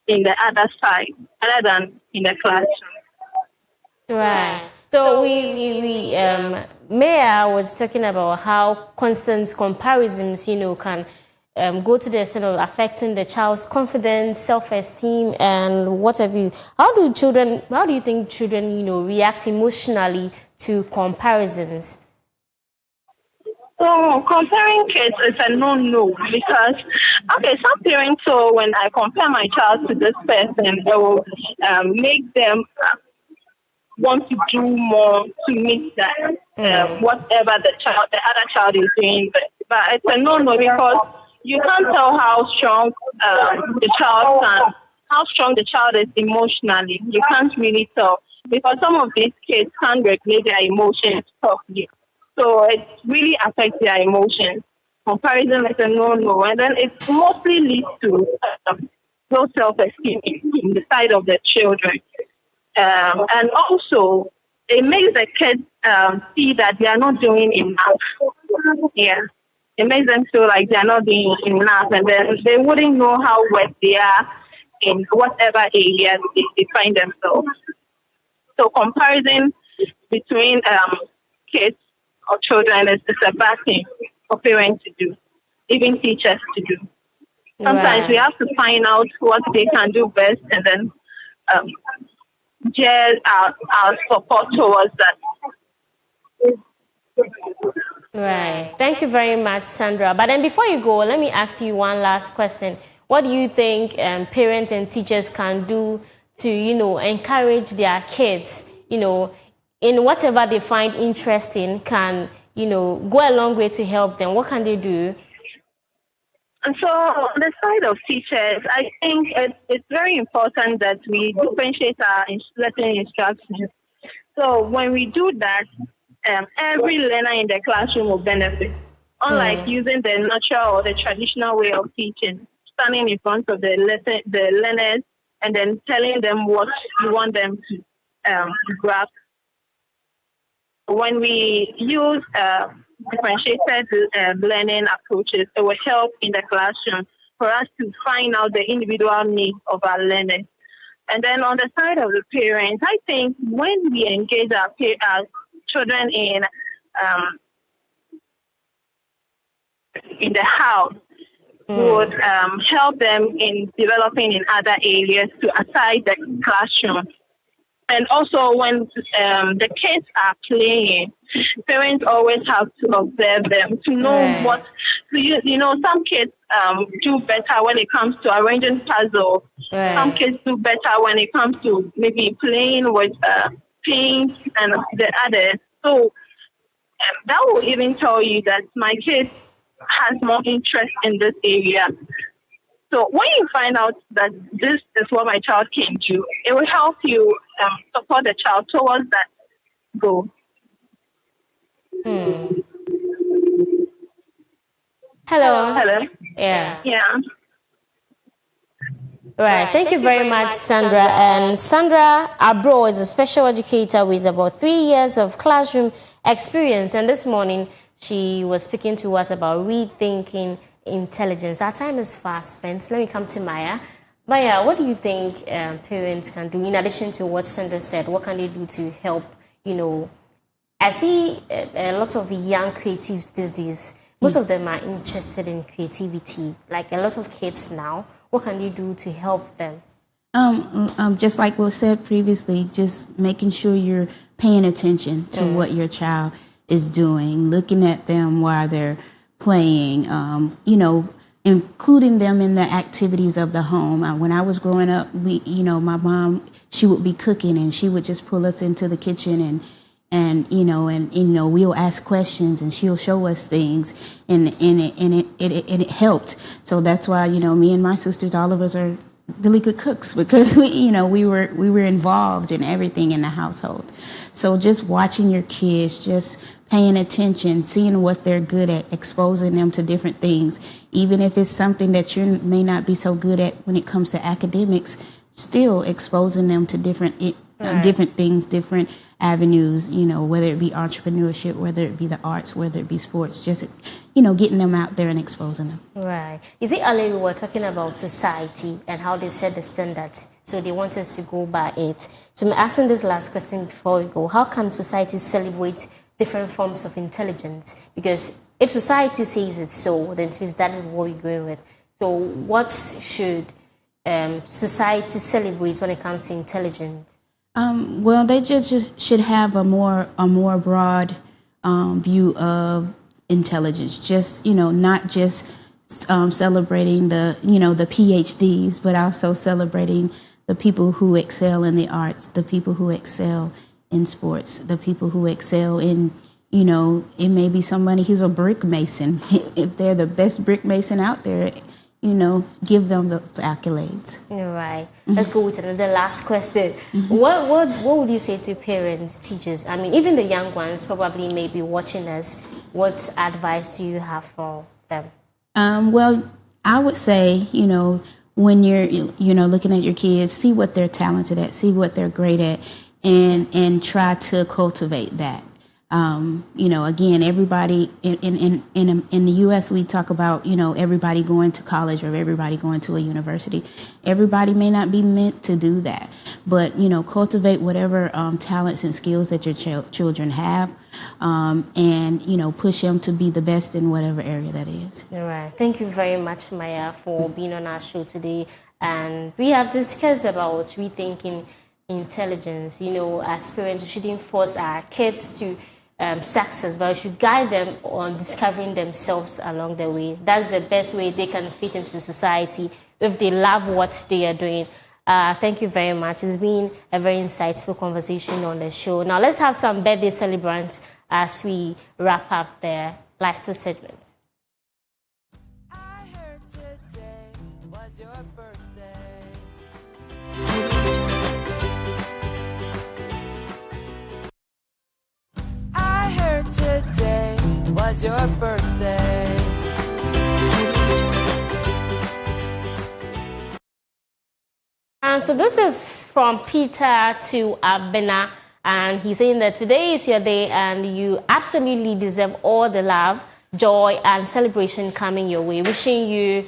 in the other side, other than in the classroom. Right. So Maya was talking about how constant comparisons, can go to the extent of affecting the child's confidence, self-esteem, and what have you. How do you think children, react emotionally to comparisons? So comparing kids is a no-no, because, some parents, so when I compare my child to this person, it will make them want to do more to meet that, whatever the other child is doing. But it's a no-no, because you can't tell how strong the child is emotionally. You can't really tell, because some of these kids can't regulate their emotions properly. So it really affects their emotions. Comparison is a no-no. And then it mostly leads to low self-esteem in the side of the children. And also, it makes the kids see that they are not doing enough. Yeah. It makes them feel like they are not doing enough. And then they wouldn't know how well they are in whatever area they find themselves. So comparison between kids or children is a bad thing for parents to do, even teachers to do. Sometimes we have to find out what they can do best, and then gel our support towards that. Right. Thank you very much, Sandra. But then before you go, let me ask you one last question. What do you think parents and teachers can do to, encourage their kids, in whatever they find interesting, can go a long way to help them? What can they do? And so on the side of teachers, I think it's very important that we differentiate our lesson instructions. So when we do that, every learner in the classroom will benefit. Unlike using the natural or the traditional way of teaching, standing in front of the learners and then telling them what you want them to grasp. When we use differentiated learning approaches, it will help in the classroom for us to find out the individual needs of our learners. And then on the side of the parents, I think when we engage our children in the house, would help them in developing in other areas to aside the classroom. And also when the kids are playing, parents always have to observe them to know what, some kids do better when it comes to arranging puzzles. Some kids do better when it comes to maybe playing with paint and the others. So that will even tell you that my kid has more interest in this area. So when you find out that this is what my child can do, it will help you support the child towards that goal. Hello. Yeah. Right. Thank you very much, Sandra. And Sandra Abro is a special educator with about 3 years of classroom experience. And this morning, she was speaking to us about rethinking intelligence. Our time is fast spent. Let me come to Maya. Maya, what do you think parents can do in addition to what Sandra said? What can they do to help? I see a lot of young creatives these days. Most of them are interested in creativity. Like a lot of kids now. What can you do to help them? Just like was said previously, just making sure you're paying attention to what your child is doing, looking at them while they're playing, including them in the activities of the home. When I was growing up, my mom, she would be cooking and she would just pull us into the kitchen and we'll ask questions and she'll show us things and it helped. So that's why, me and my sisters, all of us are really good cooks because we were involved in everything in the household. So just watching your kids, just paying attention, seeing what they're good at, exposing them to different things, even if it's something that you may not be so good at when it comes to academics, still exposing them to different things, different avenues, whether it be entrepreneurship, whether it be the arts, whether it be sports, just, getting them out there and exposing them. Right. Is it earlier we were talking about society and how they set the standards, so they want us to go by it. So I'm asking this last question before we go. How can society celebrate different forms of intelligence? Because if society says it's so, then it means that is what we're going with. So what should society celebrate when it comes to intelligence? Well, they just should have a more broad view of intelligence. Just not just celebrating the the PhDs, but also celebrating the people who excel in the arts, the people who excel in sports, the people who excel in it may be somebody who's a brick mason. If they're the best brick mason out there, give them those accolades. All right. Let's go with another last question. What would you say to parents, teachers? I mean, even the young ones probably may be watching us. What advice do you have for them? Well, I would say, when you're looking at your kids, see what they're talented at, see what they're great at, and try to cultivate that. Again, everybody in the U.S. we talk about, everybody going to college or everybody going to a university. Everybody may not be meant to do that, but, cultivate whatever talents and skills that your children have, and, push them to be the best in whatever area that is. All right. Thank you very much, Maya, for being on our show today. And we have discussed about rethinking intelligence. As parents, we shouldn't force our kids to success, but we should guide them on discovering themselves along the way. That's the best way they can fit into society if they love what they are doing. Thank you very much. It's been a very insightful conversation on the show. Now let's have some birthday celebrants as we wrap up the lifestyle segment. I heard today was your birthday. I heard today was your birthday. And so this is from Peter to Abena, and he's saying that today is your day and you absolutely deserve all the love, joy, and celebration coming your way. Wishing you,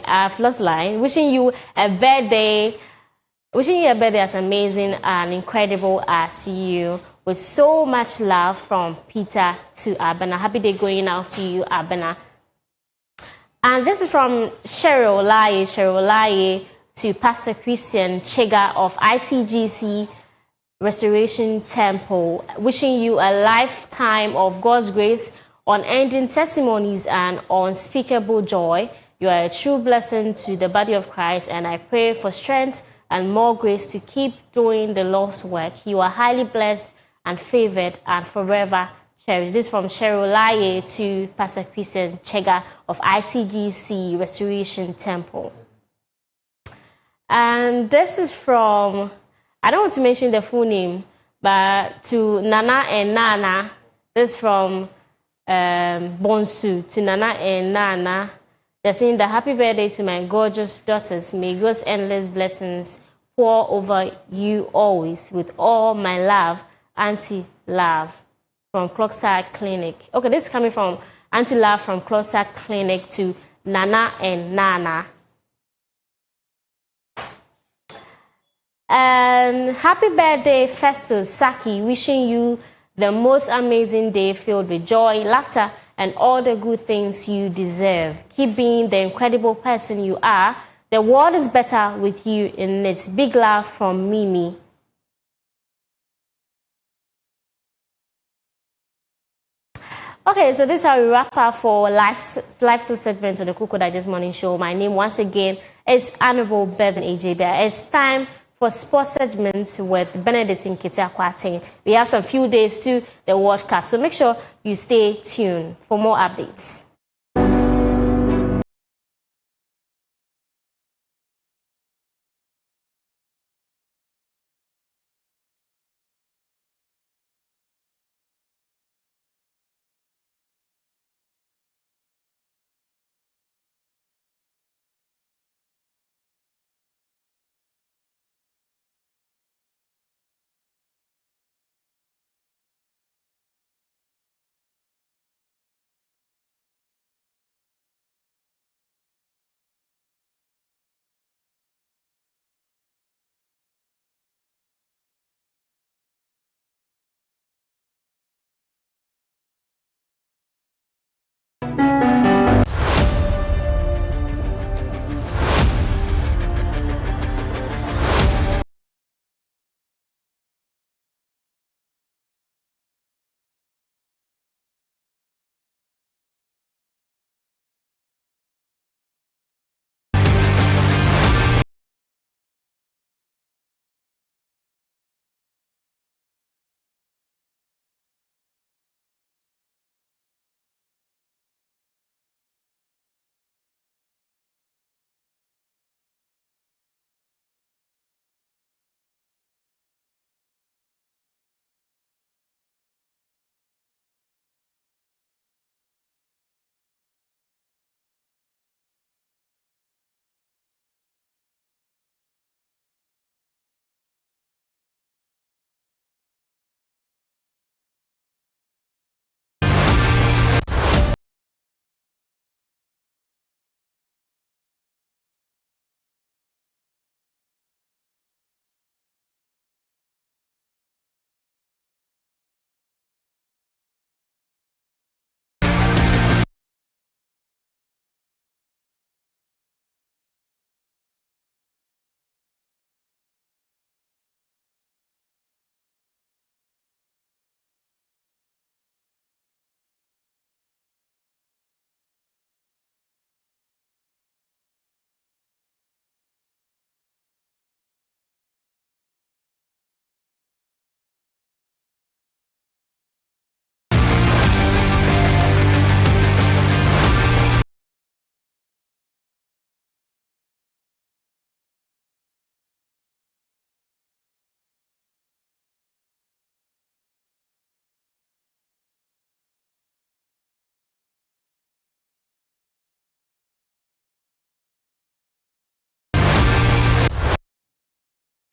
I've lost line. Wishing you a birthday as amazing and incredible as you, with so much love from Peter to Abena. Happy day going out to you, Abena. And this is from Cheryl Laye to Pastor Christian Chega of ICGC Restoration Temple, wishing you a lifetime of God's grace, unending testimonies, and unspeakable joy. You are a true blessing to the body of Christ, and I pray for strength and more grace to keep doing the Lord's work. You are highly blessed and favored and forever cherished. This is from Cheryl Laye to Pastor Christian Chega of ICGC Restoration Temple. And this is from, I don't want to mention the full name, but to Nana and Nana. This is from Bonsu to Nana and Nana. They're saying the happy birthday to my gorgeous daughters. May God's endless blessings pour over you always. With all my love, Auntie Love from Clockside Clinic. Okay, this is coming from Auntie Love from Clockside Clinic to Nana and Nana. And happy birthday, Festus Saki, wishing you the most amazing day filled with joy, laughter, and all the good things you deserve. Keep being the incredible person you are. The world is better with you in it. Big love from Mimi. Okay, so this is how we wrap up for lifestyle segment of the Koko Digest Morning Show. My name once again is Honorable Bevan Ejebia. It's time for sports segment with Benedict Nketiah-Kwarteng. We have some few days to the World Cup, so make sure you stay tuned for more updates.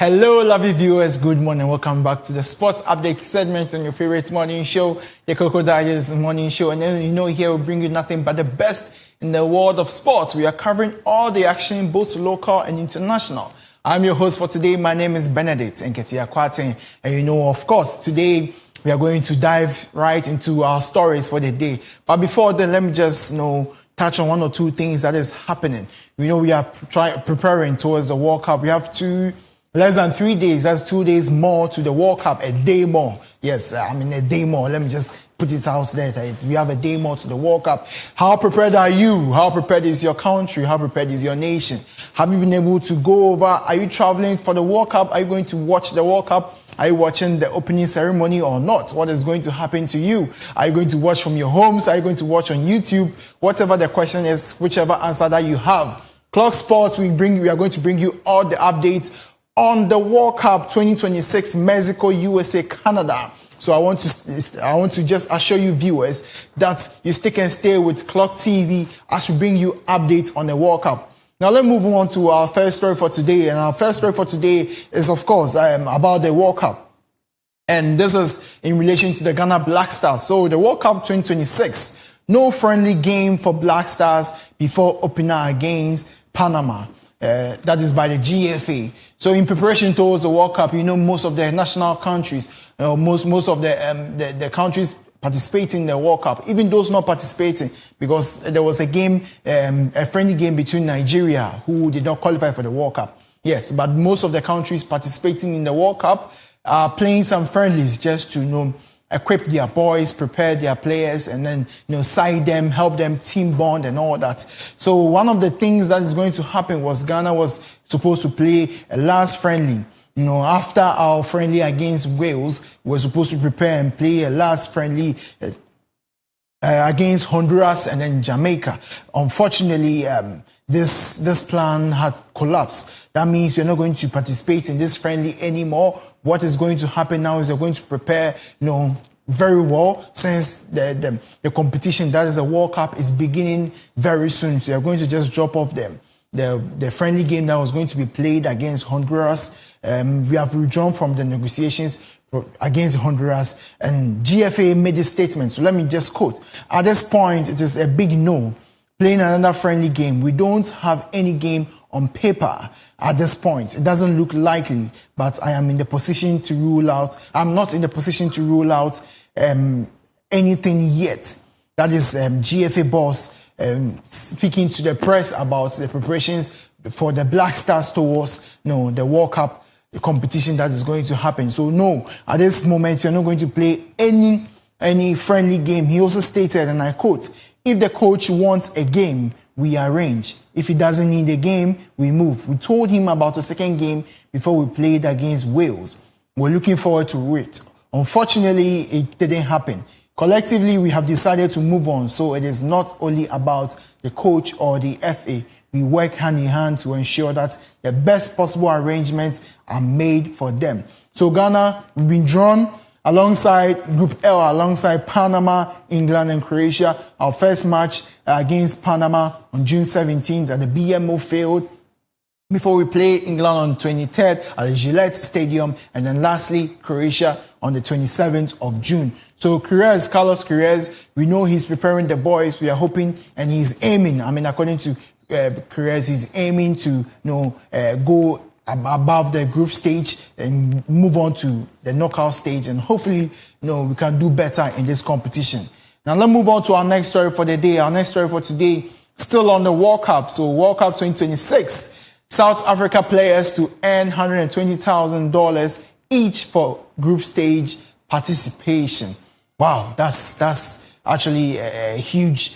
Hello, lovely viewers. Good morning. Welcome back to the sports update segment on your favorite morning show, the Koko Digest Morning Show. And then here we bring you nothing but the best in the world of sports. We are covering all the action, both local and international. I'm your host for today. My name is Benedict Nketia Kwate. And of course, today we are going to dive right into our stories for the day. But before then, let me just touch on one or two things that is happening. We are preparing towards the World Cup. We have less than 3 days. That's 2 days more to the World Cup. A day more. Yes, a day more. Let me just put it out there. We have a day more to the World Cup. How prepared are you? How prepared is your country? How prepared is your nation? Have you been able to go over? Are you traveling for the World Cup? Are you going to watch the World Cup? Are you watching the opening ceremony or not? What is going to happen to you? Are you going to watch from your homes? Are you going to watch on YouTube? Whatever the question is, whichever answer that you have. Clock Sports, we are going to bring you all the updates on the World Cup 2026, Mexico, USA, Canada. So I want to just assure you viewers that you stick and stay with Clock TV as we bring you updates on the World Cup. Now let's move on to our first story for today. And our first story for today is, of course, about the World Cup. And this is in relation to the Ghana Black Stars. So the World Cup 2026, no friendly game for Black Stars before opener against Panama. That is by the GFA. So in preparation towards the World Cup, most of the national countries, most of the countries participating in the World Cup, even those not participating, because there was a game, a friendly game between Nigeria, who did not qualify for the World Cup. Yes, but most of the countries participating in the World Cup are playing some friendlies just to, equip their boys, prepare their players, and then, side them, help them team bond and all that. So one of the things that is going to happen was Ghana was supposed to play a last friendly. After our friendly against Wales, we were supposed to prepare and play a last friendly against Honduras and then Jamaica. Unfortunately, this plan had collapsed. That means we're not going to participate in this friendly anymore. What is going to happen now is we're going to prepare, very well, since the competition, that is the World Cup, is beginning very soon. So we're going to just drop off the friendly game that was going to be played against Honduras. We have withdrawn from the negotiations against Honduras, and GFA made a statement. So let me just quote. At this point, it is a big no. Playing another friendly game. We don't have any game on paper at this point. It doesn't look likely, but I am in the position to rule out. I'm not in the position to rule out anything yet. That is GFA boss speaking to the press about the preparations for the Black Stars towards the World Cup, the competition that is going to happen. So no, at this moment, you're not going to play any friendly game. He also stated, and I quote, "If the coach wants a game, we arrange. If he doesn't need a game, we move." We told him about a second game before we played against Wales. We're looking forward to it. Unfortunately, it didn't happen. Collectively, we have decided to move on. So it is not only about the coach or the FA. We work hand in hand to ensure that the best possible arrangements are made for them. So Ghana, we've been drawn alongside Group L, alongside Panama, England, and Croatia. Our first match against Panama on June 17th at the BMO field, before we play England on 23rd at the Gillette Stadium, and then lastly, Croatia on the 27th of June. So Carlos Queiroz, we know he's preparing the boys. We are hoping, and he's aiming. According to Queiroz, he's aiming to go above the group stage and move on to the knockout stage, and hopefully, we can do better in this competition. Now let's move on to our next story for the day. Our next story for today, still on the World Cup. So World Cup 2026, South Africa players to earn $120,000 each for group stage participation. Wow, that's actually a huge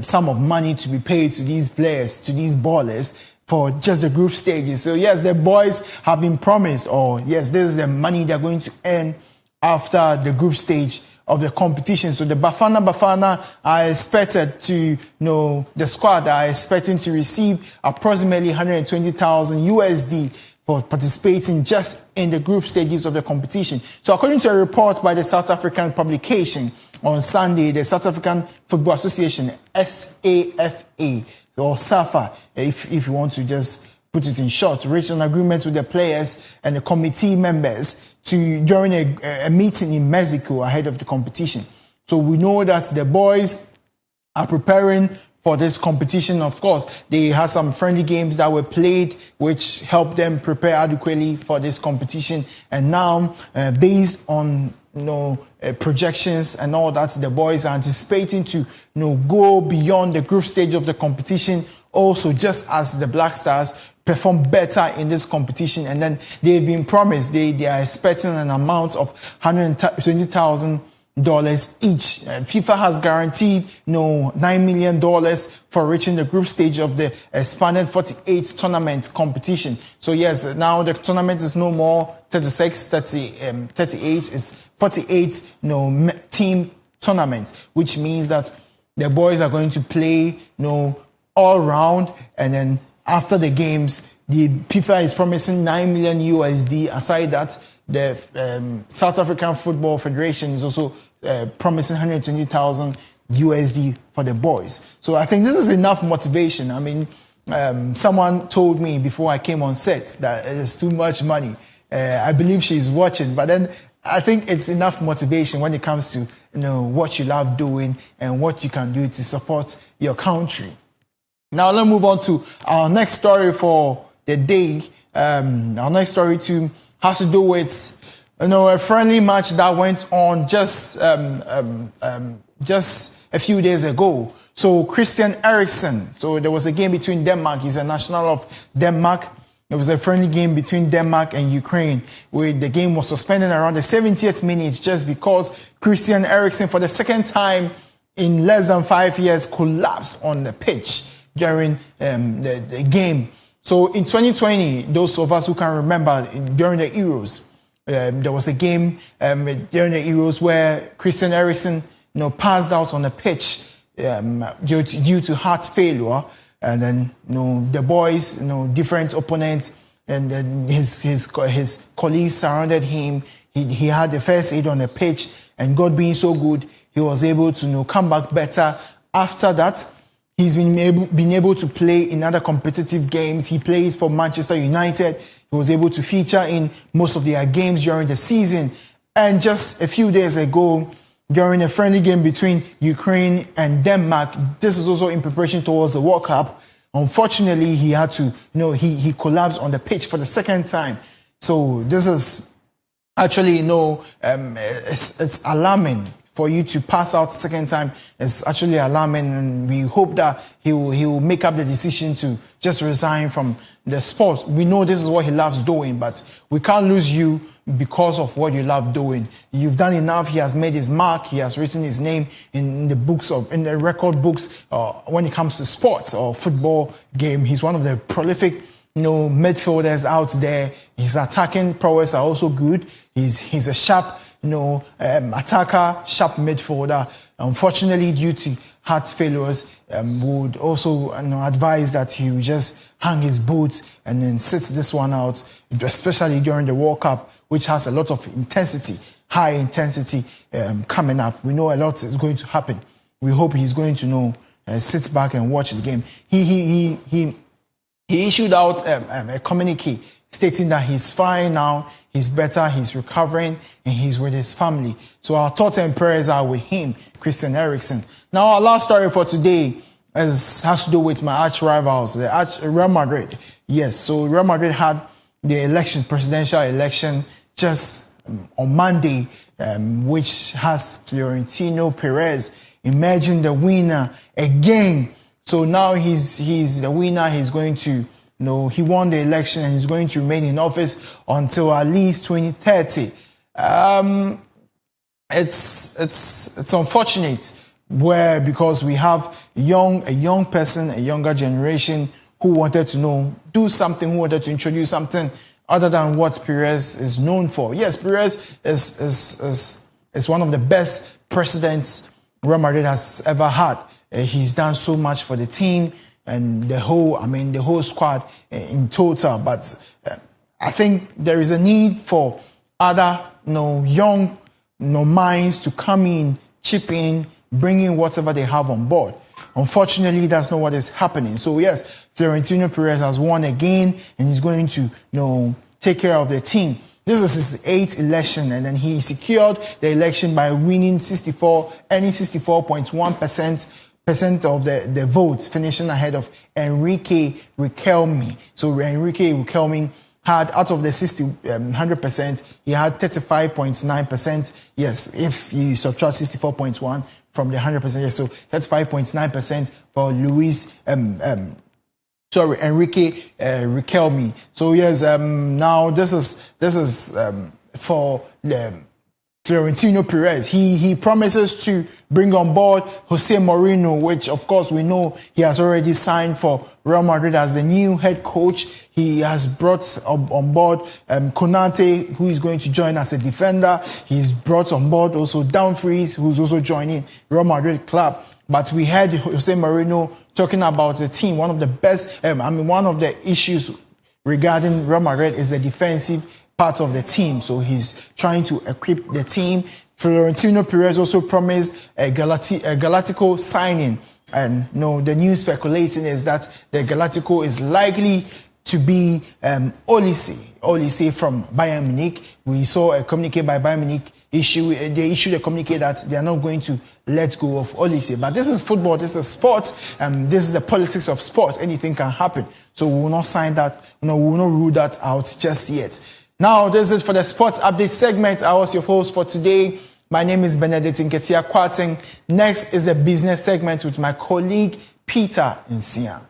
sum of money to be paid to these players, to these ballers, for just the group stages. So yes, the boys have been promised, or yes, this is the money they're going to earn after the group stage of the competition. So the Bafana are expected to, the squad are expecting to receive approximately 120,000 USD for participating just in the group stages of the competition. So according to a report by the South African publication on Sunday, the South African Football Association, SAFA, or SAFA, if you want to just put it in short, reached an agreement with the players and the committee members during a meeting in Mexico ahead of the competition. So we know that the boys are preparing for this competition. Of course, they had some friendly games that were played, which helped them prepare adequately for this competition. And now, based on projections and all that, the boys are anticipating to go beyond the group stage of the competition. Also, just as the Black Stars perform better in this competition, and then they've been promised they are expecting an amount of $120,000 each. FIFA has guaranteed $9 million for reaching the group stage of the expanded 48 tournament competition. So yes, now the tournament is no more 36, 38, it's 48 team tournament, which means that the boys are going to play all round, and then after the games, the FIFA is promising $9 million USD. Aside that, the South African Football Federation is also promising $120,000 USD for the boys. So I think this is enough motivation. I mean, someone told me before I came on set that it's too much money. I believe she's watching, but then I think it's enough motivation when it comes to what you love doing and what you can do to support your country. Now let's move on to our next story for the day. Our next story has to do with a friendly match that went on just a few days ago. So Christian Eriksen. So there was a game between Denmark. He's a national of Denmark. There was a friendly game between Denmark and Ukraine, where the game was suspended around the 70th minute just because Christian Eriksen, for the second time in less than 5 years, collapsed on the pitch during the game. So in 2020, those of us who can remember, during the Euros, there was a game during the Euros where Christian Eriksen passed out on the pitch due to heart failure. And then the boys, different opponents, and then his colleagues surrounded him. He had the first aid on the pitch, and God being so good, he was able to come back better. After that, he's been able to play in other competitive games. He plays for Manchester United. He was able to feature in most of their games during the season. And just a few days ago, during a friendly game between Ukraine and Denmark, this is also in preparation towards the World Cup. Unfortunately, he had to, he collapsed on the pitch for the second time. So this is actually, it's alarming. For you to pass out second time is actually alarming, and we hope that he will make up the decision to just resign from the sport. We know this is what he loves doing, but we can't lose you because of what you love doing. You've done enough. He has made his mark. He has written his name in the record books when it comes to sports or football game. He's one of the prolific midfielders out there. His attacking prowess are also good. He's a sharp attacker, sharp midfielder. Unfortunately, due to heart failures, would also advise that he would just hang his boots and then sit this one out, especially during the World Cup, which has a lot of intensity, high intensity coming up. We know a lot is going to happen. We hope he's going to sit back and watch the game. He issued out a communique stating that he's fine now, he's better, he's recovering, and he's with his family. So our thoughts and prayers are with him, Christian Eriksen. Now, our last story for today has to do with my arch rivals, Real Madrid. Yes, so Real Madrid had the presidential election just on Monday, which has Florentino Perez emerging the winner again. So now he's the winner. He's going to he won the election and he's going to remain in office until at least 2030. It's unfortunate because we have a young person, a younger generation who wanted to do something, who wanted to introduce something other than what Perez is known for. Yes, Perez is one of the best presidents Real Madrid has ever had. He's done so much for the team and the whole squad in total. But I think there is a need for other, young, minds to come in, chip in, bring in whatever they have on board. unfortunately, that's not what is happening. So yes, Florentino Perez has won again, and he's going to, take care of the team. This is his 8th election, and then he secured the election by winning 64.1% of the votes, finishing ahead of Enrique Riquelme. So Enrique Riquelme had, out of the 100%, he had 35.9%. Yes, if you subtract 64.1 from the 100%, yes, so that's 5.9% for Enrique Riquelme. So yes, now this is for Florentino Perez. He promises to bring on board Jose Mourinho, which of course we know he has already signed for Real Madrid as the new head coach. He has brought on board Konate, who is going to join as a defender. He's brought on board also Dumfries, who's also joining Real Madrid club. But we heard Jose Mourinho talking about the team. One of the best, one of the issues regarding Real Madrid is the defensive part of the team. So he's trying to equip the team. Florentino Perez also promised a Galactico signing. And the news speculating is that the Galactico is likely to be Olise from Bayern Munich. We saw a communique by Bayern Munich. They issued a communique that they are not going to let go of Olise. But this is football, this is sports, and this is the politics of sport. Anything can happen. So we will not sign that, we will not rule that out just yet. Now, this is for the sports update segment. I was your host for today. My name is Benedict Nketia Kwarteng. Next is the business segment with my colleague, Peter Nsia.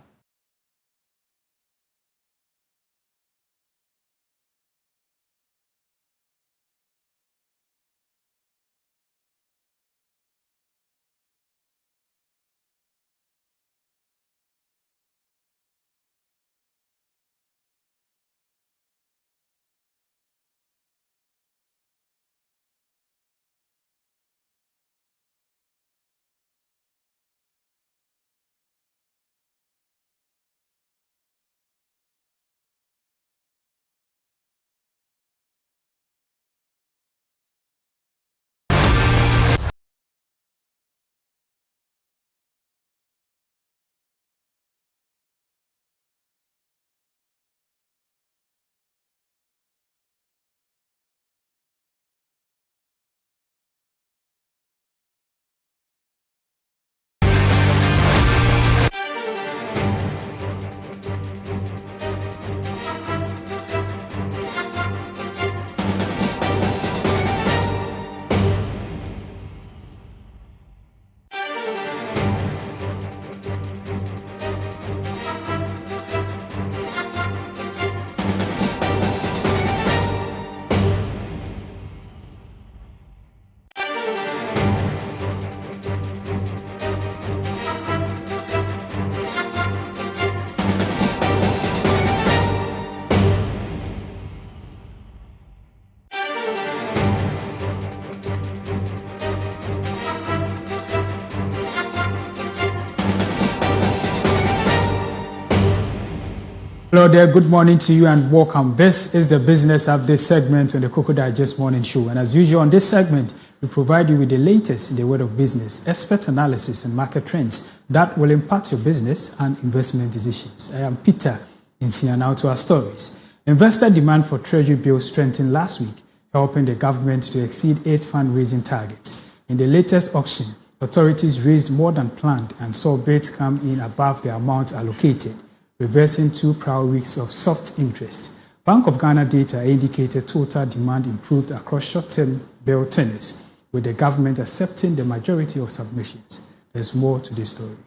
Hello there, good morning to you and welcome. This is the Business Update segment on the Koko Digest Morning Show. And as usual on this segment, we provide you with the latest in the world of business, expert analysis and market trends that will impact your business and investment decisions. I am Peter Nsia. Now to our stories. Investor demand for Treasury bills strengthened last week, helping the government to exceed 8 fundraising targets. In the latest auction, authorities raised more than planned and saw bids come in above the amount allocated, reversing 2 prior weeks of soft interest. Bank of Ghana data indicated total demand improved across short-term bill tenors, with the government accepting the majority of submissions. There's more to this story.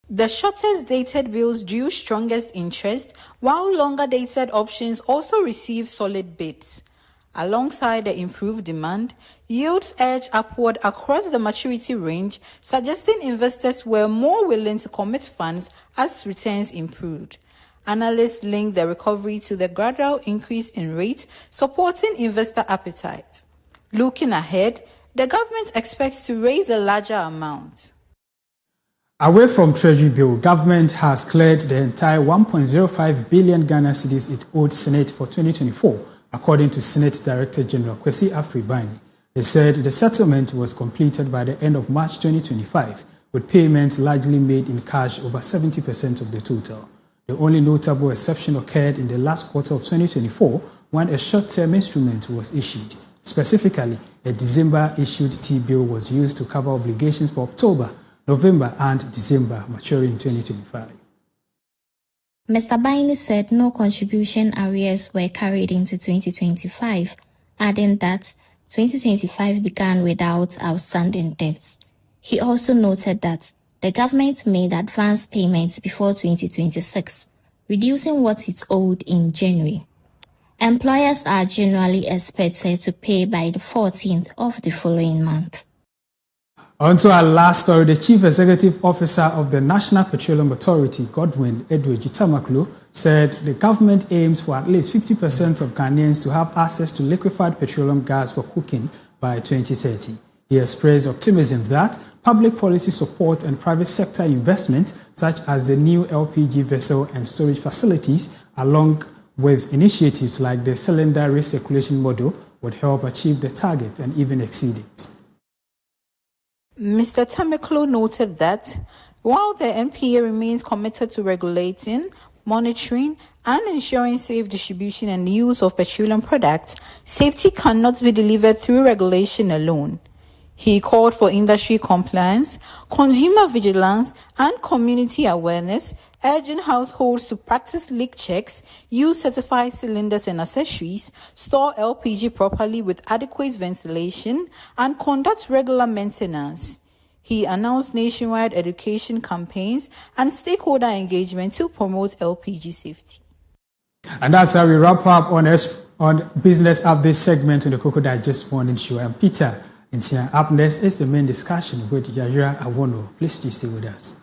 The shortest dated bills drew strongest interest, while longer dated options also received solid bids. Alongside the improved demand, yields edged upward across the maturity range, suggesting investors were more willing to commit funds as returns improved. Analysts link the recovery to the gradual increase in rates, supporting investor appetite. Looking ahead, the government expects to raise a larger amount. Away from Treasury bill, government has cleared the entire 1.05 billion Ghana cedis it owed Senate for 2024. According to Senate Director General Kwesi Afribani, they said the settlement was completed by the end of March 2025, with payments largely made in cash over 70% of the total. The only notable exception occurred in the last quarter of 2024 when a short-term instrument was issued. Specifically, a December-issued T-bill was used to cover obligations for October, November and December, maturing in 2025. Mr. Baini said no contribution arrears were carried into 2025, adding that 2025 began without outstanding debts. He also noted that the government made advance payments before 2026, reducing what it owed in January. Employers are generally expected to pay by the 14th of the following month. On to our last story, the Chief Executive Officer of the National Petroleum Authority, Godwin Edward-Tamaklo, said the government aims for at least 50% of Ghanaians to have access to liquefied petroleum gas for cooking by 2030. He expressed optimism that public policy support and private sector investment, such as the new LPG vessel and storage facilities, along with initiatives like the cylinder recirculation model, would help achieve the target and even exceed it. Mr. Tamaklo noted that while the NPA remains committed to regulating, monitoring, and ensuring safe distribution and use of petroleum products, safety cannot be delivered through regulation alone. He called for industry compliance, consumer vigilance, and community awareness, urging households to practice leak checks, use certified cylinders and accessories, store LPG properly with adequate ventilation, and conduct regular maintenance. He announced nationwide education campaigns and stakeholder engagement to promote LPG safety. And that's how we wrap up on Business Update segment on the Koko Digest Morning Show. I'm Peter. And up next is the main discussion with Yajira Awono. Please stay with us.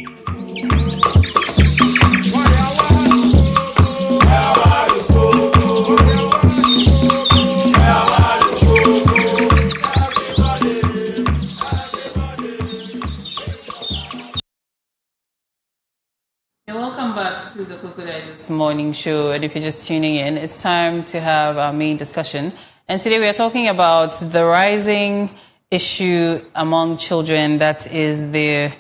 Welcome back to the Koko Digest Morning Show. And if you're just tuning in, it's time to have our main discussion. And today we are talking about the rising issue among children, that is the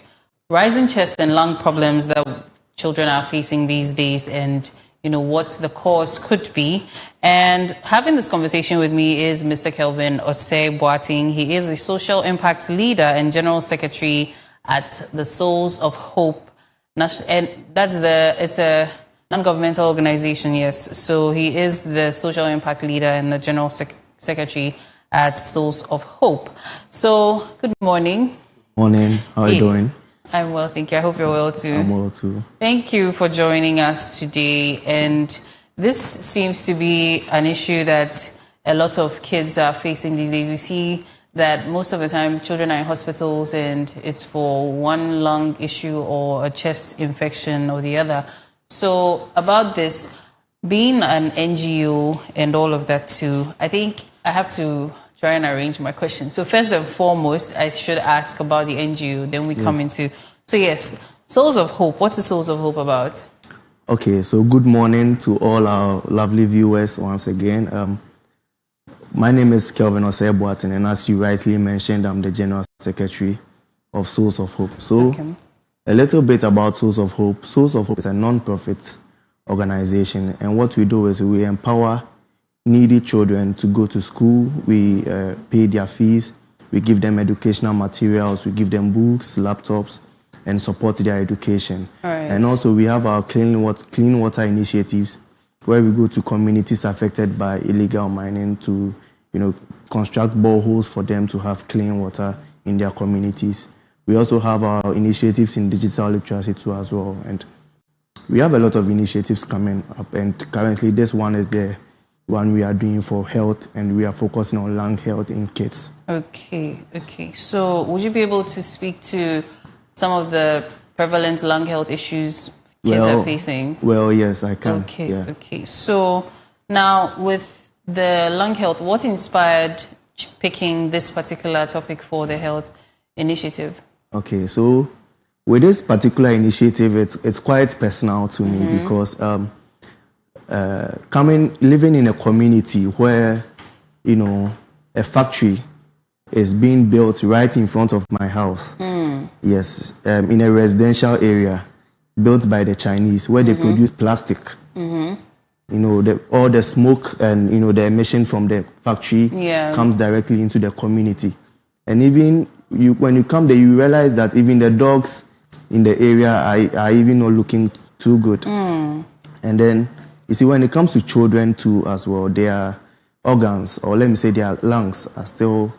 rising chest and lung problems that children are facing these days, and what the cause could be. And having this conversation with me is Mr. Kelvin Osei Boateng. He is a social impact leader and general secretary at the Souls of Hope. And it's a non-governmental organization, yes. So he is the social impact leader and the general secretary at Souls of Hope. So, good morning. Morning. How are you doing? I'm well, thank you. I hope you're well too. I'm well too. Thank you for joining us today. And this seems to be an issue that a lot of kids are facing these days. We see that most of the time children are in hospitals and it's for one lung issue or a chest infection or the other. So about this, being an NGO and all of that too, I think I have to try and arrange my questions. So first and foremost, I should ask about the NGO, then we come into... So yes, Souls of Hope. What's the Souls of Hope about? Okay, so good morning to all our lovely viewers once again. My name is Kelvin Osei Boateng, and as you rightly mentioned, I'm the General Secretary of Souls of Hope. So, a little bit about Souls of Hope. Souls of Hope is a non-profit organization, and what we do is we empower needy children to go to school. We pay their fees, we give them educational materials, we give them books, laptops, and support their education. Right. And also, we have our clean water initiatives, where we go to communities affected by illegal mining to, construct boreholes for them to have clean water in their communities. We also have our initiatives in digital literacy too as well. And we have a lot of initiatives coming up. And currently this one is the one we are doing for health, and we are focusing on lung health in kids. Okay. So would you be able to speak to some of the prevalent lung health issues kids are facing? Well, yes, I can. Okay. So now with the lung health, what inspired picking this particular topic for the health initiative? Okay, so with this particular initiative, it's quite personal to me because living in a community where, a factory is being built right in front of my house. Yes, in a residential area built by the Chinese, where they produce plastic. All the smoke and the emission from the factory comes directly into the community. And even when you come there, you realize that even the dogs in the area are even not looking too good. And then you see, when it comes to children too as well, their organs, or let me say their lungs, are still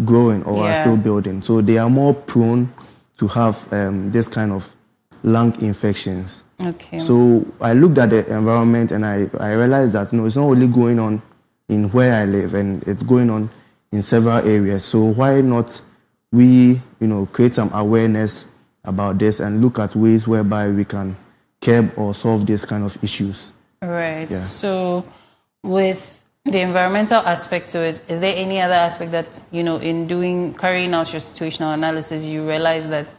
growing or are still building. So they are more prone to have this kind of lung infections. Okay. So I looked at the environment and I realized that it's not only going on in where I live, and it's going on in several areas. So why not we create some awareness about this and look at ways whereby we can curb or solve this kind of issues. Right. Yeah. So with the environmental aspect to it, is there any other aspect that in carrying out your situational analysis, you realize that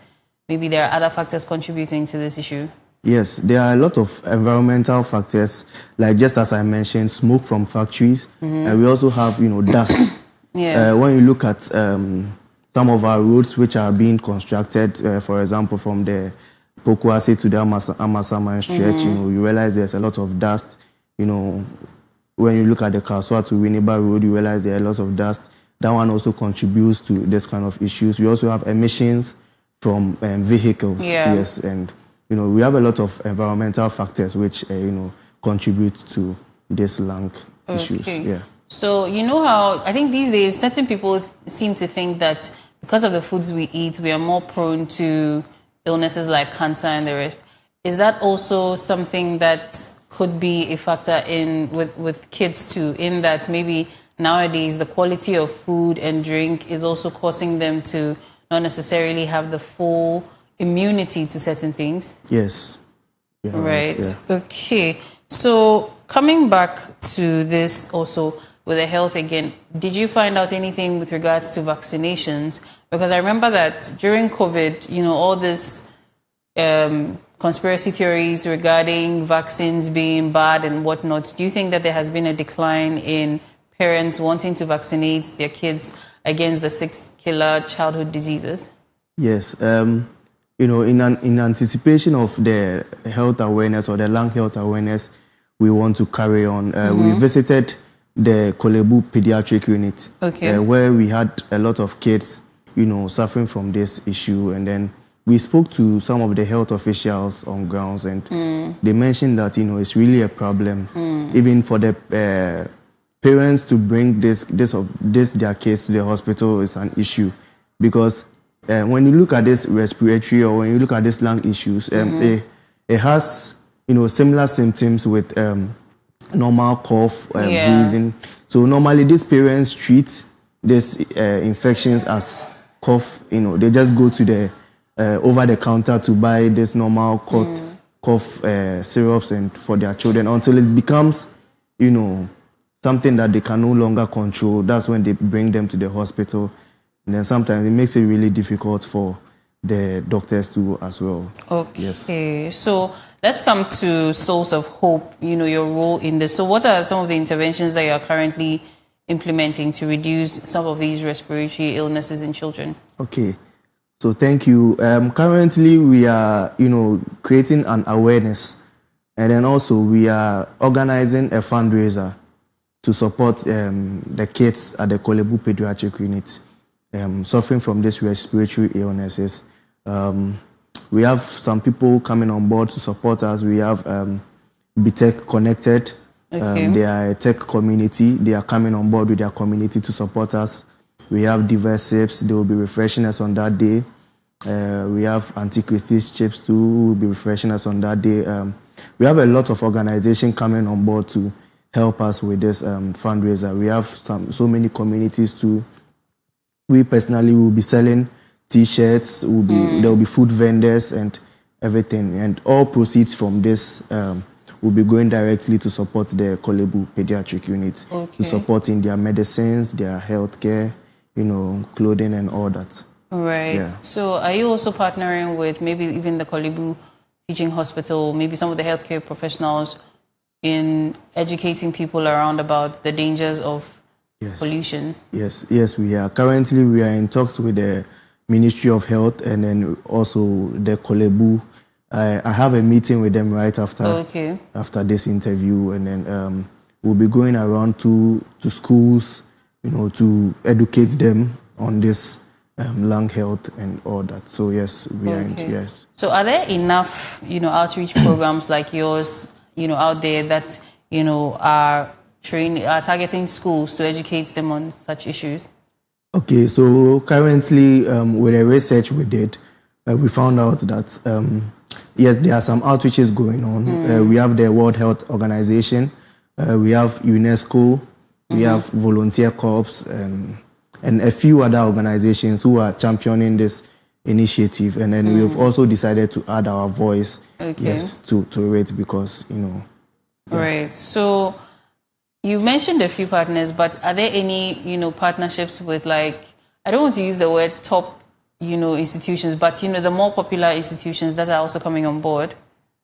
maybe there are other factors contributing to this issue? Yes, there are a lot of environmental factors, like just as I mentioned, smoke from factories, and we also have, dust. When you look at some of our roads which are being constructed, for example, from the Pokuase to the Amasaman stretch, you realize there's a lot of dust. When you look at the Kaswa to Winneba Road, you realize there are a lot of dust. That one also contributes to this kind of issues. We also have emissions from vehicles. Yes, and we have a lot of environmental factors which, contribute to this lung issues. Yeah. So, how, I think these days, certain people seem to think that because of the foods we eat, we are more prone to illnesses like cancer and the rest. Is that also something that could be a factor with kids too, in that maybe nowadays the quality of food and drink is also causing them to not necessarily have the full immunity to certain things? Yes. Yeah, right. Yeah. Okay. So coming back to this also with the health again, did you find out anything with regards to vaccinations? Because I remember that during COVID, all this conspiracy theories regarding vaccines being bad and whatnot. Do you think that there has been a decline in parents wanting to vaccinate their kids against the 6 killer childhood diseases? Yes. In anticipation of the health awareness or the lung health awareness we want to carry on, we visited the Kolebu Pediatric Unit, where we had a lot of kids, suffering from this issue. And then we spoke to some of the health officials on grounds, and they mentioned that, it's really a problem. Even for the parents to bring their kids to the hospital is an issue, because when you look at this respiratory or when you look at these lung issues, it has, similar symptoms with normal cough, breathing. So normally these parents treat these infections as cough. They just go to the over the counter to buy this normal cough syrups and for their children until it becomes, something that they can no longer control. That's when they bring them to the hospital. And then sometimes it makes it really difficult for the doctors too as well. Okay, yes. So let's come to Souls of Hope, your role in this. So what are some of the interventions that you are currently implementing to reduce some of these respiratory illnesses in children? Okay, so thank you. Currently we are, creating an awareness, and then also we are organizing a fundraiser to support the kids at the Kolebu Pediatric Unit suffering from these respiratory illnesses. We have some people coming on board to support us. We have BTech Connected. They are a tech community. They are coming on board with their community to support us. We have diverse SIPs. They will be refreshing us on that day. We have Anti-Christie's Chips too, who will be refreshing us on that day. We have a lot of organizations coming on board to help us with this fundraiser. We have so many communities too. We personally will be selling T-shirts. There will be food vendors and everything. And all proceeds from this will be going directly to support the Kolebu Pediatric Unit, to supporting their medicines, their healthcare, clothing and all that. Right. Yeah. So are you also partnering with maybe even the Kolebu Teaching Hospital, maybe some of the healthcare professionals in educating people around about the dangers of pollution? Yes, we are. Currently, we are in talks with the Ministry of Health and then also the Kolebu. I have a meeting with them right after this interview, and then we'll be going around to schools, to educate them on this lung health and all that. So yes, we are into, yes. So are there enough, outreach programs like yours, out there that, are targeting schools to educate them on such issues? Okay, so currently with the research we did, we found out that yes, there are some outreaches going on. We have the World Health Organization, we have UNESCO, we have Volunteer Corps, and a few other organizations who are championing this initiative. And then we've also decided to add our voice to it because, Right. So you mentioned a few partners, but are there any, partnerships with I don't want to use the word top, institutions, but, the more popular institutions that are also coming on board?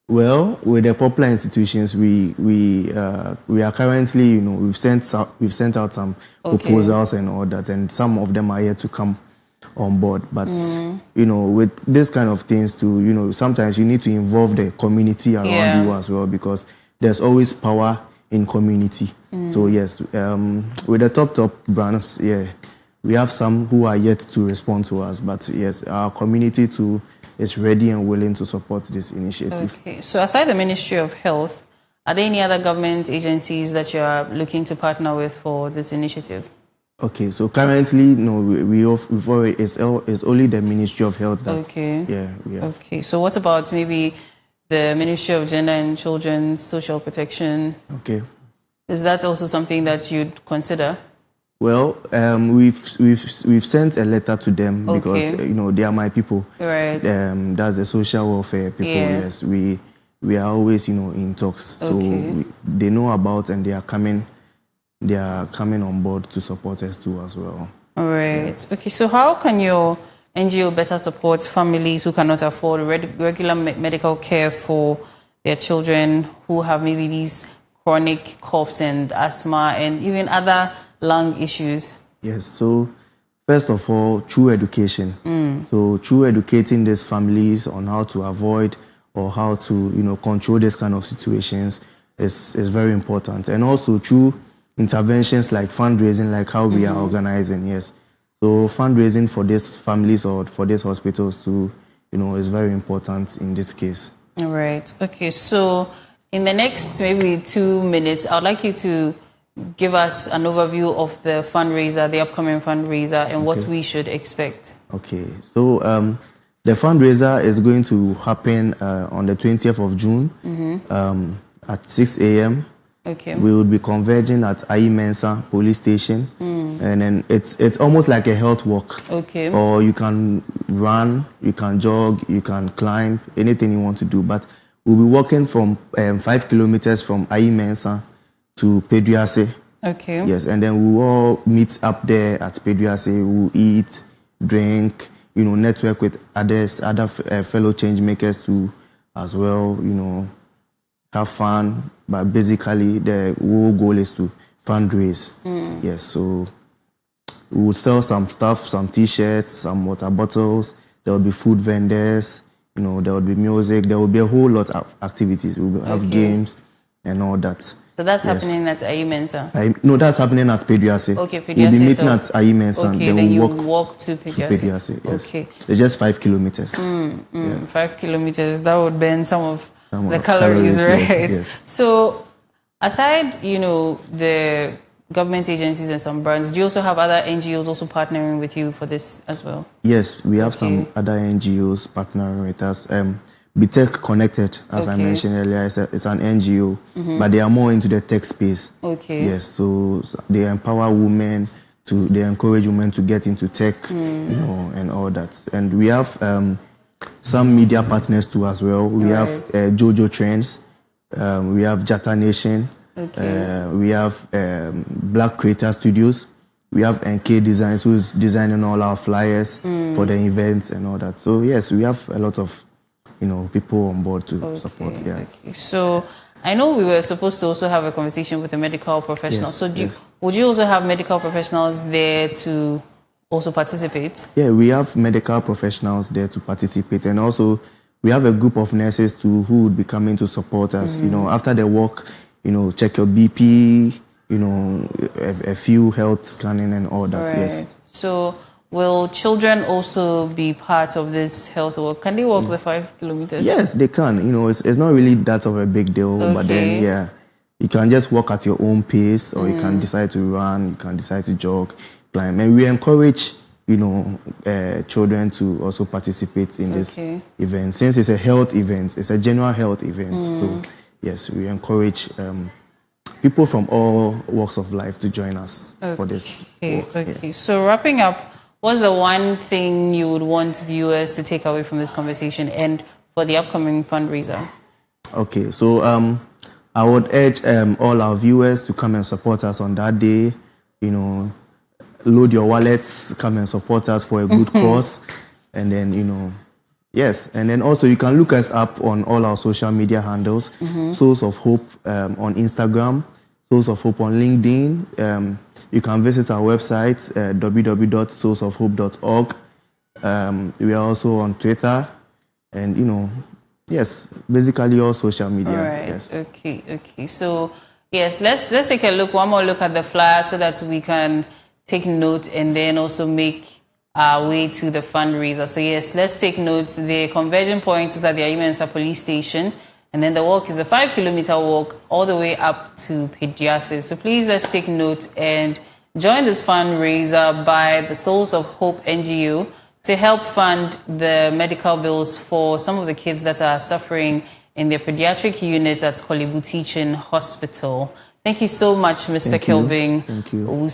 Well, with the popular institutions, we are currently, we've sent out some proposals and all that, and some of them are yet to come on board. But with this kind of things too, sometimes you need to involve the community around you as well, because there's always power in community. So yes, with the top brands, we have some who are yet to respond to us, but yes, our community too is ready and willing to support this initiative. Okay. So aside the Ministry of Health, are there any other government agencies that you are looking to partner with for this initiative? Okay, so currently, no, it's only the Ministry of Health that, Okay, so what about maybe the Ministry of Gender and Children's Social Protection? Okay. Is that also something that you'd consider? Well, we've sent a letter to them because they are my people. Right. That's the social welfare people. Yeah. Yes, we are always in talks. So they know about and they are coming on board to support us too as well. All right. Yeah. Okay. So how can your NGO better support families who cannot afford regular medical care for their children who have maybe these chronic coughs and asthma and even other lung issues? Yes, so first of all, through education. So through educating these families on how to avoid or how to, control this kind of situations is very important. And also through interventions like fundraising, like how we are organizing, yes. So fundraising for these families or for these hospitals too, is very important in this case. All right. Okay, so in the next maybe 2 minutes, I would like you to give us an overview of the fundraiser, the upcoming fundraiser, and what we should expect. Okay, so the fundraiser is going to happen on the 20th of June at 6 a.m. Okay. We will be converging at Ayi Mensah police station, and then it's almost like a health walk. Okay. Or you can run, you can jog, you can climb, anything you want to do. But we'll be walking from 5 kilometers from Ayi Mensah to Peduase. Okay. Yes, and then we'll all meet up there at Peduase. We'll eat, drink, network with other fellow change makers too, as well. Have fun. But basically, the whole goal is to fundraise. Yes, so we'll sell some stuff, some T-shirts, some water bottles. There will be food vendors. There will be music. There will be a whole lot of activities. We'll have games and all that. So that's happening at Ayi Mensah? No, that's happening at Peduase. Okay, Peduase. We'll be meeting at Ayi Mensah. Okay, then you walk to Peduase. Yes. Okay. It's just 5 kilometers. 5 kilometers. That would burn some of the calories, right? Yes. So aside, the government agencies and some brands, do you also have other NGOs also partnering with you for this as well? Yes, we have some other NGOs partnering with us. BTech Connected, as I mentioned earlier, it's an NGO, but they are more into the tech space. Okay. Yes, so they empower women, they encourage women to get into tech, and all that. And we have some media partners too as well. We have Jojo Trends, we have Jata Nation, we have Black Creator Studios, we have NK Designs, who's designing all our flyers for the events and all that. So yes, we have a lot of people on board to support. Yeah. Okay. So I know we were supposed to also have a conversation with a medical professional. Yes, so would you also have medical professionals there to also participate? Yeah, we have medical professionals there to participate, and also we have a group of nurses too who would be coming to support us. After the walk, check your BP, a few health scanning and all that. Right. Yes. So will children also be part of this health walk? Can they walk the 5 kilometers? Yes, they can. It's not really that of a big deal, but then, you can just walk at your own pace, or you can decide to run, you can decide to jog, climb. And we encourage, children to also participate in this event. Since it's a health event, it's a general health event. So, yes, we encourage people from all walks of life to join us for this walk. Okay. So wrapping up, what's the one thing you would want viewers to take away from this conversation and for the upcoming fundraiser? Okay, so I would urge all our viewers to come and support us on that day. Load your wallets, come and support us for a good cause. And then, yes. And then also you can look us up on all our social media handles. Source of Hope on Instagram, Source of Hope on LinkedIn. You can visit our website, www.sourceofhope.org. We are also on Twitter, and yes, basically all social media. All right. Yes. Okay. So yes, let's take a look. One more look at the flyer so that we can take note and then also make our way to the fundraiser. So yes, let's take notes. The converging point is at the Ayi Mensah police station. And then the walk is a 5 kilometer walk all the way up to Peduase. So please let's take note and join this fundraiser by the Souls of Hope NGO to help fund the medical bills for some of the kids that are suffering in their pediatric units at Kolebu Teaching Hospital. Thank you so much, Mr. Kelvin. Thank you.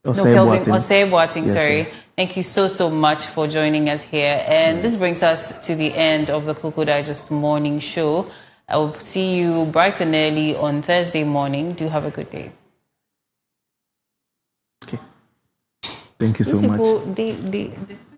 Osei Boateng, Yes, sorry. sir. Thank you so much for joining us here. And this brings us to the end of the Koko Digest morning show. I will see you bright and early on Thursday morning. Do have a good day. Okay. Thank you so much.